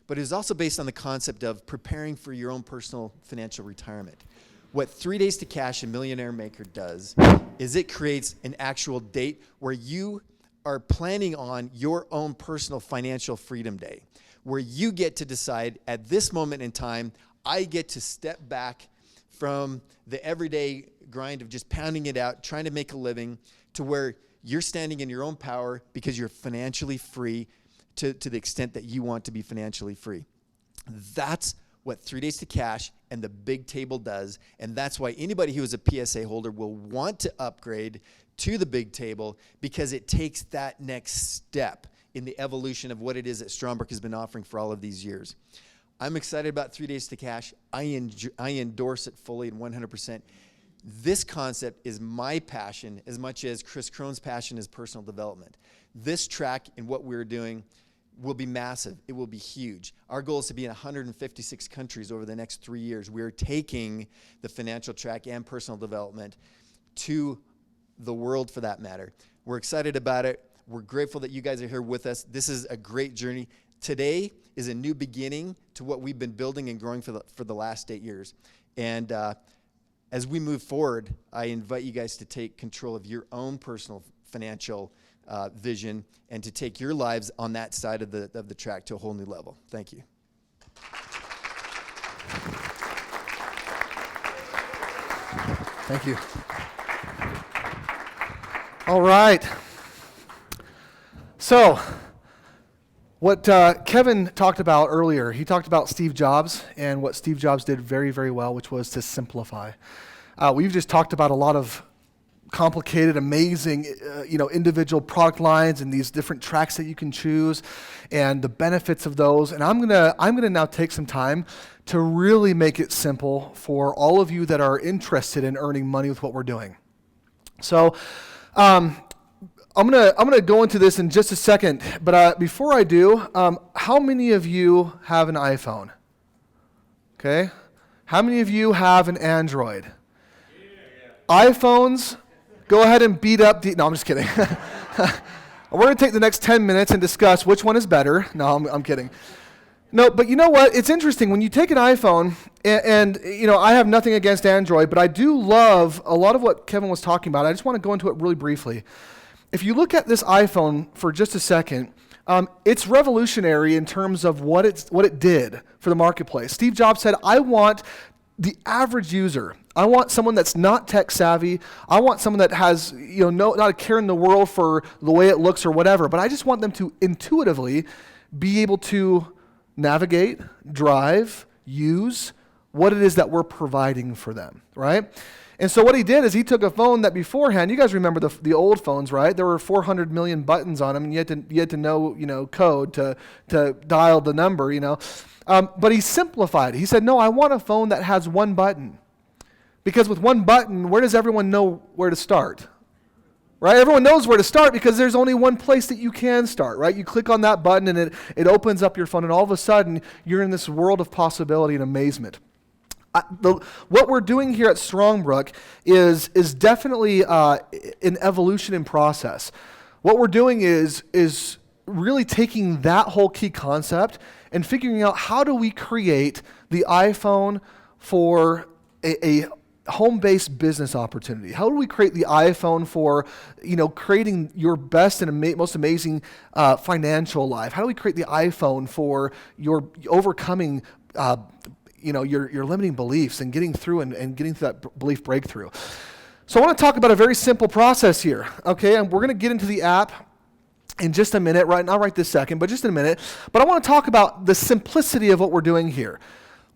but it was also based on the concept of preparing for your own personal financial retirement. What 3 Days to Cash and Millionaire Maker does is it creates an actual date where you are planning on your own personal financial freedom day, where you get to decide at this moment in time, I get to step back from the everyday grind of just pounding it out, trying to make a living, to where you're standing in your own power because you're financially free to the extent that you want to be financially free. That's what 3 Days to Cash and the Big Table does, and that's why anybody who is a PSA holder will want to upgrade to the Big Table, because it takes that next step in the evolution of what it is that Strongbrook has been offering for all of these years. I'm excited about 3 Days to Cash. I endorse it fully and 100%. This concept is my passion as much as Chris Crone's passion is personal development. This track and what we're doing will be massive. It will be huge. Our goal is to be in 156 countries over the next 3 years. We're taking the financial track and personal development to the world, for that matter. We're excited about it. We're grateful that you guys are here with us. This is a great journey. Today is a new beginning to what we've been building and growing for the last 8 years. And as we move forward, I invite you guys to take control of your own personal financial vision and to take your lives on that side of the track to a whole new level. Thank you. Thank you. All right. So, what Kevin talked about earlier, he talked about Steve Jobs and what Steve Jobs did very, very well, which was to simplify. We've just talked about a lot of complicated, amazing, individual product lines and these different tracks that you can choose and the benefits of those. And I'm gonna now take some time to really make it simple for all of you that are interested in earning money with what we're doing. So, I'm gonna go into this in just a second, but before I do, how many of you have an iPhone? Okay, how many of you have an Android? iPhones, go ahead and beat up no, I'm just kidding. We're gonna take the next 10 minutes and discuss which one is better. No, I'm kidding. No, but you know what? It's interesting when you take an iPhone, and I have nothing against Android, but I do love a lot of what Kevin was talking about. I just want to go into it really briefly. If you look at this iPhone for just a second, it's revolutionary in terms of what it did for the marketplace. Steve Jobs said, I want the average user. I want someone that's not tech savvy. I want someone that has, not a care in the world for the way it looks or whatever, but I just want them to intuitively be able to navigate, drive, use what it is that we're providing for them, right? And so what he did is he took a phone that beforehand, you guys remember the old phones, right? There were 400 million buttons on them, and you had to know code to dial the number, But he simplified it. He said, no, I want a phone that has one button. Because with one button, where does everyone know where to start? Right? Everyone knows where to start because there's only one place that you can start, right? You click on that button and it opens up your phone, and all of a sudden you're in this world of possibility and amazement. What we're doing here at Strongbrook is definitely an evolution in process. What we're doing is really taking that whole key concept and figuring out how do we create the iPhone for a home-based business opportunity. How do we create the iPhone for, creating your best and most amazing financial life? How do we create the iPhone for your overcoming, your limiting beliefs and getting through and getting through that belief breakthrough? So I want to talk about a very simple process here, okay? And we're going to get into the app in just a minute, right? Not right this second, but just in a minute. But I want to talk about the simplicity of what we're doing here.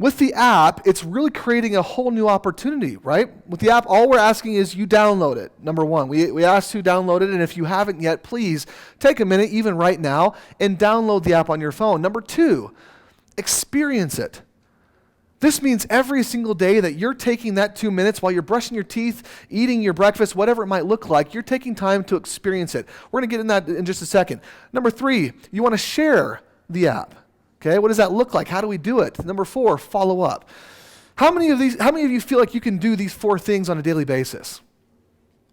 With the app, it's really creating a whole new opportunity, right? With the app, all we're asking is you download it. Number one, we asked you to download it, and if you haven't yet, please take a minute, even right now, and download the app on your phone. Number two, experience it. This means every single day that you're taking that 2 minutes while you're brushing your teeth, eating your breakfast, whatever it might look like, you're taking time to experience it. We're going to get in that in just a second. Number three, you want to share the app. Okay, what does that look like? How do we do it? Number four, follow up. How many of you feel like you can do these four things on a daily basis?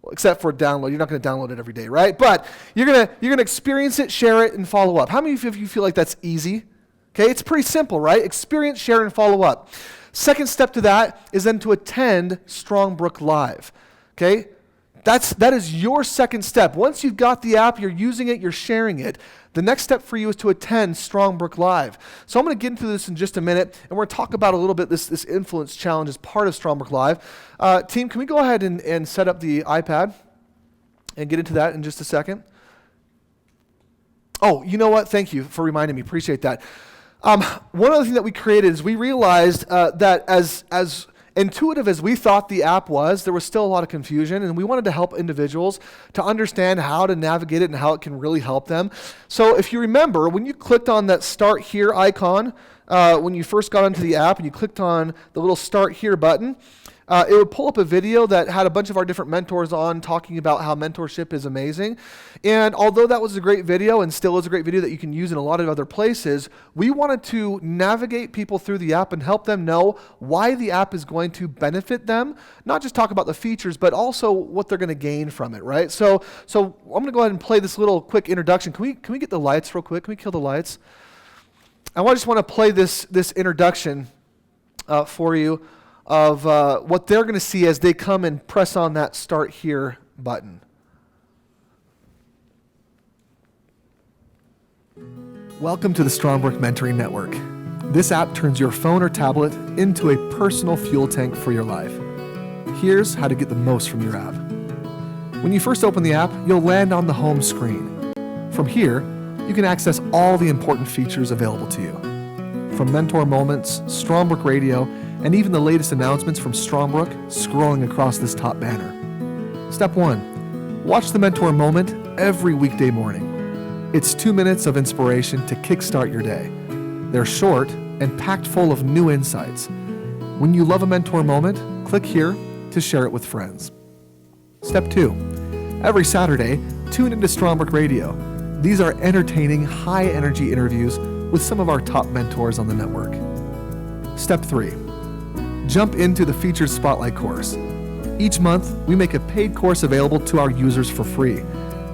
Well, except for download. You're not going to download it every day, right? But you're going to experience it, share it, and follow up. How many of you feel like that's easy? Okay, it's pretty simple, right? Experience, share, and follow up. Second step to that is then to attend Strongbrook Live. Okay, that is your second step. Once you've got the app, you're using it, you're sharing it. The next step for you is to attend Strongbrook Live. So I'm going to get into this in just a minute, and we're going to talk about a little bit this influence challenge as part of Strongbrook Live. Team, can we go ahead and set up the iPad and get into that in just a second? Oh, you know what? Thank you for reminding me. Appreciate that. One other thing that we created is we realized that as intuitive as we thought the app was, there was still a lot of confusion, and we wanted to help individuals to understand how to navigate it and how it can really help them. So if you remember, when you clicked on that Start Here icon, when you first got into the app and you clicked on the little Start Here button, it would pull up a video that had a bunch of our different mentors on talking about how mentorship is amazing. And although that was a great video and still is a great video that you can use in a lot of other places, we wanted to navigate people through the app and help them know why the app is going to benefit them, not just talk about the features, but also what they're going to gain from it, right? So I'm going to go ahead and play this little quick introduction. Can we get the lights real quick? Can we kill the lights? I just want to play this introduction for you of what they're going to see as they come and press on that Start Here button. Welcome to the Strongbrook Mentoring Network. This app turns your phone or tablet into a personal fuel tank for your life. Here's how to get the most from your app. When you first open the app, you'll land on the home screen. From here, you can access all the important features available to you. From mentor moments, Strongbrook radio, and even the latest announcements from Strongbrook scrolling across this top banner. Step 1. Watch the mentor moment every weekday morning. It's 2 minutes of inspiration to kickstart your day. They're short and packed full of new insights. When you love a mentor moment, click here to share it with friends. Step 2. Every Saturday, tune into Strongbrook Radio. These are entertaining, high-energy interviews with some of our top mentors on the network. Step 3. Jump into the Featured Spotlight course. Each month, we make a paid course available to our users for free.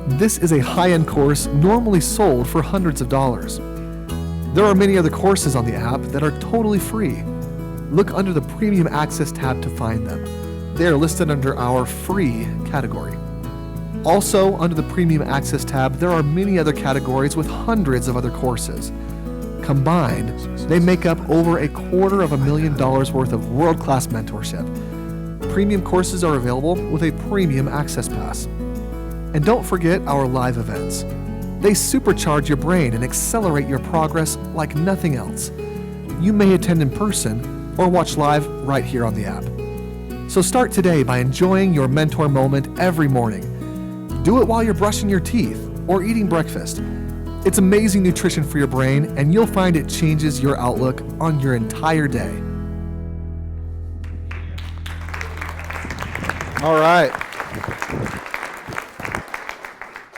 This is a high-end course normally sold for hundreds of dollars. There are many other courses on the app that are totally free. Look under the Premium Access tab to find them. They are listed under our Free category. Also, under the Premium Access tab, there are many other categories with hundreds of other courses. Combined, they make up over $250,000 worth of world-class mentorship. Premium courses are available with a Premium Access Pass. And don't forget our live events. They supercharge your brain and accelerate your progress like nothing else. You may attend in person or watch live right here on the app. So start today by enjoying your mentor moment every morning. Do it while you're brushing your teeth or eating breakfast. It's amazing nutrition for your brain, and you'll find it changes your outlook on your entire day. All right.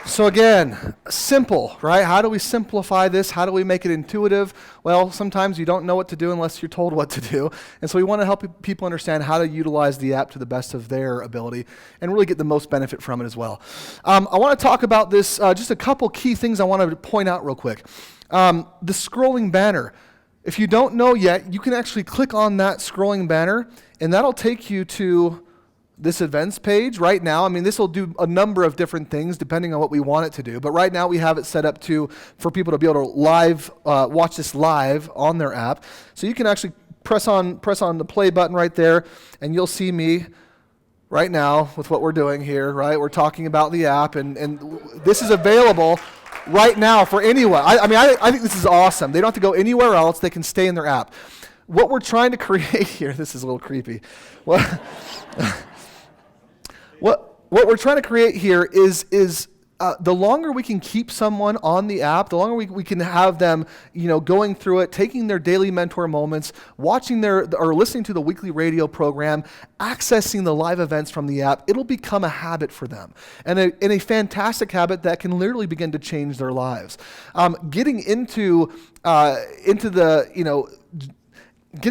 So again, simple, right? How do we simplify this? How do we make it intuitive? Well, sometimes you don't know what to do unless you're told what to do. And so we want to help people understand how to utilize the app to the best of their ability and really get the most benefit from it as well. I want to talk about this, just a couple key things I want to point out real quick. The scrolling banner. If you don't know yet, you can actually click on that scrolling banner, and that'll take you to this events page right now. I mean, this will do a number of different things depending on what we want it to do. But right now we have it set up for people to be able to watch this live on their app. So you can actually press on the play button right there, and you'll see me right now with what we're doing here, right? We're talking about the app, and this is available right now for anyone. I think this is awesome. They don't have to go anywhere else. They can stay in their app. What we're trying to create here, this is a little creepy. What we're trying to create here is the longer we can keep someone on the app, the longer we can have them, going through it, taking their daily mentor moments, watching or listening to the weekly radio program, accessing the live events from the app, it'll become a habit for them, and a fantastic habit that can literally begin to change their lives. Getting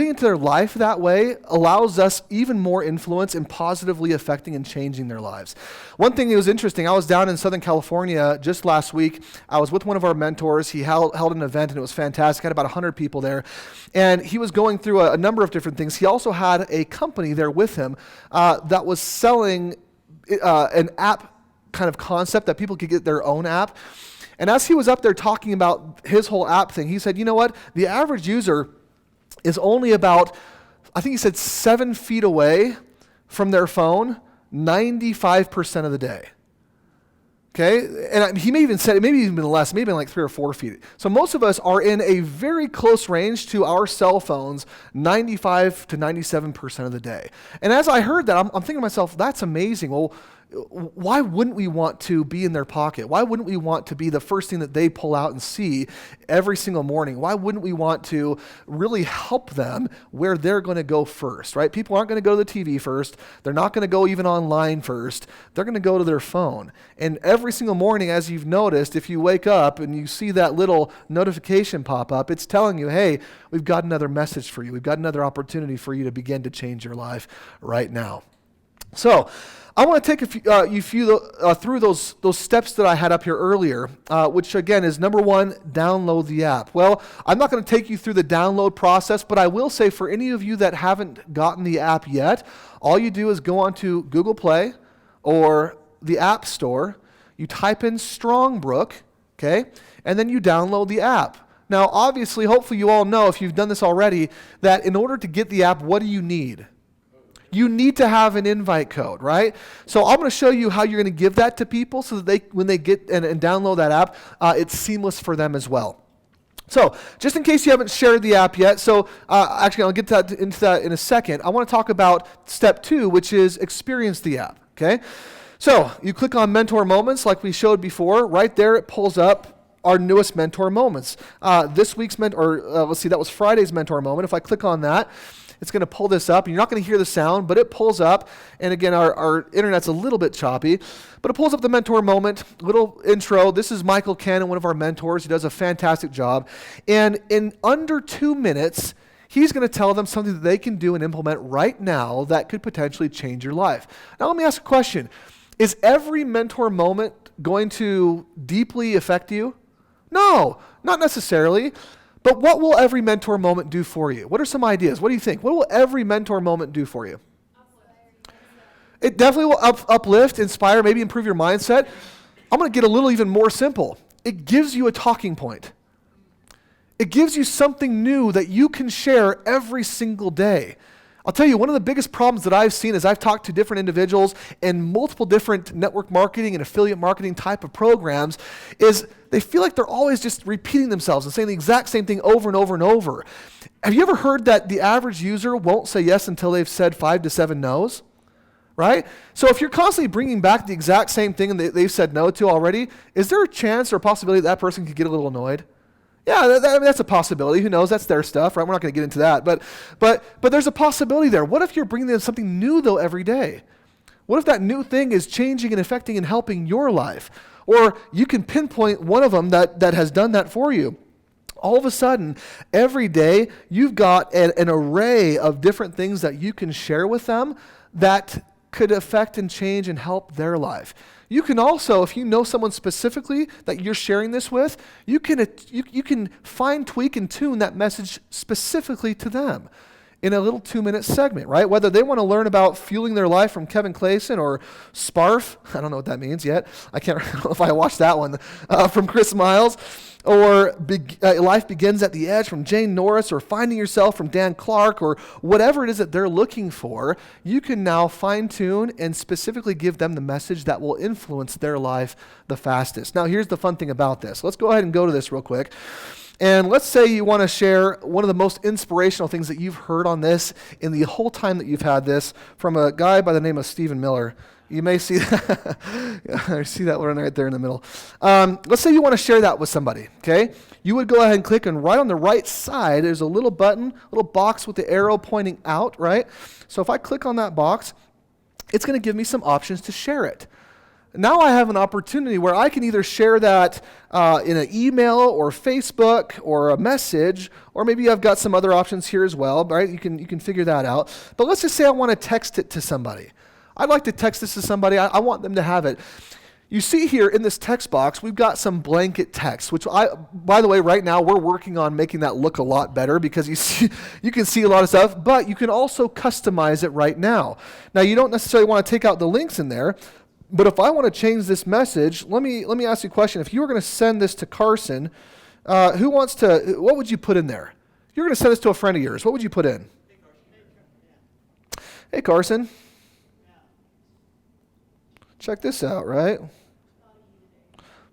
into their life that way allows us even more influence in positively affecting and changing their lives. One thing that was interesting, I was down in Southern California just last week. I was with one of our mentors. He held an event, and it was fantastic. Had about 100 people there. And he was going through a number of different things. He also had a company there with him that was selling an app kind of concept that people could get their own app. And as he was up there talking about his whole app thing, he said, you know what? The average user is only about, I think he said 7 feet away from their phone 95% of the day. Okay, and he may even said, it maybe even been less, maybe been like 3 or 4 feet. So most of us are in a very close range to our cell phones 95 to 97% of the day. And as I heard that, I'm thinking to myself, that's amazing. Well, why wouldn't we want to be in their pocket? Why wouldn't we want to be the first thing that they pull out and see every single morning? Why wouldn't we want to really help them where they're going to go first, right? People aren't going to go to the TV first. They're not going to go even online first. They're going to go to their phone. And every single morning, as you've noticed, if you wake up and you see that little notification pop up, it's telling you, hey, we've got another message for you. We've got another opportunity for you to begin to change your life right now. So I want to take you through those steps that I had up here earlier, which again is number 1, download the app. Well, I'm not going to take you through the download process, but I will say for any of you that haven't gotten the app yet, all you do is go onto Google Play or the App Store, you type in Strongbrook, okay, and then you download the app. Now, obviously, hopefully you all know, if you've done this already, that in order to get the app, what do you need? You need to have an invite code, right? So I'm going to show you how you're going to give that to people so that when they get and download that app, it's seamless for them as well. So just in case you haven't shared the app yet, actually I'll get into that in a second. I want to talk about step 2, which is experience the app, okay? So you click on Mentor Moments like we showed before. Right there it pulls up our newest Mentor Moments. This week's that was Friday's Mentor Moment. If I click on that, it's going to pull this up. You're not going to hear the sound, but it pulls up. And again, our internet's a little bit choppy, but it pulls up the mentor moment, little intro. This is Michael Cannon, one of our mentors. He does a fantastic job. And in under 2 minutes, he's going to tell them something that they can do and implement right now that could potentially change your life. Now, let me ask a question. Is every mentor moment going to deeply affect you? No, not necessarily. But what will every mentor moment do for you? What are some ideas? What do you think? What will every mentor moment do for you? It definitely will uplift, inspire, maybe improve your mindset. I'm going to get a little even more simple. It gives you a talking point. It gives you something new that you can share every single day. I'll tell you, one of the biggest problems that I've seen as I've talked to different individuals in multiple different network marketing and affiliate marketing type of programs is they feel like they're always just repeating themselves and saying the exact same thing over and over and over. Have you ever heard that the average user won't say yes until they've said 5 to 7 no's? Right? So if you're constantly bringing back the exact same thing that they've said no to already, is there a chance or a possibility that person could get a little annoyed? Yeah, that's a possibility. Who knows? That's their stuff, right? We're not going to get into that. But there's a possibility there. What if you're bringing in something new, though, every day? What if that new thing is changing and affecting and helping your life? Or you can pinpoint one of them that has done that for you. All of a sudden, every day, you've got an array of different things that you can share with them that could affect and change and help their life. You can also, if you know someone specifically that you're sharing this with, you can fine, tweak, and tune that message specifically to them in a little 2-minute segment, right? Whether they want to learn about fueling their life from Kevin Clayson or SPARF, I don't know what that means yet. I don't know if I watched that one, from Chris Miles, or Life Begins at the Edge from Jane Norris, or Finding Yourself from Dan Clark, or whatever it is that they're looking for, you can now fine-tune and specifically give them the message that will influence their life the fastest. Now, here's the fun thing about this. Let's go ahead and go to this real quick. And let's say you want to share one of the most inspirational things that you've heard on this in the whole time that you've had this from a guy by the name of Stephen Miller. You may see that. I see that one right there in the middle. Let's say you want to share that with somebody, okay? You would go ahead and click, and right on the right side, there's a little button, little box with the arrow pointing out, right? So if I click on that box, it's going to give me some options to share it. Now I have an opportunity where I can either share that in an email or Facebook or a message, or maybe I've got some other options here as well, right? You can figure that out. But let's just say I want to text it to somebody. I'd like to text this to somebody. I want them to have it. You see here in this text box, we've got some blanket text, which by the way, right now we're working on making that look a lot better because you can see a lot of stuff, but you can also customize it right now. Now, you don't necessarily want to take out the links in there, but if I want to change this message, let me ask you a question. If you were going to send this to Carson, what would you put in there? If you're going to send this to a friend of yours, what would you put in? Hey, Carson. Check this out, right?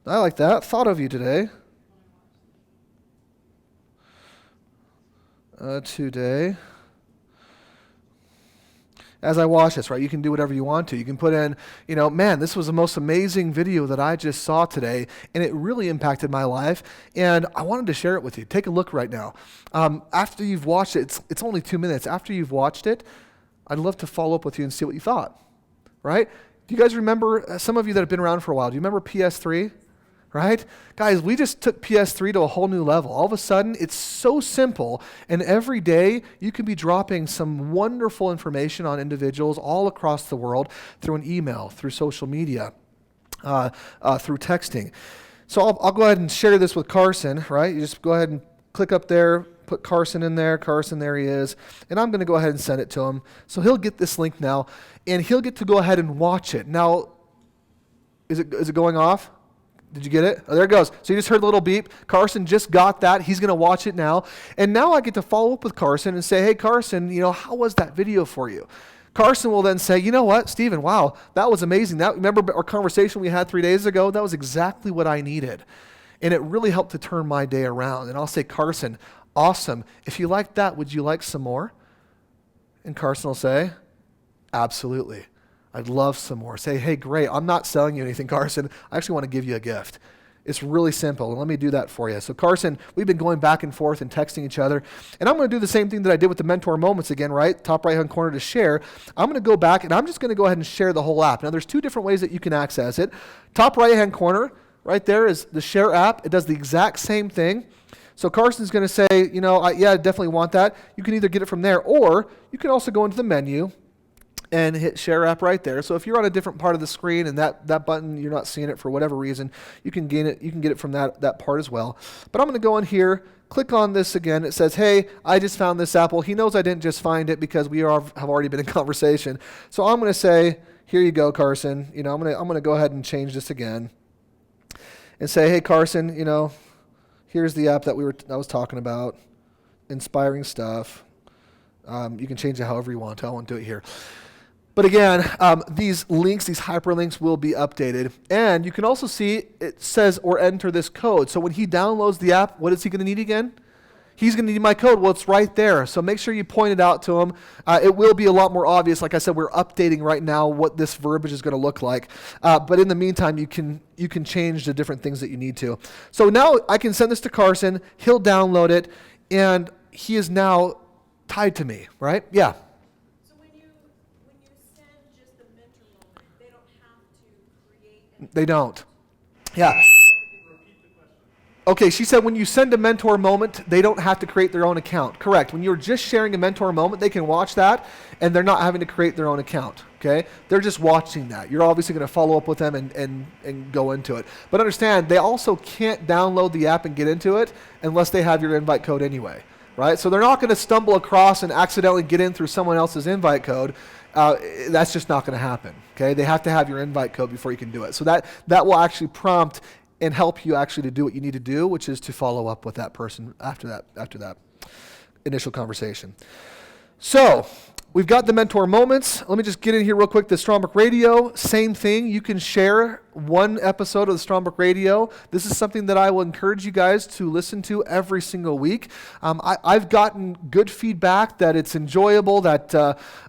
I like that. Thought of you today. Today. As I watch this, right, you can do whatever you want to. You can put in, man, this was the most amazing video that I just saw today, and it really impacted my life, and I wanted to share it with you. Take a look right now. After you've watched it, it's only 2 minutes. After you've watched it, I'd love to follow up with you and see what you thought, right? Do you guys remember, some of you that have been around for a while, do you remember PS3? Right? Guys, we just took PS3 to a whole new level. All of a sudden, it's so simple, and every day you can be dropping some wonderful information on individuals all across the world through an email, through social media, through texting. So I'll go ahead and share this with Carson, right? You just go ahead and click up there, put Carson in there. Carson, there he is. And I'm going to go ahead and send it to him. So he'll get this link now, and he'll get to go ahead and watch it. Now, is it going off? Did you get it? Oh, there it goes. So you just heard the little beep. Carson just got that. He's going to watch it now. And now I get to follow up with Carson and say, hey, Carson, how was that video for you? Carson will then say, you know what, Stephen, wow, that was amazing. Remember our conversation we had 3 days ago? That was exactly what I needed. And it really helped to turn my day around. And I'll say, Carson, awesome. If you liked that, would you like some more? And Carson will say, absolutely. I'd love some more. Say, hey, great. I'm not selling you anything, Carson. I actually want to give you a gift. It's really simple, and let me do that for you. So Carson, we've been going back and forth and texting each other, and I'm going to do the same thing that I did with the mentor moments again, right? Top right-hand corner to share. I'm going to go back, and I'm just going to go ahead and share the whole app. Now, there's 2 different ways that you can access it. Top right-hand corner, right there is the share app. It does the exact same thing. So Carson's going to say, I definitely want that. You can either get it from there, or you can also go into the menu and hit share app right there. So if you're on a different part of the screen and that button, you're not seeing it for whatever reason, you can get it from that part as well. But I'm going to go in here, click on this again. It says, hey, I just found this app. Well, he knows I didn't just find it because we have already been in conversation. So I'm going to say, here you go, Carson. I'm going to go ahead and change this again and say, hey, Carson, here's the app that I was talking about. Inspiring stuff. You can change it however you want. I won't do it here. But again, these links, these hyperlinks will be updated. And you can also see it says or enter this code. So when he downloads the app, what is he going to need again? He's going to need my code. Well, it's right there. So make sure you point it out to him. It will be a lot more obvious. Like I said, we're updating right now what this verbiage is going to look like. But in the meantime, you can change the different things that you need to. So now I can send this to Carson. He'll download it. And he is now tied to me, right? Yeah. They don't. Yeah. Okay, she said when you send a mentor moment, they don't have to create their own account. Correct. When you're just sharing a mentor moment, they can watch that, and they're not having to create their own account. Okay? They're just watching that. You're obviously going to follow up with them and go into it. But understand, they also can't download the app and get into it unless they have your invite code anyway. Right? So they're not going to stumble across and accidentally get in through someone else's invite code. That's just not going to happen. Okay? They have to have your invite code before you can do it. So that will actually prompt and help you actually to do what you need to do, which is to follow up with that person after that initial conversation. So we've got the mentor moments. Let me just get in here real quick. The Strongbrook Radio, same thing. You can share one episode of the Strongbrook Radio. This is something that I will encourage you guys to listen to every single week. I've gotten good feedback that it's enjoyable, that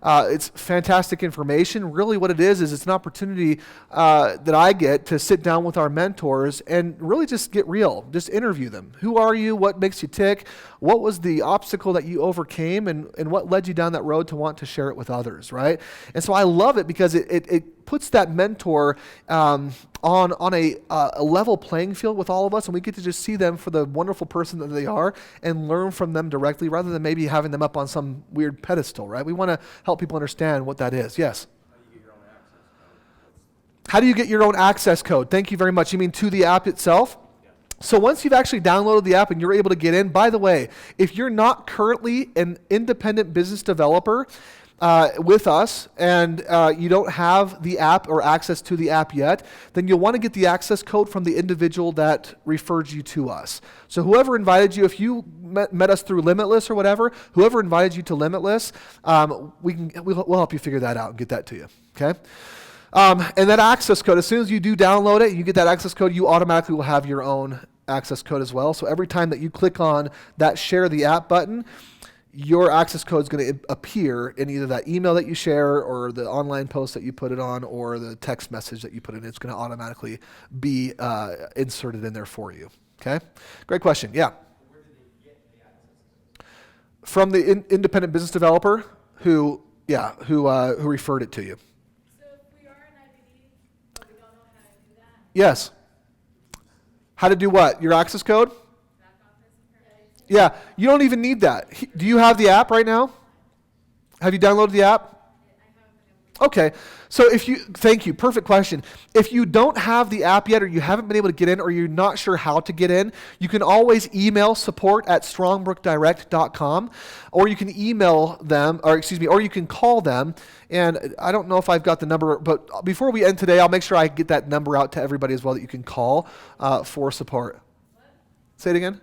it's fantastic information. Really what it is it's an opportunity that I get to sit down with our mentors and really just get real, just interview them. Who are you? What makes you tick? What was the obstacle that you overcame, and what led you down that road to want to share it with others, right? And so I love it because it puts that mentor on a level playing field with all of us, and we get to just see them for the wonderful person that they are and learn from them directly rather than maybe having them up on some weird pedestal, right? We want to help people understand what that is. Yes? How do you get your own access code? Thank you very much. You mean to the app itself? So once you've actually downloaded the app and you're able to get in, by the way, if you're not currently an independent business developer with us and you don't have the app or access to the app yet, then you'll want to get the access code from the individual that referred you to us. So whoever invited you, if you met us through Limitless or whatever, whoever invited you to Limitless, we'll help you figure that out and get that to you, okay? And that access code, as soon as you do download it, you get that access code, you automatically will have your own access code as well. So every time that you click on that share the app button, your access code is going to appear in either that email that you share or the online post that you put it on or the text message that you put in. It's going to automatically be inserted in there for you. Okay? Great question. Yeah. From the independent business developer who referred it to you. So if we are an IBD, but we don't know how to do that, Yes. How to do what? Your access code? back office, Yeah, you don't even need that. Do you have the app right now? Have you downloaded the app? Okay, so thank you, perfect question. If you don't have the app yet or you haven't been able to get in or you're not sure how to get in, you can always email support@strongbrookdirect.com or you can email them, or you can call them. And I don't know if I've got the number, but before we end today, I'll make sure I get that number out to everybody as well that you can call for support. Say it again.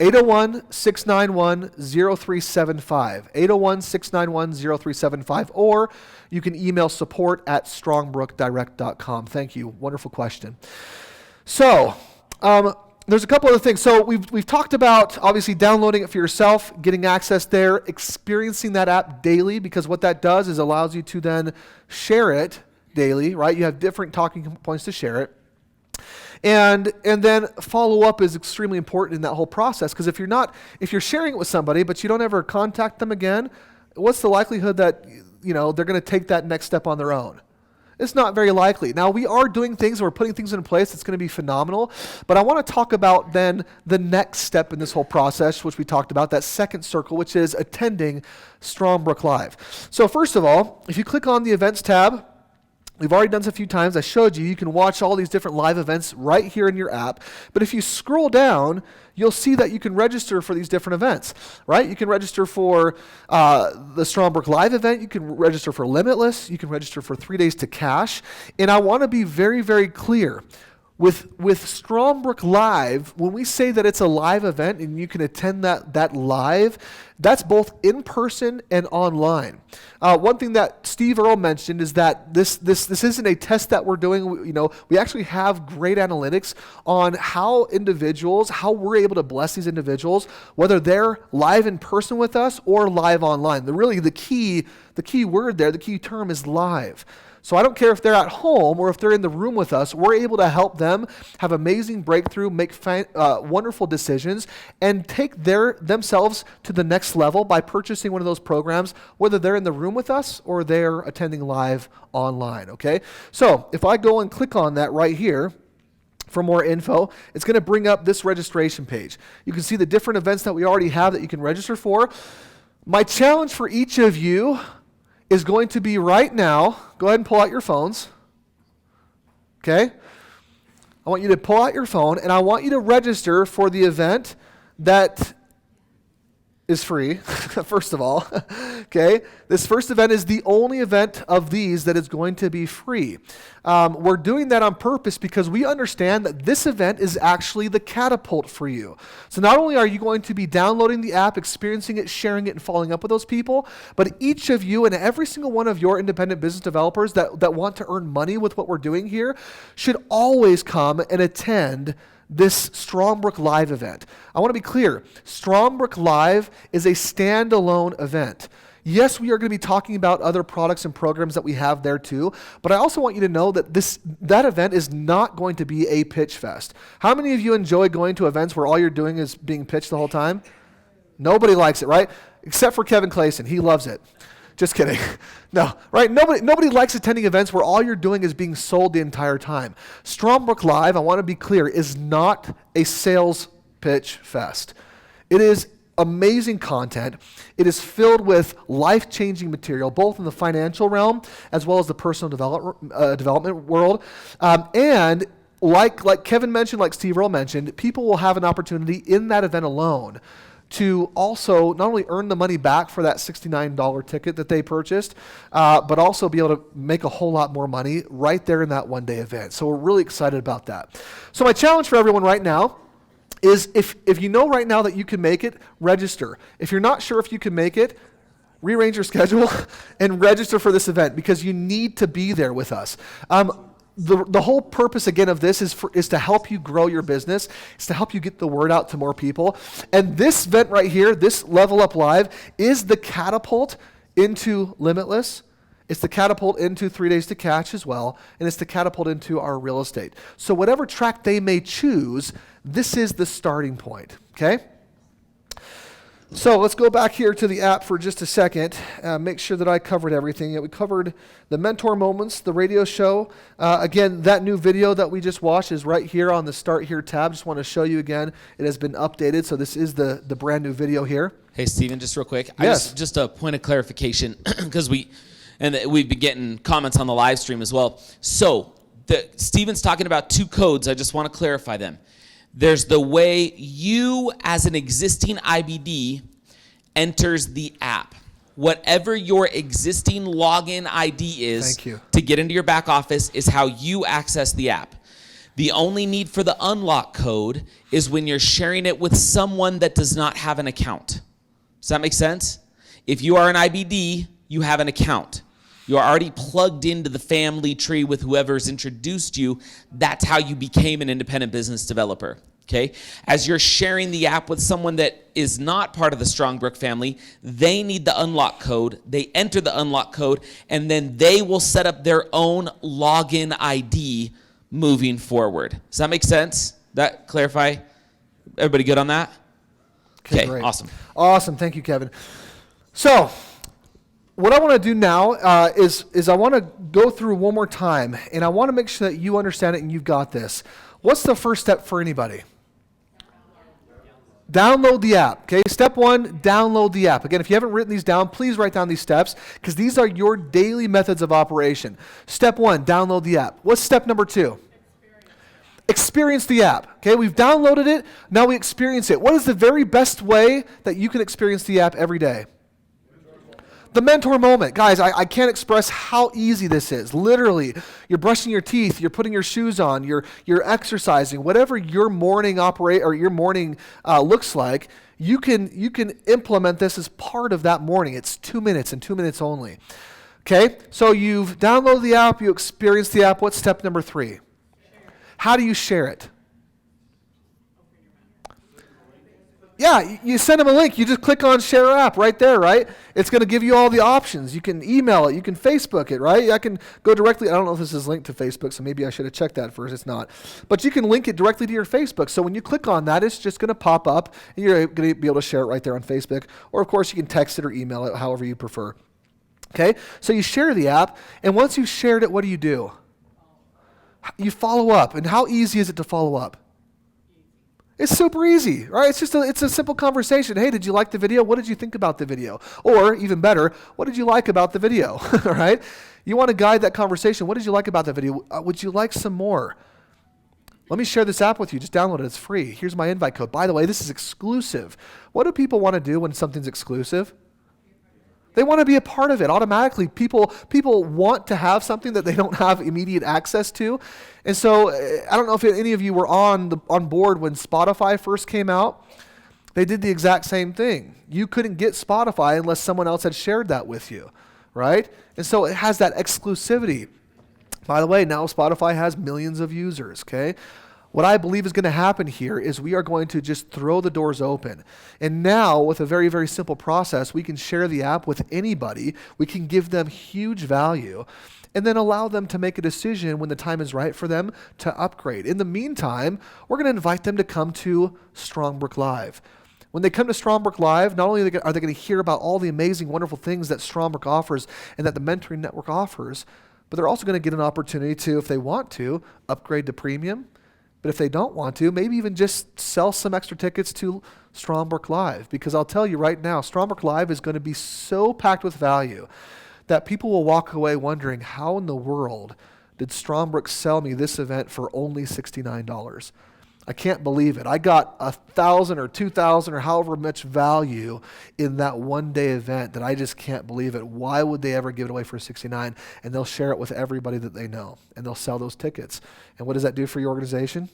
801-691-0375. 801-691-0375. Or you can email support@strongbrookdirect.com. Thank you. Wonderful question. So, there's a couple other things. So we've talked about obviously downloading it for yourself, getting access there, experiencing that app daily, because what that does is allows you to then share it daily, right? You have different talking points to share it. And then follow up is extremely important in that whole process, because if you're sharing it with somebody but you don't ever contact them again, what's the likelihood that they're going to take that next step on their own? It's not very likely. Now we are doing things, we're putting things in place that's going to be phenomenal, but I want to talk about then the next step in this whole process, which we talked about, that second circle, which is attending Strongbrook Live. So first of all, if you click on the events tab, we've already done this a few times. I showed you can watch all these different live events right here in your app. But if you scroll down, you'll see that you can register for these different events, right? You can register for the Strongbrook Live event. You can register for Limitless. You can register for 3 Days to Cash. And I want to be very, very clear. With Strongbrook Live, when we say that it's a live event and you can attend that live, that's both in person and online. One thing that Steve Earle mentioned is that this isn't a test that we're doing. We actually have great analytics on how we're able to bless these individuals, whether they're live in person with us or live online. The key word there, the key term is live. So I don't care if they're at home or if they're in the room with us, we're able to help them have amazing breakthrough, make wonderful decisions, and take themselves to the next level by purchasing one of those programs, whether they're in the room with us or they're attending live online, okay? So if I go and click on that right here, for more info, it's going to bring up this registration page. You can see the different events that we already have that you can register for. My challenge for each of you is going to be right now, go ahead and pull out your phones, okay? I want you to pull out your phone and I want you to register for the event that is free, first of all, okay? This first event is the only event of these that is going to be free. We're doing that on purpose because we understand that this event is actually the catapult for you. So not only are you going to be downloading the app, experiencing it, sharing it, and following up with those people, but each of you and every single one of your independent business developers that want to earn money with what we're doing here should always come and attend this Strongbrook Live event. I want to be clear. Strongbrook Live is a standalone event. Yes, we are going to be talking about other products and programs that we have there too, but I also want you to know that that event is not going to be a pitch fest. How many of you enjoy going to events where all you're doing is being pitched the whole time? Nobody likes it, right? Except for Kevin Clayson. He loves it. Just kidding. No, right? Nobody likes attending events where all you're doing is being sold the entire time. Strongbrook Live, I want to be clear, is not a sales pitch fest. It is amazing content. It is filled with life-changing material, both in the financial realm as well as the personal development world. And like Kevin mentioned, like Steve Earle mentioned, people will have an opportunity in that event alone to also not only earn the money back for that $69 ticket that they purchased, but also be able to make a whole lot more money right there in that one-day event. So we're really excited about that. So my challenge for everyone right now is if you know right now that you can make it, register. If you're not sure if you can make it, rearrange your schedule and register for this event because you need to be there with us. The whole purpose, again, of this is to help you grow your business. It's to help you get the word out to more people. And this event right here, this Level Up Live, is the catapult into Limitless. It's the catapult into 3 Days to Catch as well. And it's the catapult into our real estate. So whatever track they may choose, this is the starting point, okay? So let's go back here to the app for just a second. Make sure that I covered everything. We covered the mentor moments, the radio show. Again, that new video that we just watched is right here on the Start Here tab. Just want to show you again. It has been updated, so this is the brand new video here. Hey, Steven, just real quick. Yes. Just a point of clarification, because we've been getting comments on the live stream as well. So Steven's talking about 2 codes. I just want to clarify them. There's the way you, as an existing IBD, enters the app. Whatever your existing login ID is to get into your back office is how you access the app. The only need for the unlock code is when you're sharing it with someone that does not have an account. Does that make sense? If you are an IBD, you have an account. You're already plugged into the family tree with whoever's introduced you. That's how you became an independent business developer, okay? As you're sharing the app with someone that is not part of the Strongbrook family, they need the unlock code. They enter the unlock code, and then they will set up their own login ID moving forward. Does that make sense? That clarify? Everybody good on that? Okay, great. Awesome. Awesome. Thank you, Kevin. So what I want to do now is I want to go through one more time, and I want to make sure that you understand it and you've got this. What's the first step for anybody? Download the app, okay? Step 1, download the app. Again, if you haven't written these down, please write down these steps because these are your daily methods of operation. Step 1, download the app. What's step number 2? Experience the app, okay? We've downloaded it, now we experience it. What is the very best way that you can experience the app every day? The mentor moment. Guys, I can't express how easy this is. Literally, you're brushing your teeth, you're putting your shoes on, you're exercising, whatever your morning looks like, you can implement this as part of that morning. It's 2 minutes and 2 minutes only. Okay? So you've downloaded the app, you experience the app. What's step number 3? How do you share it? Yeah, you send them a link. You just click on share app right there, right? It's going to give you all the options. You can email it. You can Facebook it, right? I can go directly. I don't know if this is linked to Facebook, so maybe I should have checked that first. It's not. But you can link it directly to your Facebook. So when you click on that, it's just going to pop up, and you're going to be able to share it right there on Facebook. Or, of course, you can text it or email it, however you prefer. Okay? So you share the app, and once you've shared it, what do? You follow up. And how easy is it to follow up? It's super easy, right? It's a simple conversation. Hey, did you like the video? What did you think about the video? Or even better, what did you like about the video? All right? You want to guide that conversation. What did you like about the video? Would you like some more? Let me share this app with you. Just download it. It's free. Here's my invite code. By the way, this is exclusive. What do people want to do when something's exclusive? They want to be a part of it automatically. People want to have something that they don't have immediate access to. And so I don't know if any of you were on board when Spotify first came out. They did the exact same thing. You couldn't get Spotify unless someone else had shared that with you, right? And so it has that exclusivity. By the way, now Spotify has millions of users, okay? What I believe is going to happen here is we are going to just throw the doors open. And now, with a very, very simple process, we can share the app with anybody. We can give them huge value and then allow them to make a decision when the time is right for them to upgrade. In the meantime, we're going to invite them to come to Strongbrook Live. When they come to Strongbrook Live, not only are they going to hear about all the amazing, wonderful things that Strongbrook offers and that the Mentoring Network offers, but they're also going to get an opportunity to, if they want to, upgrade to premium. But if they don't want to, maybe even just sell some extra tickets to Strongbrook Live. Because I'll tell you right now, Strongbrook Live is going to be so packed with value that people will walk away wondering, how in the world did Strongbrook sell me this event for only $69? I can't believe it. I got 1,000 or 2,000 or however much value in that one-day event that I just can't believe it. Why would they ever give it away for $69? And they'll share it with everybody that they know, and they'll sell those tickets. And what does that do for your organization?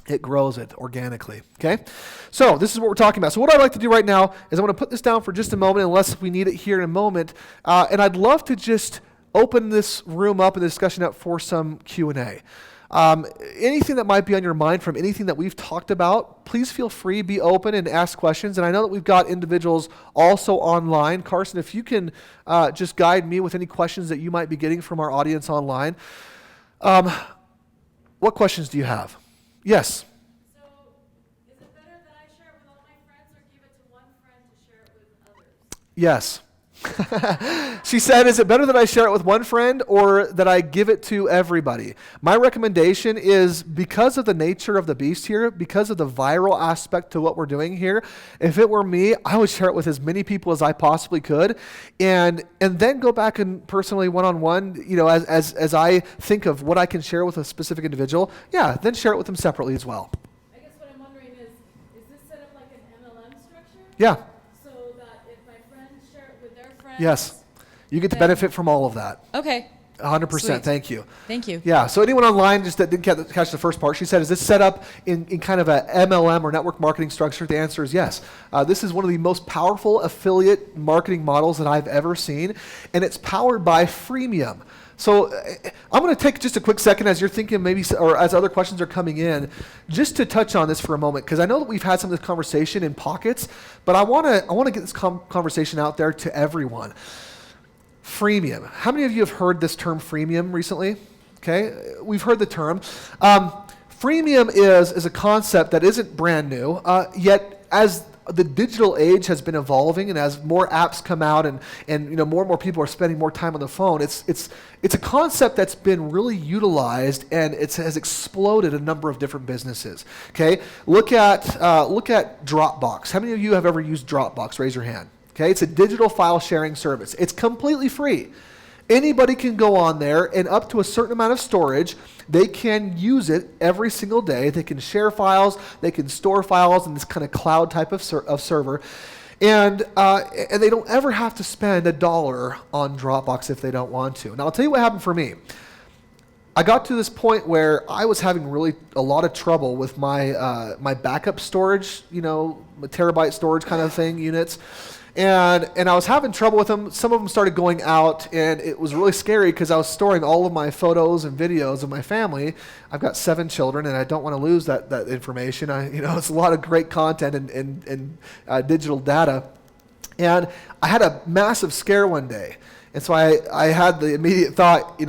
It grows it organically, okay? So this is what we're talking about. So what I'd like to do right now is I'm going to put this down for just a moment, unless we need it here in a moment, and I'd love to just open this room up and the discussion up for some Q&A. Anything that might be on your mind from anything that we've talked about, please feel free, be open and ask questions. And I know that we've got individuals also online. Carson, if you can just guide me with any questions that you might be getting from our audience online. What questions do you have? Yes. So, is it better that I share it with all my friends or give it to one friend to share it with others? Yes. She said, is it better that I share it with one friend or that I give it to everybody? My recommendation is, because of the nature of the beast here, because of the viral aspect to what we're doing here, if it were me, I would share it with as many people as I possibly could, and then go back and personally one-on-one, as I think of what I can share with a specific individual, then share it with them separately as well. I guess what I'm wondering is this set up like an MLM structure? Yeah. So that if my friends share it with their friends? Yes. You get to benefit from all of that. Okay. 100%. Sweet. Thank you. Thank you. Yeah. So anyone online just that didn't catch the first part, she said, is this set up in kind of a MLM or network marketing structure? The answer is yes. This is one of the most powerful affiliate marketing models that I've ever seen, and it's powered by freemium. So I'm going to take just a quick second as you're thinking maybe, or as other questions are coming in, just to touch on this for a moment, because I know that we've had some of this conversation in pockets, but I want to get this conversation out there to everyone. Freemium. How many of you have heard this term freemium recently? Okay, we've heard the term. Freemium is a concept that isn't brand new, yet as the digital age has been evolving, and as more apps come out, and more and more people are spending more time on the phone, it's a concept that's been really utilized, and it has exploded a number of different businesses. Okay, look at Dropbox. How many of you have ever used Dropbox? Raise your hand. Okay, it's a digital file sharing service. It's completely free. Anybody can go on there, and up to a certain amount of storage, they can use it every single day. They can share files, they can store files in this kind of cloud type of server, and they don't ever have to spend $1 on Dropbox if they don't want to. Now, I'll tell you what happened for me. I got to this point where I was having really a lot of trouble with my my backup storage, terabyte storage kind of thing units. And I was having trouble with them. Some of them started going out, and it was really scary because I was storing all of my photos and videos of my family. I've got 7 children, and I don't want to lose that information. It's a lot of great content and digital data. And I had a massive scare one day, and so I had the immediate thought,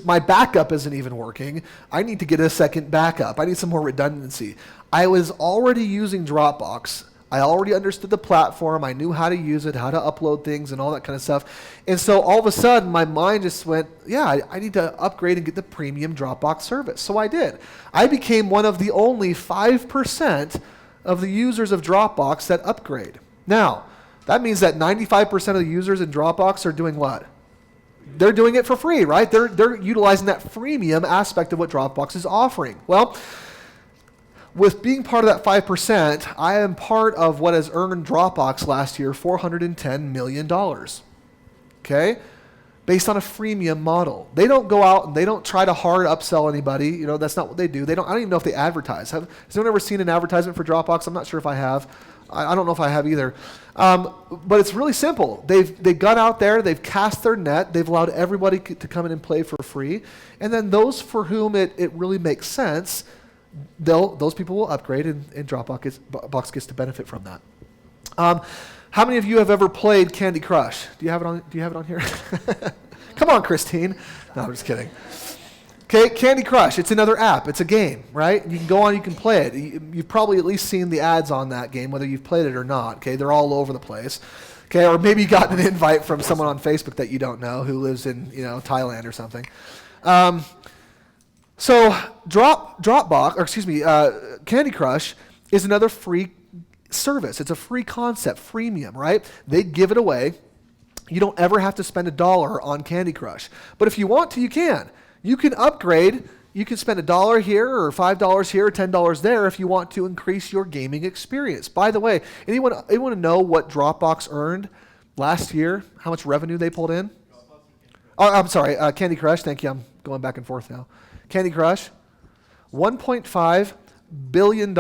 my backup isn't even working. I need to get a second backup. I need some more redundancy. I was already using Dropbox. I already understood the platform. I knew how to use it, how to upload things, and all that kind of stuff. And so all of a sudden, my mind just went, I need to upgrade and get the premium Dropbox service. So I did. I became one of the only 5% of the users of Dropbox that upgrade. Now, that means that 95% of the users in Dropbox are doing what? They're doing it for free, right? They're utilizing that freemium aspect of what Dropbox is offering. Well, with being part of that 5%, I am part of what has earned Dropbox last year $410 million, okay? Based on a freemium model. They don't go out and they don't try to hard upsell anybody. That's not what they do. I don't even know if they advertise. Has anyone ever seen an advertisement for Dropbox? I'm not sure if I have. I don't know if I have either. But it's really simple. They've gone out there, they've cast their net, they've allowed everybody to come in and play for free. And then those for whom it really makes sense, those people will upgrade, and Dropbox gets to benefit from that. How many of you have ever played Candy Crush? Do you have it on here? Come on, Christine. No, I'm just kidding. Okay, Candy Crush. It's another app. It's a game, right? You can go on, you can play it. You've probably at least seen the ads on that game, whether you've played it or not. Okay, they're all over the place. Okay, or maybe you got an invite from someone on Facebook that you don't know who lives in Thailand or something. So Candy Crush is another free service. It's a free concept, freemium, right? They give it away. You don't ever have to spend $1 on Candy Crush. But if you want to, you can. You can upgrade. You can spend $1 here or $5 here or $10 there if you want to increase your gaming experience. By the way, anyone know what Dropbox earned last year? How much revenue they pulled in? Oh, I'm sorry, Candy Crush. Thank you. I'm going back and forth now. Candy Crush, $1.5 billion.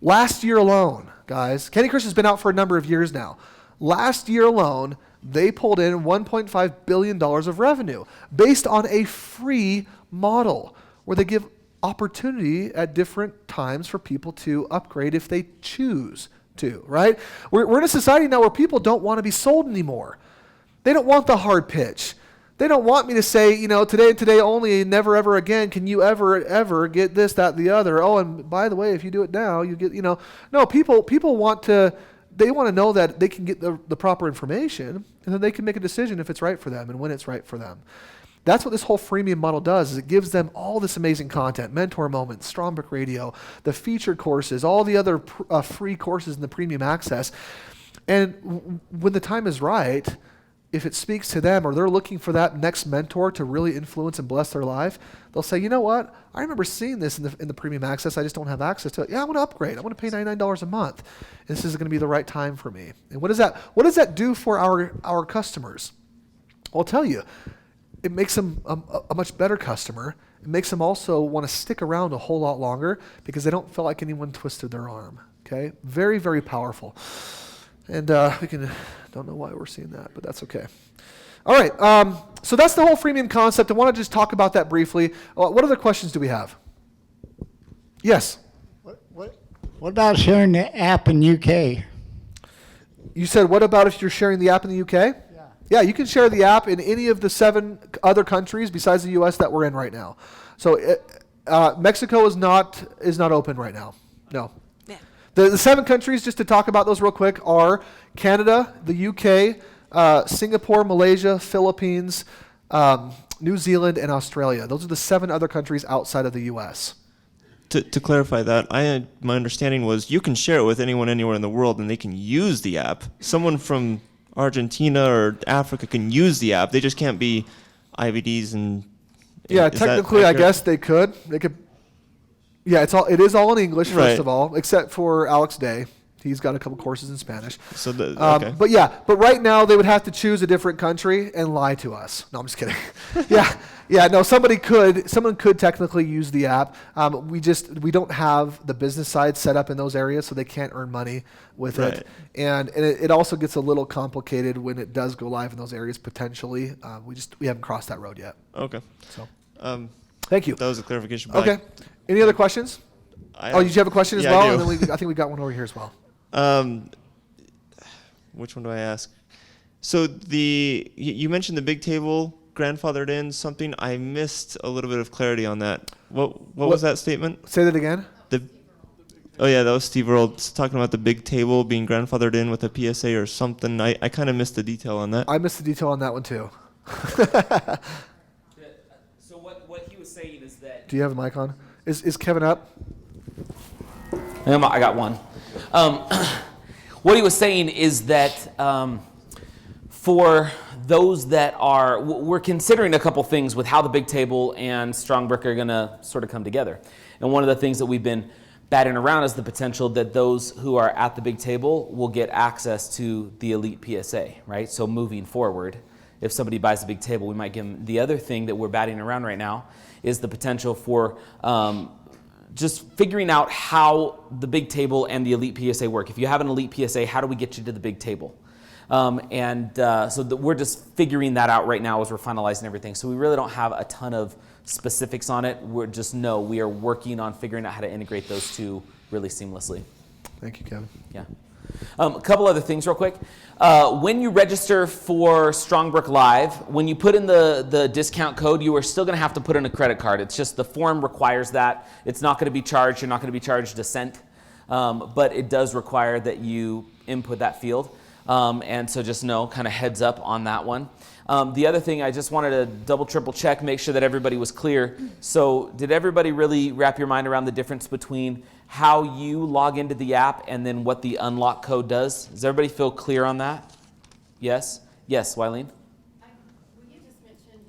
Last year alone, guys, Candy Crush has been out for a number of years now. Last year alone, they pulled in $1.5 billion of revenue based on a free model where they give opportunity at different times for people to upgrade if they choose to, right? We're in a society now where people don't want to be sold anymore. They don't want the hard pitch. They don't want me to say, today and today only, never ever again can you ever get this, that, the other. Oh, and by the way, if you do it now, you get, No, people want to know that they can get the proper information, and then they can make a decision if it's right for them and when it's right for them. That's what this whole freemium model does, is it gives them all this amazing content, mentor moments, Strongbrook radio, the featured courses, all the other free courses in the premium access. And when the time is right, if it speaks to them or they're looking for that next mentor to really influence and bless their life, they'll say, you know what? I remember seeing this in the premium access. I just don't have access to it. Yeah, I want to upgrade. I want to pay $99 a month. This is going to be the right time for me. And what does that do for our customers? I'll tell you, it makes them a much better customer. It makes them also want to stick around a whole lot longer because they don't feel like anyone twisted their arm. Okay? Very, very powerful. And don't know why we're seeing that, but that's okay. All right, so that's the whole freemium concept. I want to just talk about that briefly. What other questions do we have? Yes? What about sharing the app in UK? You said, what about if you're sharing the app in the UK? Yeah. Yeah, you can share the app in any of the 7 other countries besides the US that we're in right now. So Mexico is not open right now. No. Yeah. The 7 countries, just to talk about those real quick, are Canada, the UK, Singapore, Malaysia, Philippines, New Zealand, and Australia. Those are the 7 other countries outside of the US. To clarify that, my understanding was you can share it with anyone anywhere in the world and they can use the app. Someone from Argentina or Africa can use the app. They just can't be IBDs and... Yeah, technically, I guess they could. They could. Yeah, it is all in English, first of all, except for Alex Day. He's got a couple courses in Spanish. So okay. But right now they would have to choose a different country and lie to us. No, I'm just kidding. No, someone could technically use the app. We don't have the business side set up in those areas, so they can't earn money with it. And it also gets a little complicated when it does go live in those areas potentially. We haven't crossed that road yet. Okay. So, thank you. That was a clarification. Okay. Any other questions? Did you have a question as yeah, well? I do. And then I think we got one over here as well. Which one do I ask? So you mentioned the big table grandfathered in something. I missed a little bit of clarity on that. What was that statement? Say that again. Oh yeah, that was Steve Earle talking about the big table being grandfathered in with a PSA or something. I kind of missed the detail on that. I missed the detail on that one too. So what he was saying is that... Do you have a mic on? Is Kevin up? I got one. What he was saying is that for those that we're considering a couple things with how the big table and Strongbrook are going to sort of come together. And one of the things that we've been batting around is the potential that those who are at the big table will get access to the elite PSA, right? So moving forward, if somebody buys the big table, we might give them. The other thing that we're batting around right now is the potential for just figuring out how the big table and the elite PSA work. If you have an elite PSA, how do we get you to the big table? We're just figuring that out right now as we're finalizing everything. So we really don't have a ton of specifics on it. We are working on figuring out how to integrate those two really seamlessly. Thank you, Kevin. Yeah. A couple other things real quick. When you register for Strongbrook Live, when you put in the discount code, you are still going to have to put in a credit card. It's just the form requires that. It's not going to be charged. You're not going to be charged a cent. But it does require that you input that field. And so just know, kind of heads up on that one. The other thing, I just wanted to double, triple check, make sure that everybody was clear. So did everybody really wrap your mind around the difference between how you log into the app and then what the unlock code does? Does everybody feel clear on that? Yes? Yes, Wileen? What you just mentioned,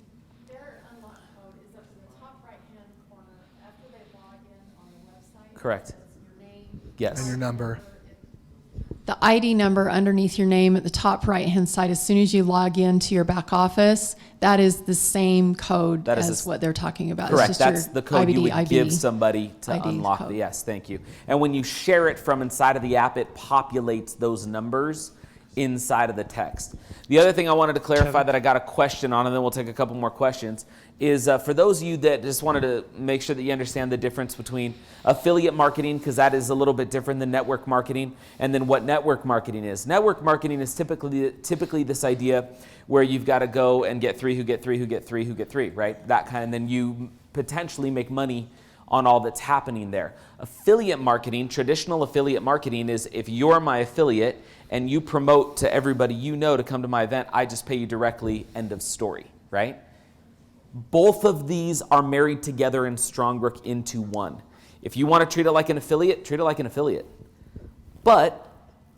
their unlock code is up in the top right-hand corner after they log in on the website. Correct. It's your name. Yes. And your number. The ID number underneath your name at the top right-hand side, as soon as you log into your back office, that is the same code as what they're talking about. Correct. It's just That's your the code IBD, you would IBD. give somebody to ID unlock code. the, yes, thank you. And when you share it from inside of the app, it populates those numbers inside of the text. The other thing I wanted to clarify that I got a question on, and then we'll take a couple more questions, is for those of you that just wanted to make sure that you understand the difference between affiliate marketing, because that is a little bit different than network marketing, and then what network marketing is. Network marketing is typically this idea where you've got to go and get three, who get three, who get three, who get three, right? That kind, and then you potentially make money on all that's happening there. Affiliate marketing, traditional affiliate marketing, is if you're my affiliate and you promote to everybody you know to come to my event, I just pay you directly, end of story, right? Both of these are married together in Strongbrook into one. If you want to treat it like an affiliate, treat it like an affiliate. But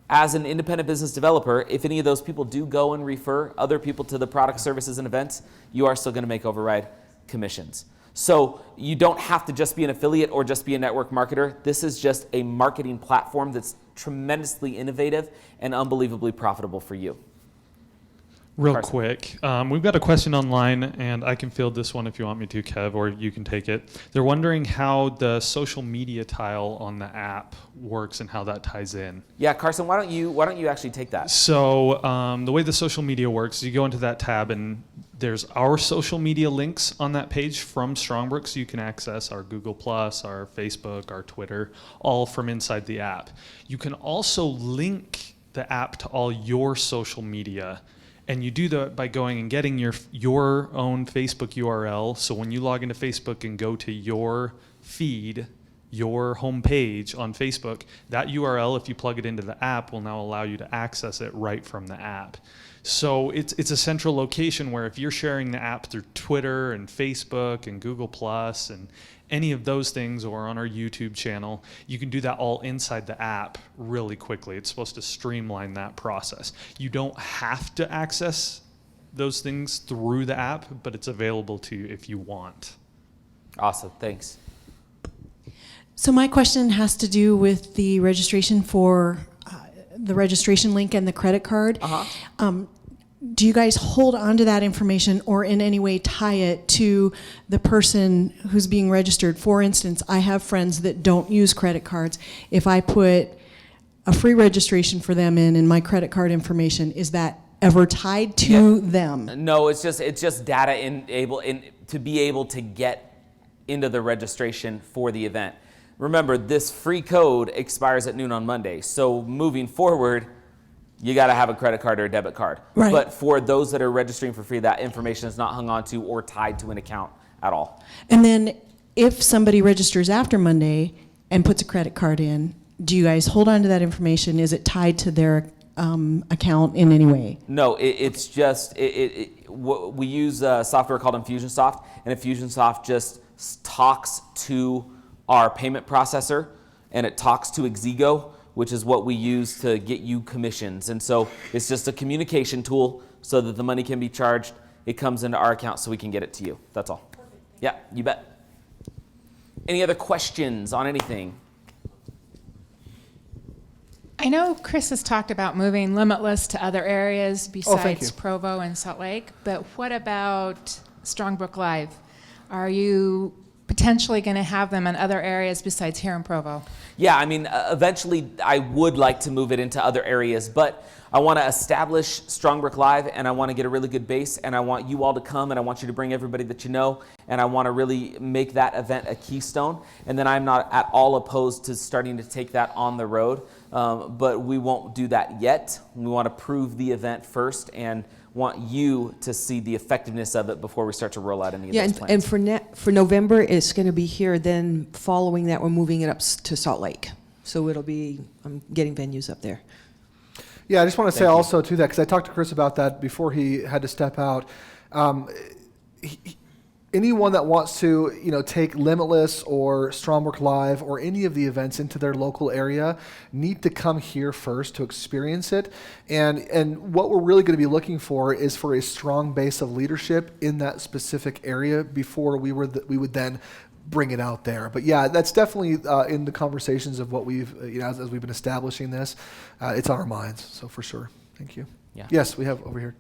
as an independent business developer, if any of those people do go and refer other people to the products, services, and events, you are still going to make override commissions. So you don't have to just be an affiliate or just be a network marketer. This is just a marketing platform that's tremendously innovative and unbelievably profitable for you. Real Carson. quick, we've got a question online, and I can field this one if you want me to, Kev, or you can take it. They're wondering how the social media tile on the app works and how that ties in. Yeah, Carson, why don't you actually take that? So the way the social media works, you go into that tab, and there's our social media links on that page from Strongbrook, so you can access our Google+, our Facebook, our Twitter, all from inside the app. You can also link the app to all your social media. And you do that by going and getting your own Facebook URL. So when you log into Facebook and go to your feed, your homepage on Facebook, that URL, if you plug it into the app, will now allow you to access it right from the app. So it's a central location where if you're sharing the app through Twitter and Facebook and Google Plus and any of those things, or on our YouTube channel, you can do that all inside the app really quickly. It's supposed to streamline that process. You don't have to access those things through the app, but it's available to you if you want. Awesome, thanks. So my question has to do with the registration for the registration link and the credit card. Do you guys hold on to that information or in any way tie it to the person who's being registered? For instance, I have friends that don't use credit cards. If I put a free registration for them in my credit card information, is that ever tied to them? No, it's just data to be able to get into the registration for the event. Remember, this free code expires at noon on Monday. So moving forward, you got to have a credit card or a debit card. Right. But for those that are registering for free, that information is not hung on to or tied to an account at all. And then if somebody registers after Monday and puts a credit card in, do you guys hold on to that information? Is it tied to their account in any way? No, it's just, we use software called Infusionsoft, and Infusionsoft just talks to our payment processor, and it talks to Exigo, which is what we use to get you commissions. And so it's just a communication tool so that the money can be charged. It comes into our account so we can get it to you. That's all. Perfect. Yeah, you bet. Any other questions on anything? I know Chris has talked about moving Limitless to other areas thank you. besides Provo and Salt Lake, but what about Strongbrook Live? Are you potentially going to have them in other areas besides here in Provo? Yeah, I mean, eventually I would like to move it into other areas, but I want to establish Strongbrook Live, and I want to get a really good base, and I want you all to come, and I want you to bring everybody that you know, and I want to really make that event a keystone. And then I'm not at all opposed to starting to take that on the road, but we won't do that yet. We want to prove the event first and want you to see the effectiveness of it before we start to roll out any of those plans. And for November, it's going to be here. Then following that, we're moving it up to Salt Lake. So it'll be getting venues up there. Yeah, I just want to say also to that, because I talked to Chris about that before he had to step out. Anyone that wants to, take Limitless or Strongbrook Live or any of the events into their local area need to come here first to experience it. And what we're really going to be looking for is for a strong base of leadership in that specific area before we would then bring it out there. But yeah, that's definitely in the conversations of what we've, as we've been establishing this, it's on our minds. So for sure. Thank you. Yeah. Yes, we have over here.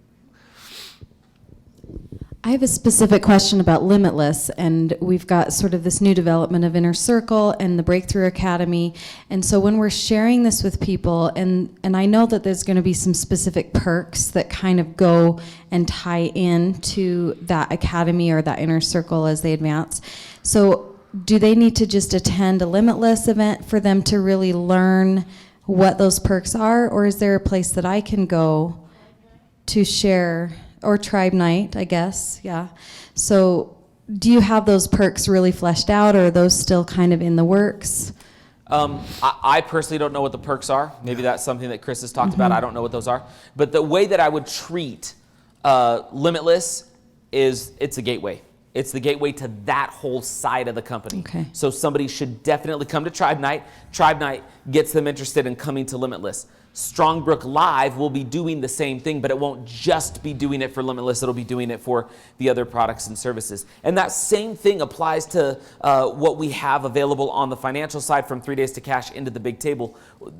I have a specific question about Limitless, and we've got sort of this new development of Inner Circle and the Breakthrough Academy. And so when we're sharing this with people, and I know that there's going to be some specific perks that kind of go and tie in to that academy or that Inner Circle as they advance. So do they need to just attend a Limitless event for them to really learn what those perks are, or is there a place that I can go to share? Or Tribe Night, I guess, yeah. So do you have those perks really fleshed out, or are those still kind of in the works? I personally don't know what the perks are. Maybe that's something that Chris has talked about. I don't know what those are. But the way that I would treat Limitless is it's a gateway. It's the gateway to that whole side of the company. Okay. So somebody should definitely come to Tribe Night. Tribe Night gets them interested in coming to Limitless. Strongbrook Live will be doing the same thing, but it won't just be doing it for Limitless. It'll be doing it for the other products and services. And that same thing applies to what we have available on the financial side from 3 Days to Cash into the big table.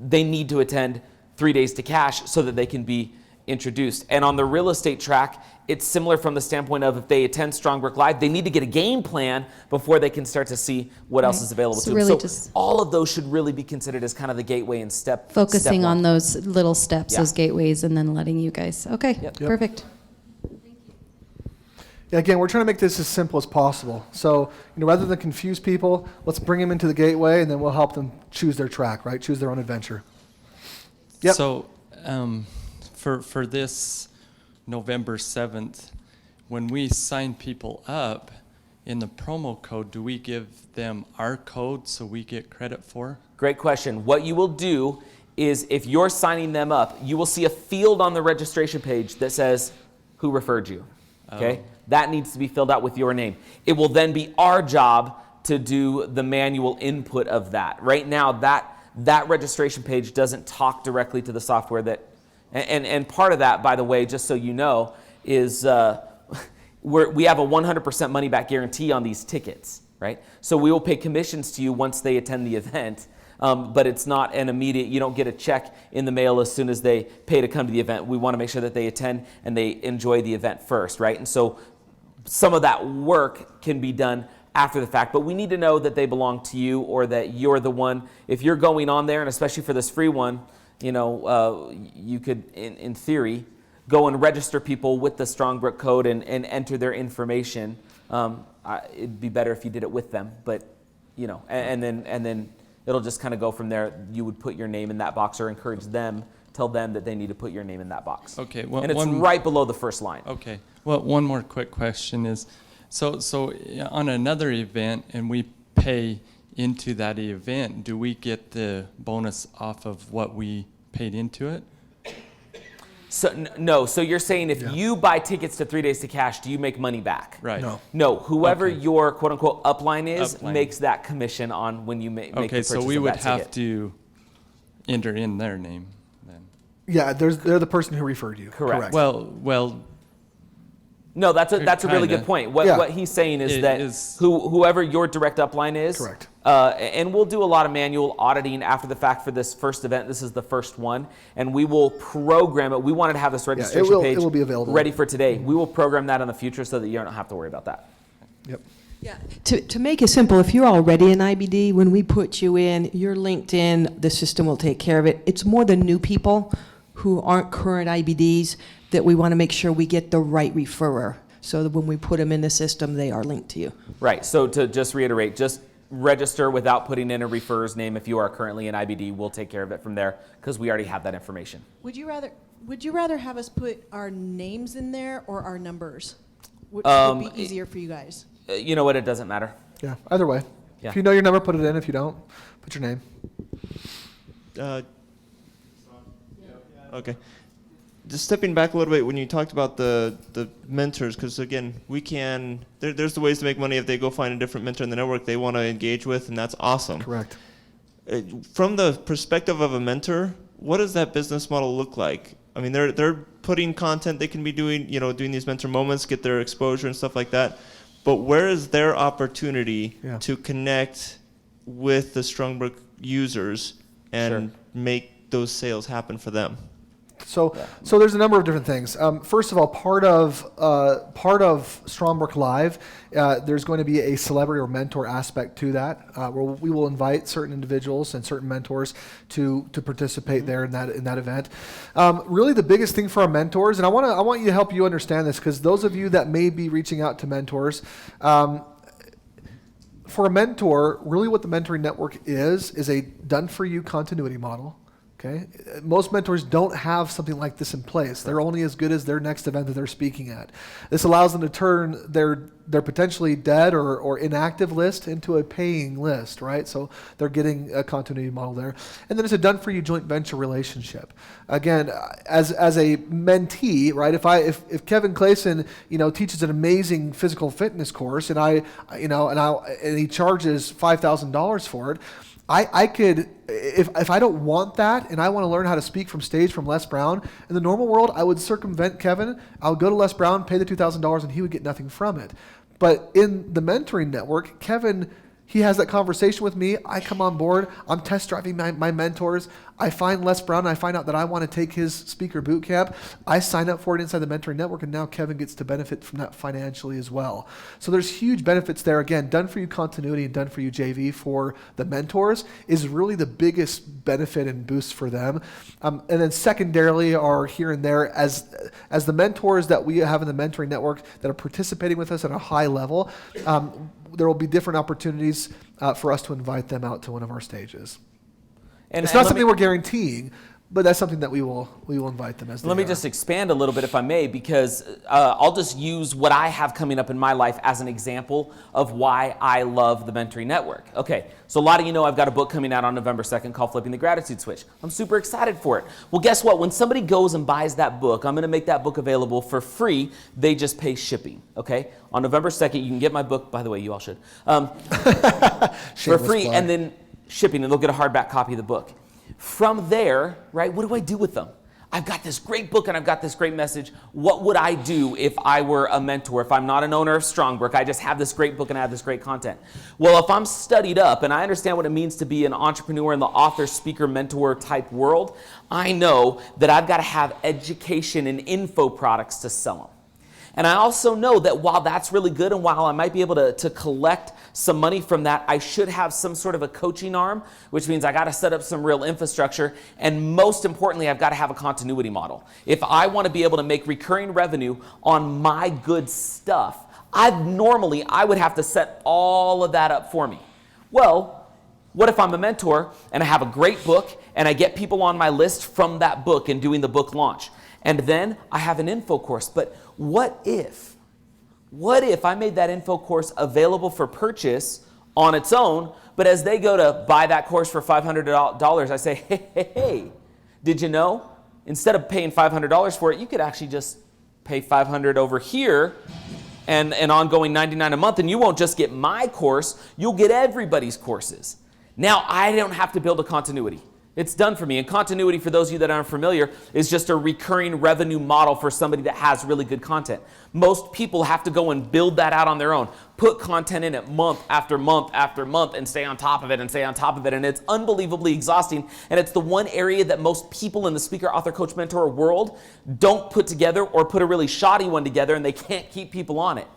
They need to attend 3 Days to Cash so that they can be introduced. And on the real estate track, it's similar from the standpoint of if they attend Strongbrook Live, they need to get a game plan before they can start to see what else is available So to really them. So just all of those should really be considered as kind of the gateway and step. Focusing step on one. those little steps, Yeah. those gateways, and then letting you guys. Okay, Yep. perfect. Yeah, again, we're trying to make this as simple as possible. So, rather than confuse people, let's bring them into the gateway, and then we'll help them choose their track, right? Choose their own adventure. Yep. So, for this November 7th, when we sign people up in the promo code, do we give them our code so we get credit for? Great question. What you will do is if you're signing them up, you will see a field on the registration page that says who referred you. Okay? That needs to be filled out with your name. It will then be our job to do the manual input of that. Right now, that registration page doesn't talk directly to the software that, and part of that, by the way, just so you know, is we have a 100% money back guarantee on these tickets, right? So we will pay commissions to you once they attend the event, but it's not an immediate, you don't get a check in the mail as soon as they pay to come to the event. We want to make sure that they attend and they enjoy the event first, right? And so some of that work can be done after the fact, but we need to know that they belong to you or that you're the one. If you're going on there, and especially for this free one, you could, in theory, go and register people with the Strongbrook code and enter their information. It'd be better if you did it with them, but and then it'll just kind of go from there. You would put your name in that box or encourage them, tell them that they need to put your name in that box. Okay. Well, and it's right below the first line. Okay. Well, one more quick question is, so on another event and we pay into that event, do we get the bonus off of what we paid into it? So no. So you're saying if you buy tickets to 3 Days to Cash, do you make money back? Right. No. Whoever your quote unquote upline is makes that commission on when you make the purchase so we of would that have ticket. to enter in their name then. Yeah, they're the person who referred you. Correct. Well. No, that's a really good point. What he's saying is that whoever your direct upline is, correct. And we'll do a lot of manual auditing after the fact for this first event. This is the first one, and we will program it. We wanted to have this registration page it will be available. ready for today. We will program that in the future so that you don't have to worry about that. Yep. Yeah. To make it simple, if you're already an IBD, when we put you in, you're linked in, the system will take care of it. It's more the new people who aren't current IBDs that we want to make sure we get the right referrer, so that when we put them in the system, they are linked to you. Right. So to just reiterate, just register without putting in a referrer's name. If you are currently an IBD, we'll take care of it from there because we already have that information. Would you rather have us put our names in there or our numbers? Which would be easier for you guys? You know what? It doesn't matter. Yeah. Either way. Yeah. If you know your number, put it in. If you don't, put your name. Okay. Just stepping back a little bit, when you talked about the mentors, because again, there's the ways to make money if they go find a different mentor in the network they want to engage with, and that's awesome. Correct. From the perspective of a mentor, what does that business model look like? I mean, they're putting content they can be doing, doing these mentor moments, get their exposure and stuff like that. but where is their opportunity Yeah. to connect with the Strongbrook users and make those sales happen for them? So there's a number of different things. First of all, part of Strongbrook Live, there's going to be a celebrity or mentor aspect to that, where we will invite certain individuals and certain mentors to participate there in that event. Really, the biggest thing for our mentors, and I want you to help you understand this, because those of you that may be reaching out to mentors. For a mentor, really what the mentoring network is a done-for-you continuity model. Okay, most mentors don't have something like this in place. They're only as good as their next event that they're speaking at. This allows them to turn their potentially dead or inactive list into a paying list, right? So they're getting a continuity model there. And then it's a done-for-you joint venture relationship. Again, as a mentee, right? If Kevin Clayson, teaches an amazing physical fitness course, and he charges $5,000 for it, I could, if I don't want that and I want to learn how to speak from stage from Les Brown, in the normal world, I would circumvent Kevin. I would go to Les Brown, pay the $2,000, and he would get nothing from it. But in the mentoring network, Kevin, he has that conversation with me. I come on board. I'm test driving my mentors. I find Les Brown, and I find out that I want to take his speaker boot camp. I sign up for it inside the mentoring network, and now Kevin gets to benefit from that financially as well. So there's huge benefits there. Again, done for you continuity and done for you JV for the mentors is really the biggest benefit and boost for them. And then secondarily are here and there as the mentors that we have in the mentoring network that are participating with us at a high level. There will be different opportunities for us to invite them out to one of our stages. It's not something we're guaranteeing, but that's something that we will invite them as they Let me just expand a little bit, if I may, because I'll just use what I have coming up in my life as an example of why I love the Mentoring Network. Okay, so a lot of you know I've got a book coming out on November 2nd called Flipping the Gratitude Switch. I'm super excited for it. Well, guess what? When somebody goes and buys that book, I'm going to make that book available for free. They just pay shipping, okay? On November 2nd, you can get my book. By the way, you all should. For free, and then shipping, and they'll get a hardback copy of the book. From there, right, what do I do with them? I've got this great book and I've got this great message. What would I do if I were a mentor? If I'm not an owner of Strongbrook, I just have this great book and I have this great content. Well, if I'm studied up and I understand what it means to be an entrepreneur in the author, speaker, mentor type world, I know that I've got to have education and info products to sell them. And I also know that while that's really good and while I might be able to collect some money from that, I should have some sort of a coaching arm, which means I got to set up some real infrastructure. And most importantly, I've got to have a continuity model. If I want to be able to make recurring revenue on my good stuff, I would have to set all of that up for me. Well, what if I'm a mentor and I have a great book and I get people on my list from that book and doing the book launch? And then I have an info course. But what if I made that info course available for purchase on its own, but as they go to buy that course for $500, I say, hey, did you know? Instead of paying $500 for it, you could actually just pay $500 over here and an ongoing $99 a month, and you won't just get my course, you'll get everybody's courses. Now I don't have to build a continuity. It's done for me. And continuity, for those of you that aren't familiar, is just a recurring revenue model for somebody that has really good content. Most people have to go and build that out on their own, put content in it month after month after month and stay on top of it and stay on top of it. And it's unbelievably exhausting. And it's the one area that most people in the speaker, author, coach, mentor world don't put together or put a really shoddy one together, and they can't keep people on it.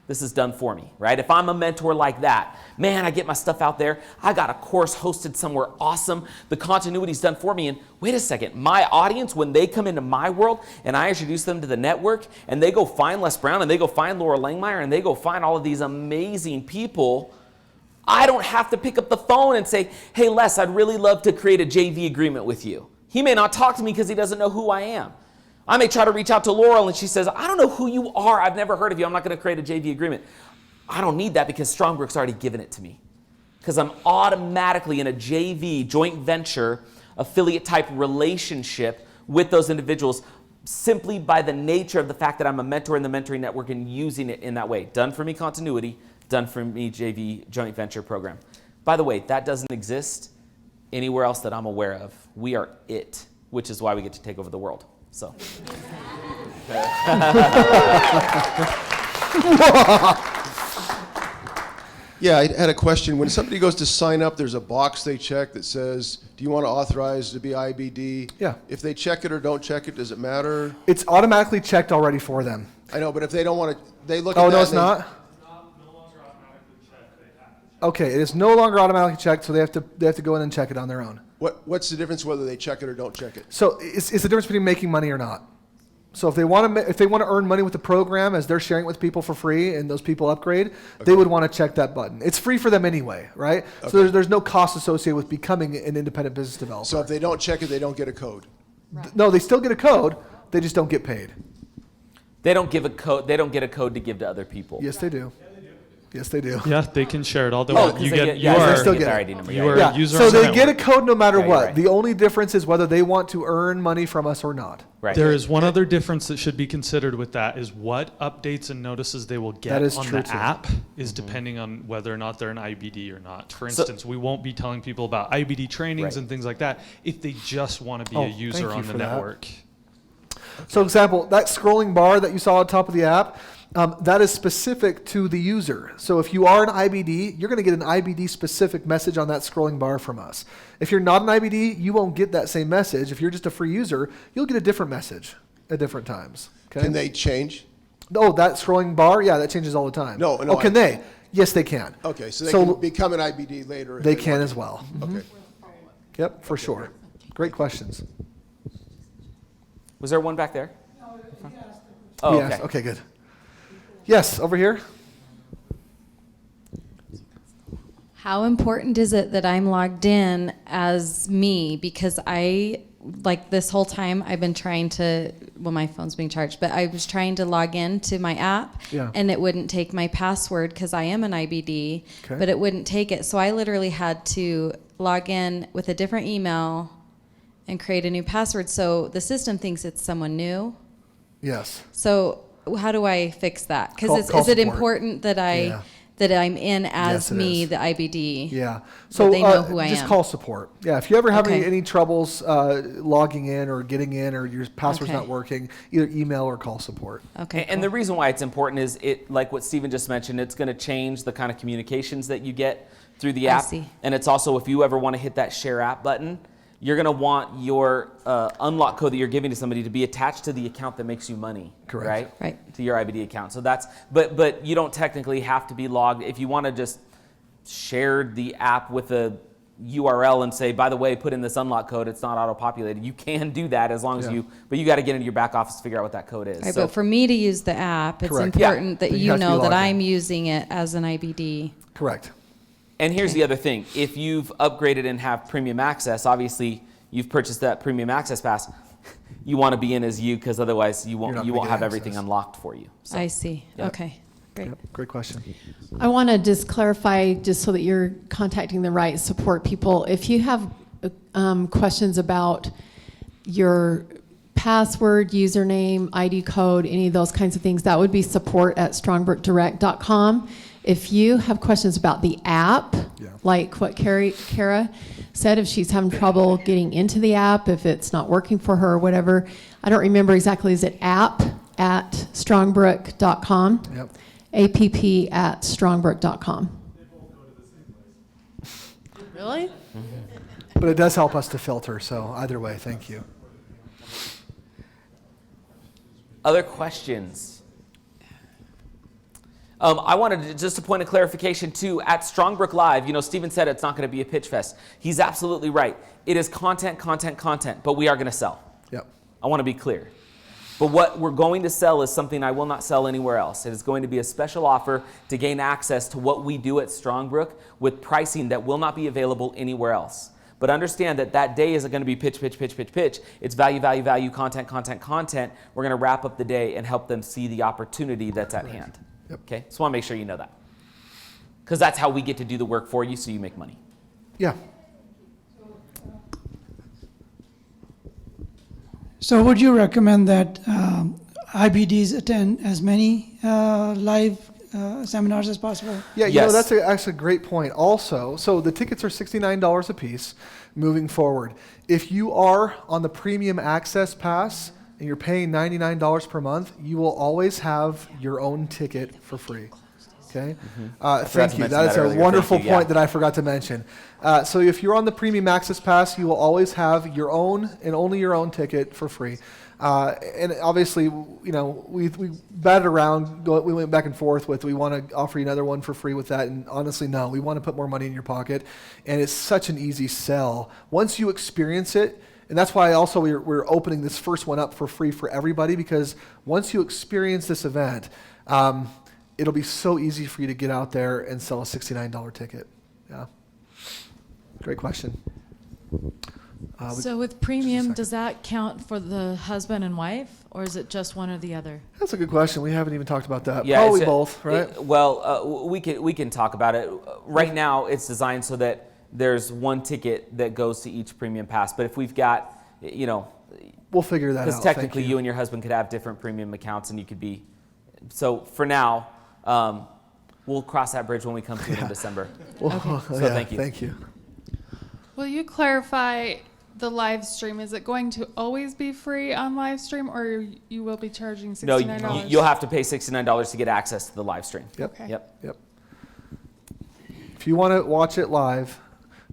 This is done for me, right? If I'm a mentor like that, man, I get my stuff out there. I got a course hosted somewhere awesome. The continuity's done for me. And wait a second, my audience, when they come into my world and I introduce them to the network and they go find Les Brown and they go find Laura Langmeyer and they go find all of these amazing people, I don't have to pick up the phone and say, hey, Les, I'd really love to create a JV agreement with you. He may not talk to me because he doesn't know who I am. I may try to reach out to Laurel and she says, I don't know who you are. I've never heard of you. I'm not going to create a JV agreement. I don't need that because Strongbrook's already given it to me. Because I'm automatically in a JV, joint venture, affiliate type relationship with those individuals simply by the nature of the fact that I'm a mentor in the mentoring network and using it in that way. Done for me continuity, done for me JV, joint venture program. By the way, that doesn't exist anywhere else that I'm aware of. We are it, which is why we get to take over the world. So. Yeah, I had a question. When somebody goes to sign up, there's a box they check that says, do you want to authorize to be IBD? Yeah. If they check it or don't check it, does it matter? It's automatically checked already for them. I know, but if they don't want to, they look at Oh, that. no, it's not? Okay, it is no longer automatically checked, so they have to go in and check it on their own. What's the difference whether they check it or don't check it? So it's the difference between making money or not. So if they want to earn money with the program as they're sharing it with people for free and those people upgrade, they would want to check that button. It's free for them anyway, right? Okay. So there's no cost associated with becoming an independent business developer. So if they don't check it, they don't get a code. No, they still get a code. They just don't get paid. They don't give a code. They don't get a code to give to other people. Yes, they do. Yes, they do. Yeah, they can share it all they Oh, want. 'cause You they get, get- you yeah, are, they still get their ID number. you are Yeah. a user So on the they get a network. code no matter Right, what. right. The only difference is whether they want to earn money from us or not. Right. There is one other difference that should be considered with that is what updates and notices they will get That is on true the too. app is depending on whether or not they're an IBD or not. For So- instance, we won't be telling people about IBD trainings Right. and things like that if they just want to be Oh, a user thank you on the for that. network. So example, that scrolling bar that you saw on top of the app, that is specific to the user. So if you are an IBD, you're going to get an IBD specific message on that scrolling bar from us. If you're not an IBD, you won't get that same message. If you're just a free user, you'll get a different message at different times. Okay? Can they change? Oh, that scrolling bar? Yeah, that changes all the time. No, Oh, can they? Yes, they can. Okay, so they can become an IBD later. if They want can to. as well. Okay. Yep, for sure. Great questions. Was there one back there? Oh, Yes, okay. okay, good. Yes, over here. How important is it that I'm logged in as me? Because like this whole time, I've been trying to, well, my phone's being charged, but I was trying to log in to my app, Yeah. and it wouldn't take my password because I am an IBD, Okay. but it wouldn't take it. So I literally had to log in with a different email and create a new password. So the system thinks it's someone new. Yes. So how do I fix that? Call- Because call is it support. important that Yeah. that I'm in as Yes, it me, is. the IBD? Yeah. So So they know who I just am. call support. Yeah. If you ever have Okay. any troubles logging in or getting in or your password's Okay. not working, either email or call support. Okay. And the reason why it's important is it, like what Steven just mentioned, it's going to change the kind of communications that you get through the I app. see. And it's also, if you ever want to hit that share app button, you're going to want your unlock code that you're giving to somebody to be attached to the account that makes you money. Correct. Right? Right. To your IBD account. So that's, but you don't technically have to be logged. If you want to just share the app with a URL and say, by the way, put in this unlock code, it's not auto-populated. You can do that as long as Yeah. but you got to get into your back office to figure out what that code is. Right, So- but for me to use the app, it's Correct. important Yeah. that You you have to be know that logged in. I'm using it as an IBD. Correct. And here's the other thing. If you've upgraded and have premium access, obviously you've purchased that premium access pass. You want to be in as you because otherwise you You're not won't gonna get have everything access. unlocked for you. So, I see. yeah. Okay. Great. Yep. Great question. I want to just clarify, just so that you're contacting the right support people. If you have questions about your password, username, ID code, any of those kinds of things, that would be support@strongbrookdirect.com. If you have questions about the app, like what Kara said, if she's having trouble getting into the app, if it's not working for her or whatever, I don't remember exactly, is it app@strongbrook.com? Yep. app@strongbrook.com. Really? But it does help us to filter. So either way, thank you. Other questions? I wanted to, just a point of clarification too, at Strongbrook Live, Steven said it's not going to be a pitch fest. He's absolutely right. It is content, but we are going to sell. Yep. I want to be clear. But what we're going to sell is something I will not sell anywhere else. It is going to be a special offer to gain access to what we do at Strongbrook with pricing that will not be available anywhere else. But understand that that day isn't going to be pitch. It's value, content. We're going to wrap up the day and help them see the opportunity that's at hand. Yep. Okay? So I want to make sure you know that. Because that's how we get to do the work for you so you make money. Yeah. So would you recommend that IBDs attend as many live seminars as possible? Yeah, that's actually a great point also. So the tickets are $69 a piece moving forward. If you are on the premium access pass and you're paying $99 per month, you will always have your own ticket for free. Okay. I forgot Thank to you. mention That is that a earlier. wonderful Thank you, yeah. point that I forgot to mention. So if you're on the Premium Access Pass, you will always have your own and only your own ticket for free. And obviously, you know, we batted around, we went back and forth with, we want to offer you another one for free with that. And honestly, no, we want to put more money in your pocket. And it's such an easy sell. Once you experience it, and that's why also we're opening this first one up for free for everybody, because once you experience this event, it'll be so easy for you to get out there and sell a $69 ticket. Yeah. Great question. So with premium, does that count for the husband and wife, or is it just one or the other? That's a good question. We haven't even talked about that. Yeah, Probably both, right? We can talk about it. Right now, it's designed so that there's one ticket that goes to each premium pass. But if we've got, you know, we'll figure that out. Because technically, you and your husband could have different premium accounts, and you could be. So for now, we'll cross that bridge when we come to it in December. Well, So yeah, thank you. Thank you. Will you clarify the live stream? Is it going to always be free on live stream, or you will be charging $69? No, you'll have to pay $69 to get access to the live stream. Yep. Okay. Yep. If you want to watch it live,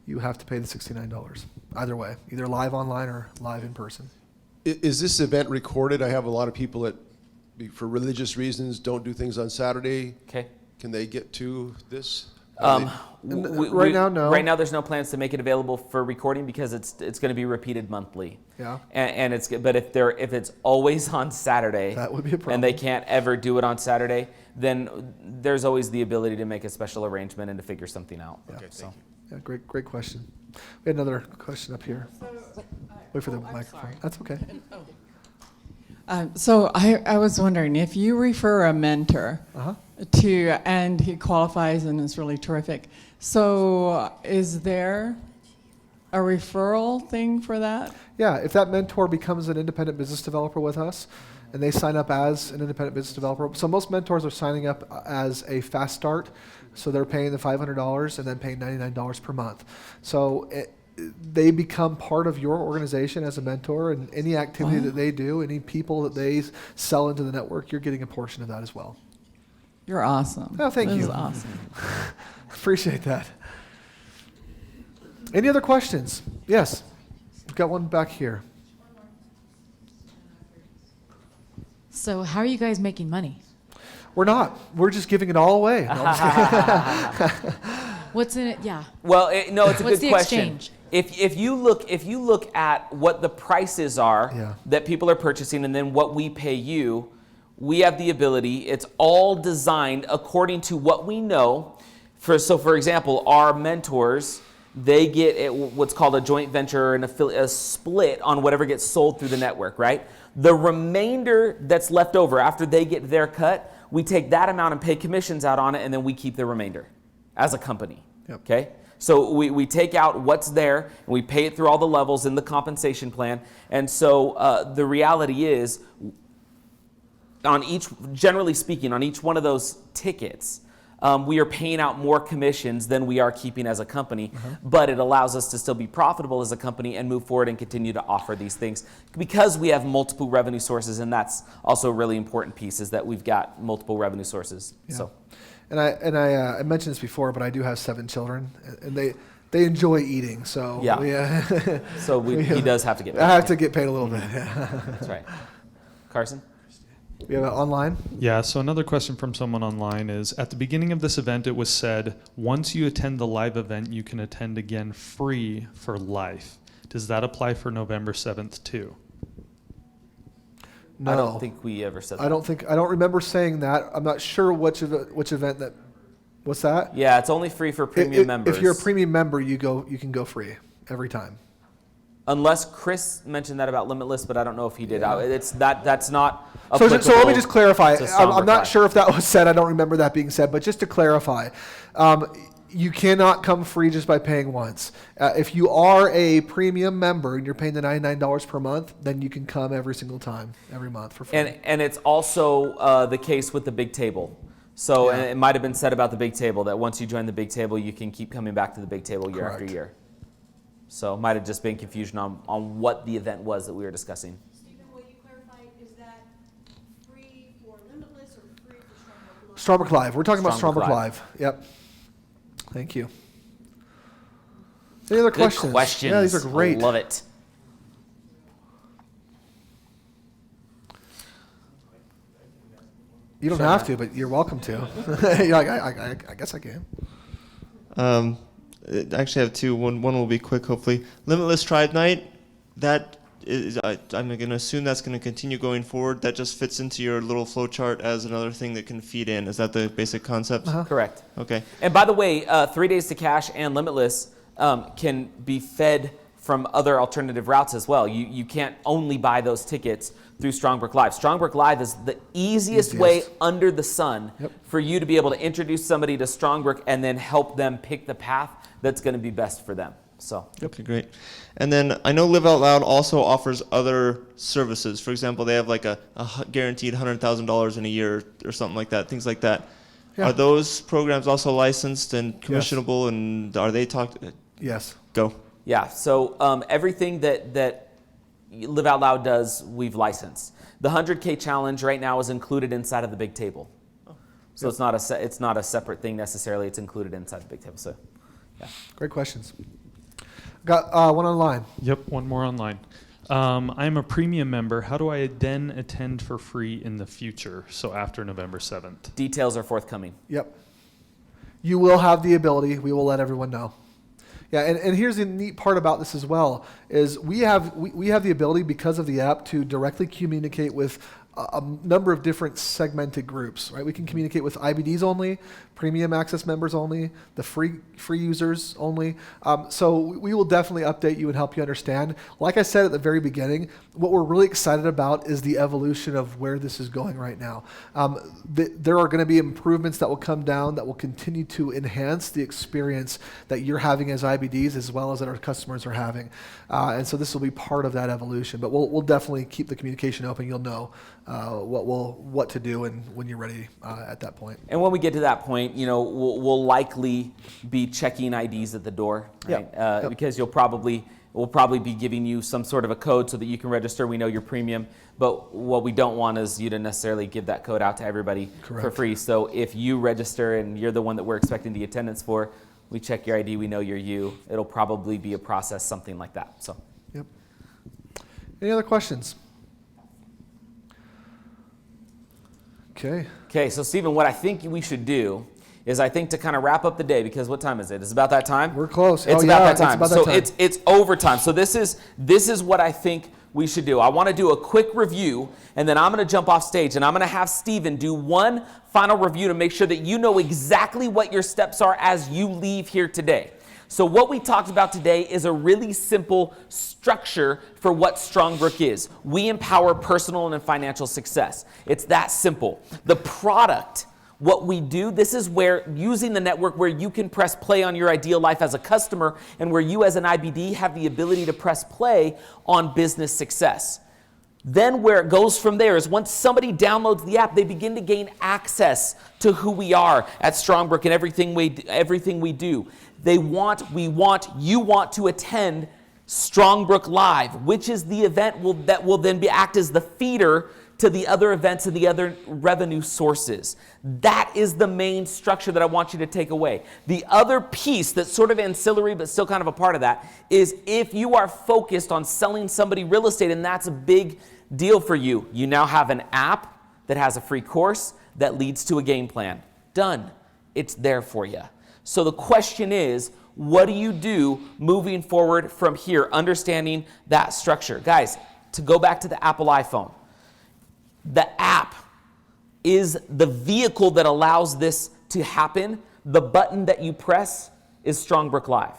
you have to pay the $69. Either way, either live online or live in person. Is this event recorded? I have a lot of people that, for religious reasons, don't do things on Saturday. Okay. Can they get to this? Right now, no. Right now, there's no plans to make it available for recording because it's going to be repeated monthly. Yeah. And but if it's always on Saturday, that would be a problem. And they can't ever do it on Saturday, then there's always the ability to make a special arrangement and to figure something out. Yeah. Okay, so. Yeah, great question. We had another question up here. Wait for the microphone. Sorry. That's okay. So I was wondering, if you refer a mentor to, and he qualifies and is really terrific, so is there a referral thing for that? Yeah, if that mentor becomes an independent business developer with us, and they sign up as an independent business developer. So most mentors are signing up as a fast start, so they're paying the $500 and then paying $99 per month. So they become part of your organization as a mentor, and any activity that they do, any people that they sell into the network, you're getting a portion of that as well. You're awesome. Oh, thank you. This is awesome. Appreciate that. Any other questions? Yes. We've got one back here. So how are you guys making money? We're not. We're just giving it all away. No, I'm just kidding. What's in it? Yeah. Well, it's a What's good the question. exchange? If you look at what the prices are that people are purchasing, and then what we pay you, we have the ability. It's all designed according to what we know. For example, our mentors, they get what's called a joint venture and a split on whatever gets sold through the network, right? The remainder that's left over after they get their cut, we take that amount and pay commissions out on it, and then we keep the remainder as a company. Okay? So we take out what's there, and we pay it through all the levels in the compensation plan. And so the reality is, generally speaking, on each one of those tickets, we are paying out more commissions than we are keeping as a company, but it allows us to still be profitable as a company and move forward and continue to offer these things because we have multiple revenue sources, and that's also a really important piece, is that we've got multiple revenue sources. Yeah. So, and I mentioned this before, but I do have 7 children, and they enjoy eating. So yeah. So he does have to get paid. I have to get paid a little bit. Yeah. That's right. Carson? We have it online? Yeah, so another question from someone online is, at the beginning of this event, it was said, once you attend the live event, you can attend again free for life. Does that apply for November 7th too? No. I don't think we ever said that. I don't remember saying that. I'm not sure which event that, what's that? Yeah, it's only free for premium members. If you're a premium member, you can go free every time. Unless Chris mentioned that about Limitless, but I don't know if he did. That's not So let me just clarify. to I'm not Strongbrook sure if that was said. I don't remember that being said. But just to clarify, you cannot come free just by paying once. If you are a premium member and you're paying the $99 per month, then you can come every single time, every month for free. And it's also the case with the big table. So and it might have been said about the big table that once you join the big table, you can keep coming back to the big table year after year. So it might have just been confusion on what the event was that we were discussing. Stephen, will you clarify, is that free for Limitless or free for Strongbrook? Strongbrook Live. We're talking about Strongbrook Strongbrook Live. Yep. Thank you. Any other Good questions? Yeah, these are great. I love it. You don't have to, but you're welcome to. You're like, I guess I can. I actually have two. One will be quick, hopefully. Limitless Tribe Night, that is, I'm going to assume that's going to continue going forward. That just fits into your little flow chart as another thing that can feed in. Is that the basic concept? Correct. Okay. And by the way, 3 Days to Cash and Limitless can be fed from other alternative routes as well. You can't only buy those tickets through Strongbrook Live. Strongbrook Live is the easiest way under the sun for you to be able to introduce somebody to Strongbrook and then help them pick the path that's going to be best for them. So. Okay, great. And then I know Live Out Loud also offers other services. For example, they have like a guaranteed $100,000 in a year or something like that, things like that. Yeah. Are those programs also licensed and commissionable, and are they talked? Yes. Go. Yeah, so everything that Live Out Loud does, we've licensed. The 100K challenge right now is included inside of the big table. So it's not a separate thing necessarily, it's included inside the big table. So, yeah. Great questions. Got one online. Yep, one more online. I'm a premium member. How do I then attend for free in the future, so after November 7th? Details are forthcoming. Yep. You will have the ability. We will let everyone know. Yeah, and here's the neat part about this as well, is we have the ability, because of the app, to directly communicate with a number of different segmented groups, right? We can communicate with IBDs only, premium access members only, the free users only. So we will definitely update you and help you understand. Like I said at the very beginning, what we're really excited about is the evolution of where this is going right now. There are going to be improvements that will come down that will continue to enhance the experience that you're having as IBDs, as well as that our customers are having. And so this will be part of that evolution. But we'll definitely keep the communication open. You'll know what to do and when you're ready at that point. And when we get to that point, we'll likely be checking IDs at the door, right? Because we'll probably be giving you some sort of a code so that you can register. We know you're premium, but what we don't want is you to necessarily give that code out to everybody for free. So if you register and you're the one that we're expecting the attendance for, we check your ID, we know you're you. It'll probably be a process, something like that. So. Yep. Any other questions? Okay, so Stephen, what I think we should do is to kind of wrap up the day, because what time is it? It's about that time? We're close. It's about that time. It's overtime. So this is what I think we should do. I want to do a quick review, and then I'm going to jump off stage, and I'm going to have Stephen do one final review to make sure that you know exactly what your steps are as you leave here today. So what we talked about today is a really simple structure for what Strongbrook is. We empower personal and financial success. It's that simple. The product, what we do, this is where, using the network, where you can press play on your ideal life as a customer, and where you as an IBD have the ability to press play on business success. Then where it goes from there is, once somebody downloads the app, they begin to gain access to who we are at Strongbrook and everything we do. You want to attend Strongbrook Live, which is the event that will then act as the feeder to the other events and the other revenue sources. That is the main structure that I want you to take away. The other piece that's sort of ancillary but still kind of a part of that is, if you are focused on selling somebody real estate and that's a big deal for you, you now have an app that has a free course that leads to a game plan. Done. It's there for you. So the question is, what do you do moving forward from here, understanding that structure? Guys, to go back to the Apple iPhone, the app is the vehicle that allows this to happen. The button that you press is Strongbrook Live.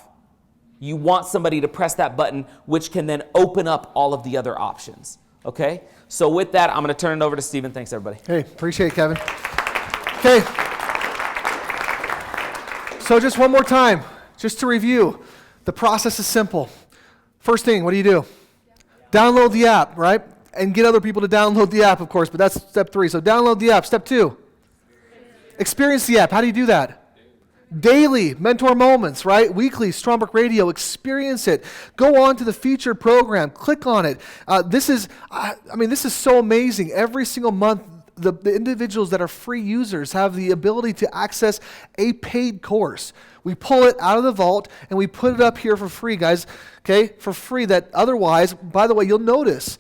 You want somebody to press that button, which can then open up all of the other options. Okay? So with that, I'm going to turn it over to Stephen. Thanks, everybody. Hey, appreciate it, Kevin. Okay. So just one more time, just to review, the process is simple. First thing, what do? Download the app, right? And get other people to download the app, of course, but that's step 3. So download the app. Step 2, experience the app. How do you do that? Daily mentor moments, right? Weekly Strongbrook Radio. Experience it. Go on to the featured program. Click on it. This is so amazing. Every single month, the individuals that are free users have the ability to access a paid course. We pull it out of the vault and we put it up here for free, guys, okay, for free. That otherwise, by the way, you'll notice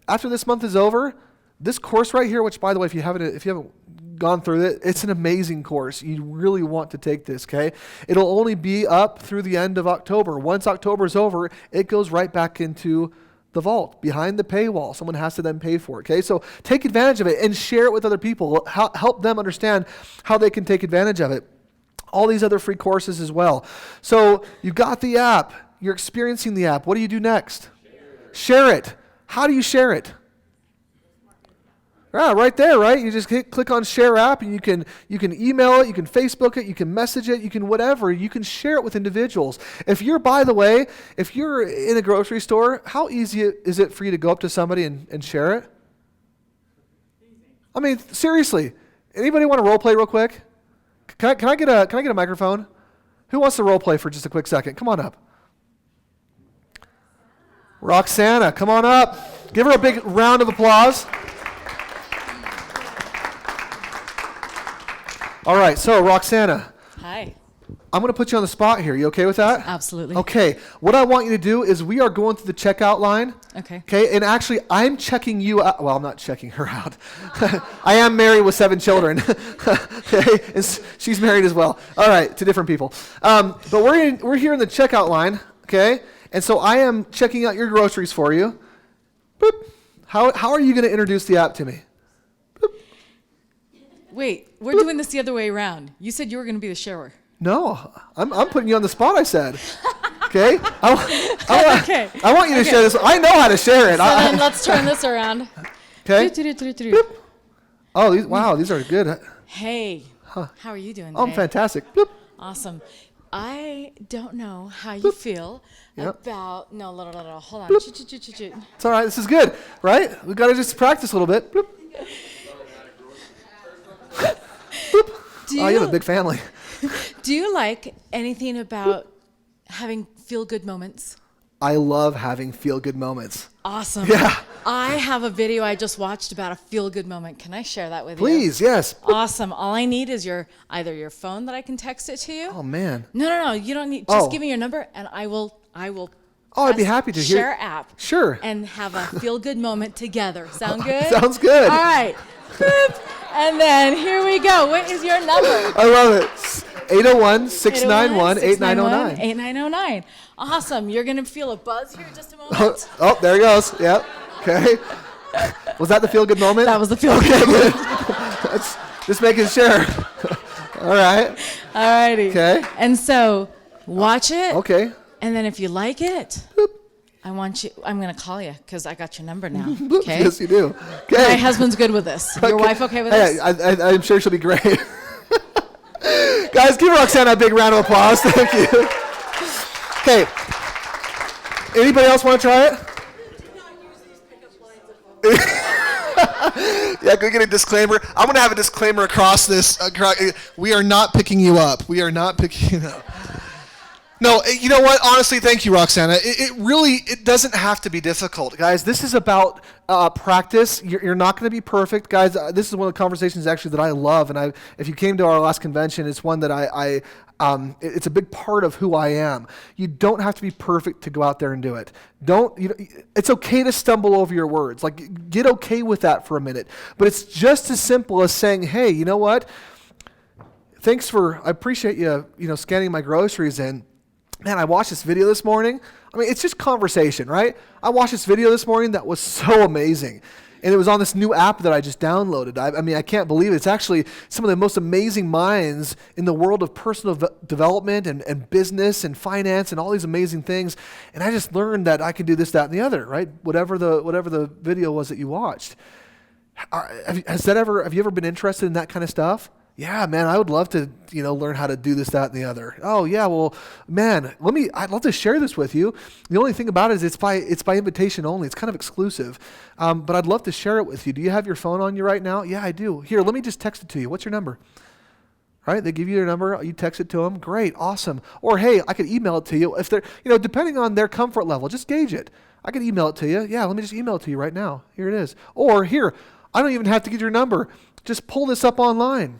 after this month is over, this course right here, which by the way, if you haven't gone through it, it's an amazing course. You really want to take this, okay? It'll only be up through the end of October. Once October is over, it goes right back into the vault, behind the paywall. Someone has to then pay for it, okay? So take advantage of it and share it with other people. Help them understand how they can take advantage of it. All these other free courses as well. So you've got the app. You're experiencing the app. What do you do next? Share it. How do you share it? Yeah, right there, right? You just click on share app, and you can email it, you can Facebook it, you can message it, you can whatever. You can share it with individuals. If you're in a grocery store, how easy is it for you to go up to somebody and share it? I mean, seriously. Anybody want to role play real quick? Can I get a microphone? Who wants to role play for just a quick second? Come on up. Roxana, come on up. Give her a big round of applause. All right, so Roxana. Hi. I'm going to put you on the spot here. You okay with that? Absolutely. Okay. What I want you to do is we are going through the checkout line. Okay. Okay. And actually, I'm checking you out. Well, I'm not checking her out. I am married with 7 children. Okay. And she's married as well. All right. To different people. But we're here in the checkout line. Okay. And so I am checking out your groceries for you. Boop. How are you going to introduce the app to me? Wait, we're doing this the other way around. You said you were going to be the sharer. No, I'm putting you on the spot, I said. Okay? I want you to share this. I know how to share it. So then let's turn this around. Okay. Boop. Oh, these are good. Hey, how are you doing today? Oh, I'm fantastic. Boop. Awesome. I don't know how you feel about, no, hold on. It's all right. This is good, right? We've got to just practice a little bit. Boop. Boop. Oh, you have a big family. Do you like anything about having feel-good moments? I love having feel-good moments. Awesome. Yeah. I have a video I just watched about a feel-good moment. Can I share that with you? Please, yes. Awesome. All I need is either your phone that I can text it to you. Oh, man. No. You don't need. Just give me your number, and I will. Oh, I'd be happy to hear. Share app. Sure. And have a feel-good moment together. Sound good? Sounds good. All right. Boop. And then here we go. What is your number? I love it. 801-691-8909. 8909. Awesome. You're going to feel a buzz here in just a moment. Oh, there he goes. Yep. Okay. Was that the feel-good moment? That was the feel-good moment. Let's just making sure. All right. All righty. Okay. And so watch it. Okay. And then if you like it, boop. I'm going to call you because I got your number now. Okay. Yes, you do. Okay. My husband's good with this. Your wife okay with this? I'm sure she'll be great. Guys, give Roxana a big round of applause. Thank you. Okay. Anybody else want to try it? Yeah, go get a disclaimer. I'm going to have a disclaimer across this. We are not picking you up. We are not picking you up. No, you know what? Honestly, thank you, Roxana. It doesn't have to be difficult. Guys, this is about practice. You're not going to be perfect. Guys, this is one of the conversations actually that I love. And if you came to our last convention, it's one that it's a big part of who I am. You don't have to be perfect to go out there and do it. It's okay to stumble over your words. Like, get okay with that for a minute. But it's just as simple as saying, hey, you know what? I appreciate you, scanning my groceries in. Man, I watched this video this morning. I mean, it's just conversation, right? I watched this video this morning that was so amazing. And it was on this new app that I just downloaded. I mean, I can't believe it. It's actually some of the most amazing minds in the world of personal development and business and finance and all these amazing things. And I just learned that I can do this, that, and the other, right? Whatever the video was that you watched. Have you ever been interested in that kind of stuff? Yeah, man, I would love to, learn how to do this, that, and the other. Oh, yeah, well, man, I'd love to share this with you. The only thing about it is it's by invitation only. It's kind of exclusive. But I'd love to share it with you. Do you have your phone on you right now? Yeah, I do. Here, let me just text it to you. What's your number? Right? They give you their number. You text it to them. Great, awesome. Or, hey, I could email it to you. If they're, depending on their comfort level, just gauge it. I could email it to you. Yeah, let me just email it to you right now. Here it is. Or, here, I don't even have to get your number. Just pull this up online.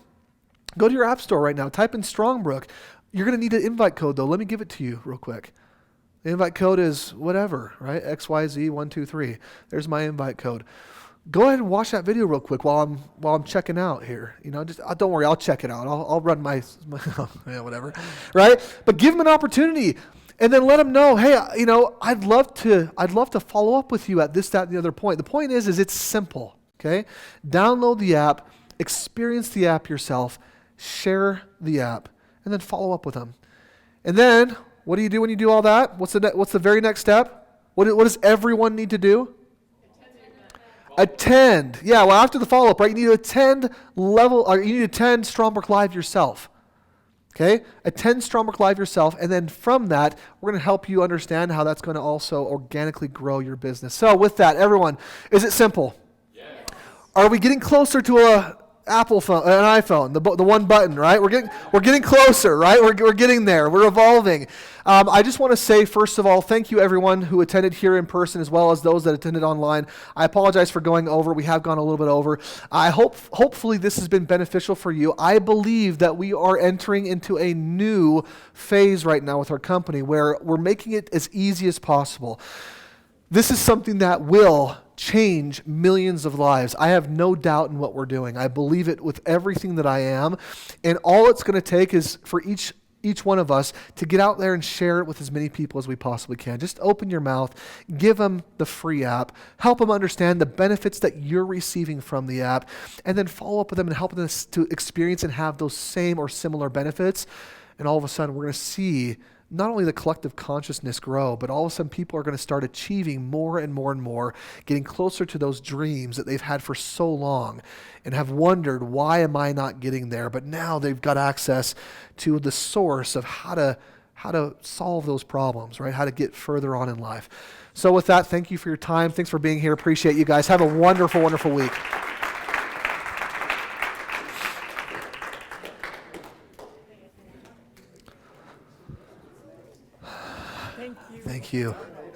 Go to your app store right now. Type in Strongbrook. You're going to need an invite code, though. Let me give it to you real quick. The invite code is whatever, right? XYZ123. There's my invite code. Go ahead and watch that video real quick while I'm checking out here. You know, just don't worry, I'll check it out. I'll run my yeah, whatever, right? But give them an opportunity, and then let them know, hey, you know, I'd love to follow up with you at this, that, and the other point. The point is it's simple. Okay, download the app, experience the app yourself, share the app, and then follow up with them. And then what do you do when you do all that? What's the very next step? What does everyone need to do? Attend. Yeah, well, after the follow-up, right, you need to attend Strongbrook Live yourself. Okay? Attend Strongbrook Live yourself, and then from that, we're going to help you understand how that's going to also organically grow your business. So with that, everyone, is it simple? Yes. Are we getting closer to an iPhone, the one button, right? We're getting closer, right? We're getting there. We're evolving. I just want to say, first of all, thank you everyone who attended here in person as well as those that attended online. I apologize for going over. We have gone a little bit over. Hopefully this has been beneficial for you. I believe that we are entering into a new phase right now with our company where we're making it as easy as possible. This is something that will change millions of lives. I have no doubt in what we're doing. I believe it with everything that I am. And all it's going to take is for each one of us to get out there and share it with as many people as we possibly can. Just open your mouth, give them the free app, help them understand the benefits that you're receiving from the app, and then follow up with them and help them to experience and have those same or similar benefits. And all of a sudden, we're going to see not only the collective consciousness grow, but all of a sudden people are going to start achieving more and more and more, getting closer to those dreams that they've had for so long and have wondered, why am I not getting there? But now they've got access to the source of how to solve those problems, right? How to get further on in life. So with that, thank you for your time. Thanks for being here. Appreciate you guys. Have a wonderful, wonderful week. Thank you.